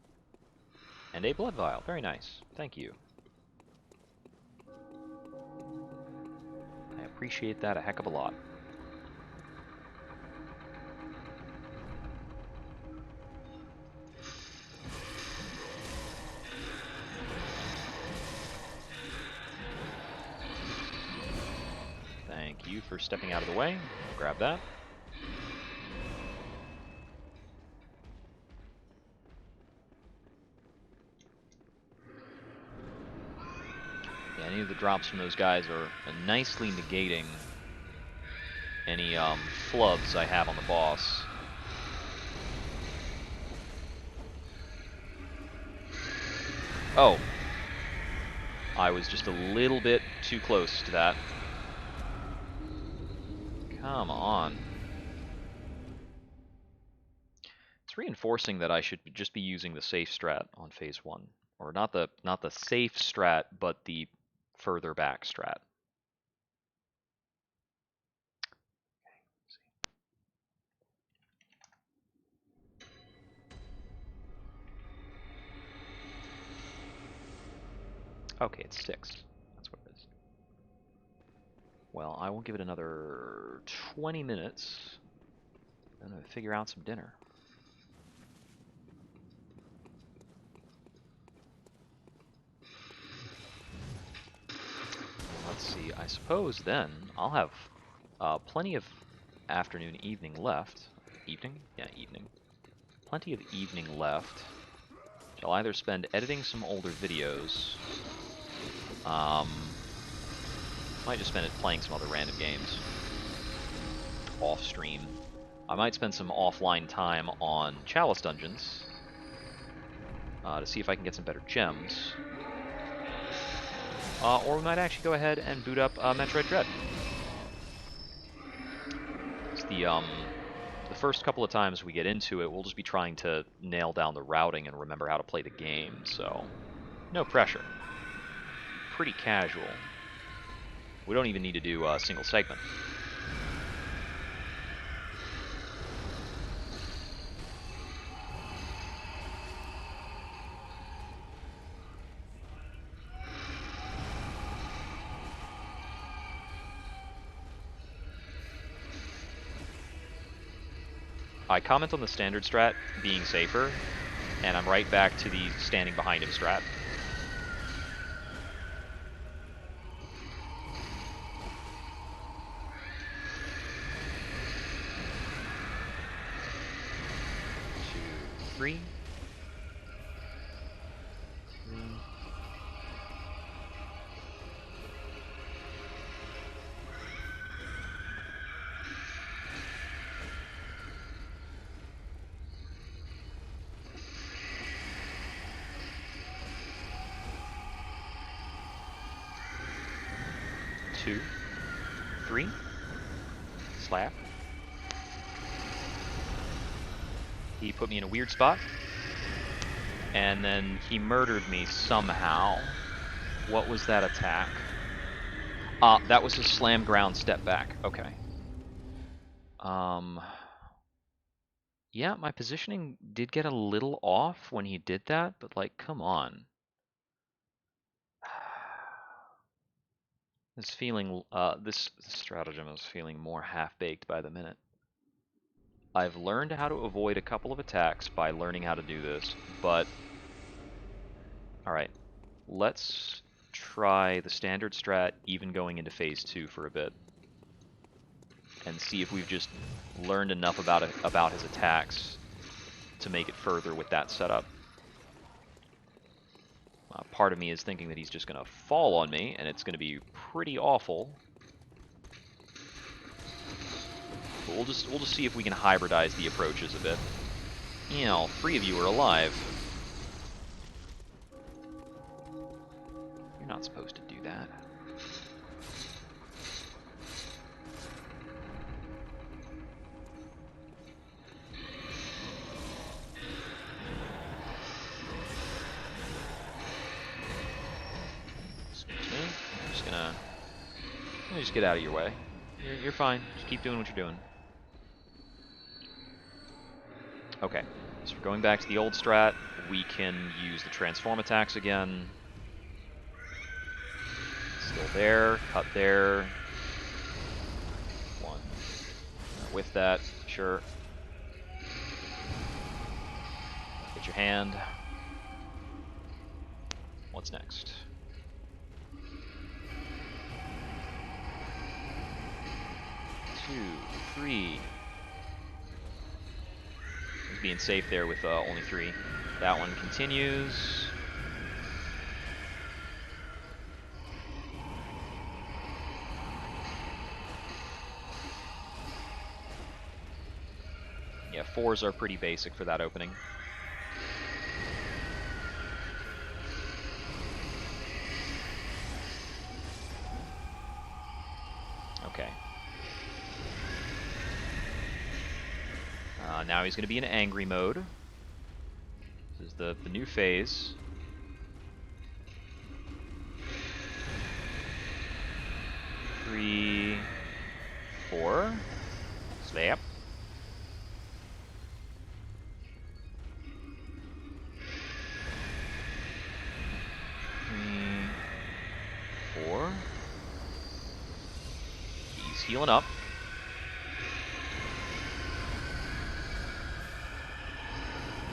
And a blood vial. Very nice. Thank you. I appreciate that a heck of a lot. for stepping out of the way. I'll grab that. Yeah, any of the drops from those guys are nicely negating any flubs I have on the boss. Oh. I was just a little bit too close to that. Come on. It's reinforcing that I should just be using the safe strat on phase 1. Or not the safe strat, but the further back strat. Okay, it's 6. That's what it is. Well, I will give it another 20 minutes. I'm going to figure out some dinner. Let's see, I suppose then I'll have plenty of afternoon, evening left. Evening? Yeah, evening. Plenty of evening left. I'll either spend editing some older videos. Might just spend it playing some other random games. Off stream. I might spend some offline time on Chalice Dungeons. To see if I can get some better gems. Or we might actually go ahead and boot up Metroid Dread. It's the first couple of times we get into it, we'll just be trying to nail down the routing and remember how to play the game, so no pressure. Pretty casual. We don't even need to do a single segment. I comment on the standard strat being safer, and I'm right back to the standing behind him strat. Three. Two. Three. Slap. He put me in a weird spot. And then he murdered me somehow. What was that attack? That was a slam ground step back. Okay. Yeah, my positioning did get a little off when he did that, but like, come on. This feeling, this stratagem is feeling more half-baked by the minute. I've learned how to avoid a couple of attacks by learning how to do this, but... Alright, let's try the standard strat even going into phase 2 for a bit. And see if we've just learned enough about his attacks to make it further with that setup. Part of me is thinking that he's just going to fall on me, and it's going to be pretty awful. But we'll just see if we can hybridize the approaches a bit. You know, 3 of you are alive. You're not supposed to do that. Let me just get out of your way. You're fine. Just keep doing what you're doing. Okay, so we're going back to the old strat. We can use the transform attacks again. Still there. Cut there. One. With that, sure. Get your hand. What's next? 2, 3. He's being safe there with only 3. That one continues. Yeah, 4s are pretty basic for that opening. Okay. Now he's going to be in angry mode. This is the new phase. Three, 4. Slap. 3, 4. He's healing up.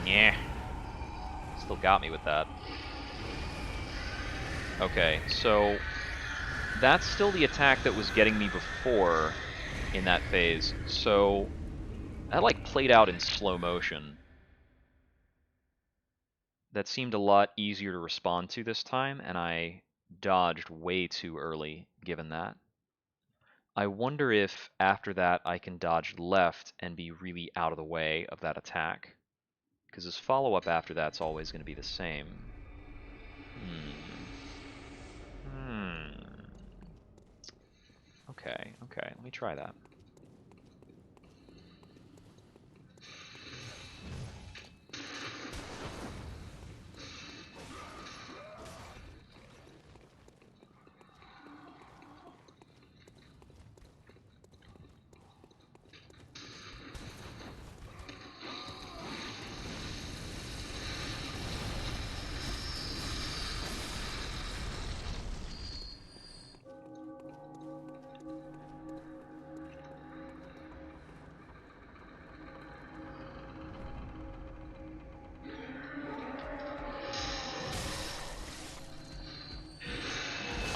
Yeah. Still got me with that. Okay, so that's still the attack that was getting me before in that phase. So that like played out in slow motion. That seemed a lot easier to respond to this time, and I dodged way too early given that. I wonder if after that I can dodge left and be really out of the way of that attack. Because his follow-up after that's always going to be the same. Okay, let me try that.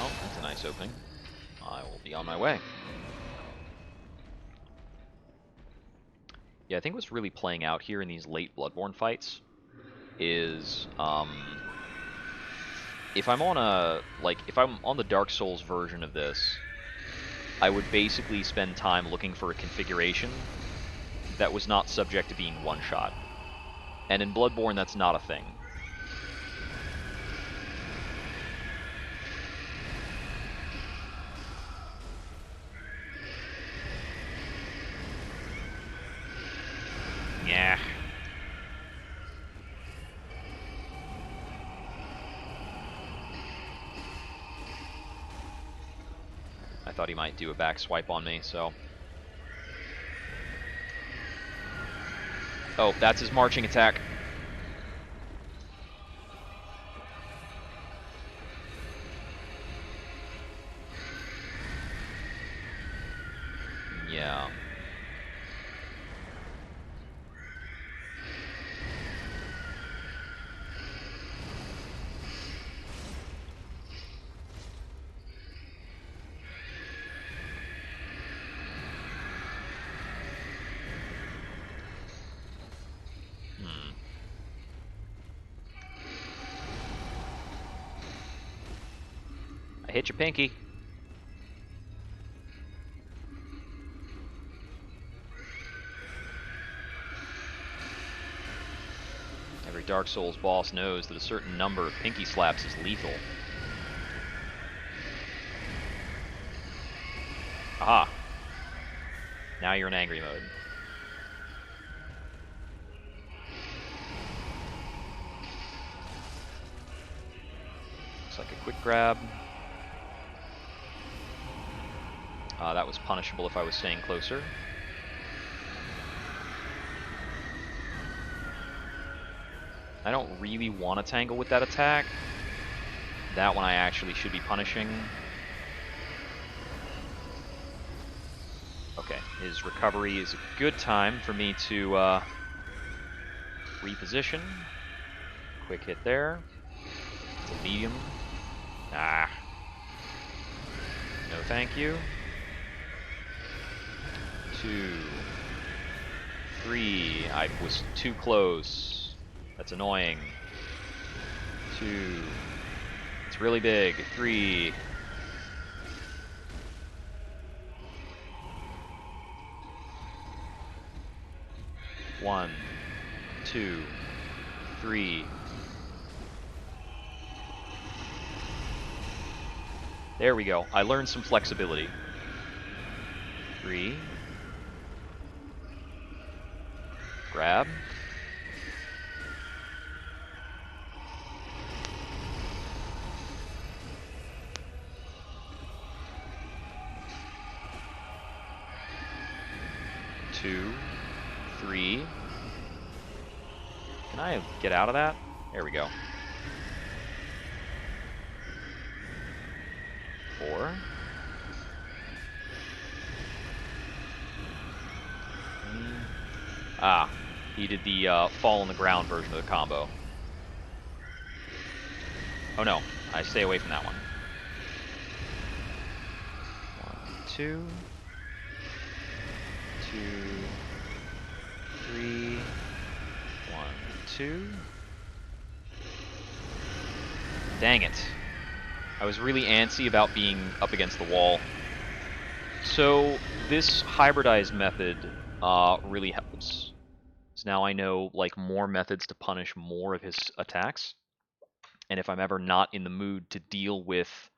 Oh, that's a nice opening. I will be on my way. Yeah, I think what's really playing out here in these late Bloodborne fights is if I'm on the Dark Souls version of this, I would basically spend time looking for a configuration that was not subject to being one-shot. And in Bloodborne, that's not a thing. Yeah. I thought he might do a back swipe on me, so... Oh, that's his marching attack. Yeah. I hit your pinky. Every Dark Souls boss knows that a certain number of pinky slaps is lethal. Aha. Now you're in angry mode. Looks like a quick grab. That was punishable if I was staying closer. I don't really want to tangle with that attack. That one I actually should be punishing. Okay, his recovery is a good time for me to reposition. Quick hit there. It's a medium. Ah. No thank you. 2, 3. I was too close. That's annoying. 2. It's really big. 3. One, 2, 3. There we go. I learned some flexibility. 3. Grab. Two, 3. Can I get out of that? There we go. 4. Ah, he did the fall on the ground version of the combo. Oh no, I stay away from that one. 1, 2. 2, 3. 1, 2. Dang it. I was really antsy about being up against the wall. So this hybridized method really helps. So now I know like more methods to punish more of his attacks. And if I'm ever not in the mood to deal with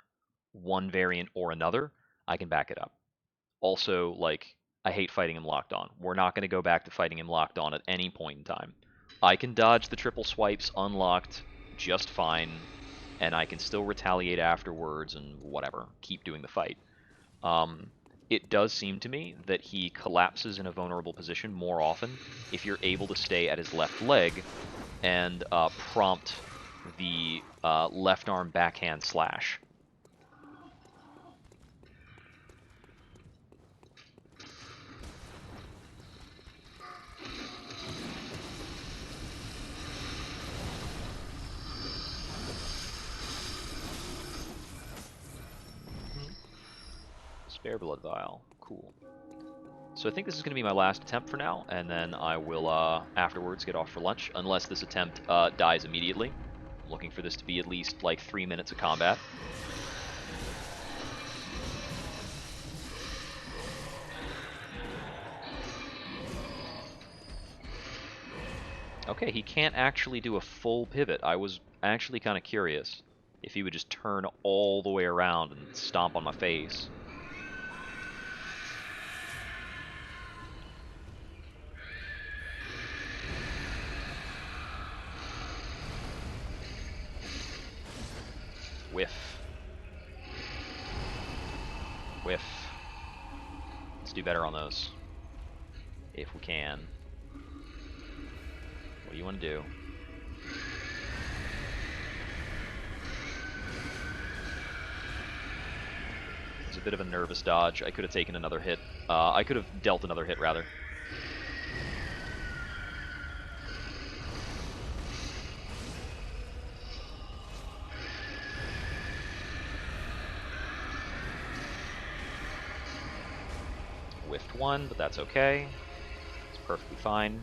one variant or another, I can back it up. Also, like, I hate fighting him locked on. We're not going to go back to fighting him locked on at any point in time. I can dodge the triple swipes unlocked just fine, and I can still retaliate afterwards and whatever, keep doing the fight. It does seem to me that he collapses in a vulnerable position more often if you're able to stay at his left leg and prompt the left arm backhand slash. Spare blood vial. Cool. So I think this is going to be my last attempt for now, and then I will afterwards get off for lunch, unless this attempt dies immediately. I'm looking for this to be at least like 3 minutes of combat. Okay, he can't actually do a full pivot. I was actually kind of curious if he would just turn all the way around and stomp on my face. Whiff. Whiff. Let's do better on those. If we can. What do you want to do? It's a bit of a nervous dodge. I could have taken another hit. I could have dealt another hit, rather. Whiffed one, but that's okay. It's perfectly fine.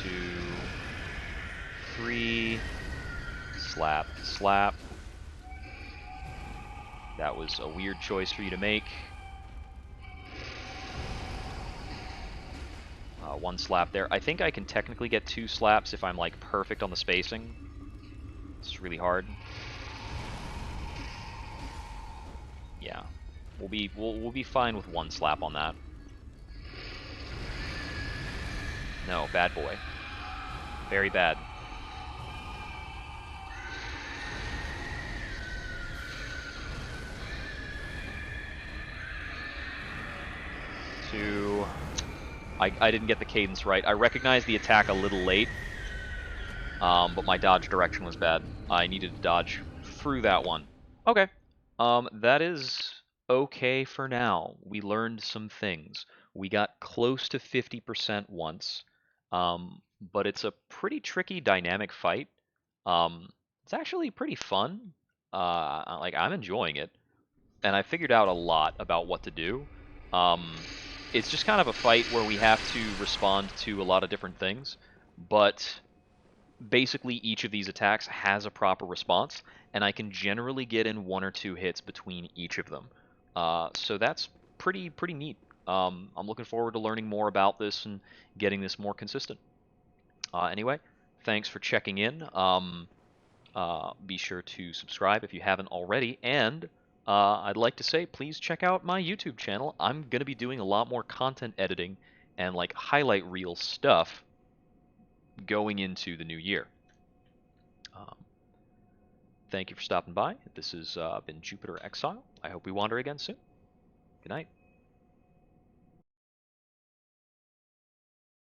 2, 3. Slap, slap. That was a weird choice for you to make. 1 slap there. I think I can technically get 2 slaps if I'm like perfect on the spacing. It's really hard. Yeah, we'll be fine with 1 slap on that. No, bad boy. Very bad. Two. I didn't get the cadence right. I recognized the attack a little late, but my dodge direction was bad. I needed to dodge through that one. Okay. That is okay for now. We learned some things. We got close to 50% once, but it's a pretty tricky dynamic fight. It's actually pretty fun. Like, I'm enjoying it, and I figured out a lot about what to do. It's just kind of a fight where we have to respond to a lot of different things, but basically each of these attacks has a proper response, and I can generally get in 1 or 2 hits between each of them. So that's pretty neat. I'm looking forward to learning more about this and getting this more consistent. Anyway, thanks for checking in. Be sure to subscribe if you haven't already, and I'd like to say please check out my YouTube channel. I'm going to be doing a lot more content editing and like highlight reel stuff going into the new year. Um, Thank you for stopping by. This has been Jupiter Exile. I hope we wander again soon. Good night.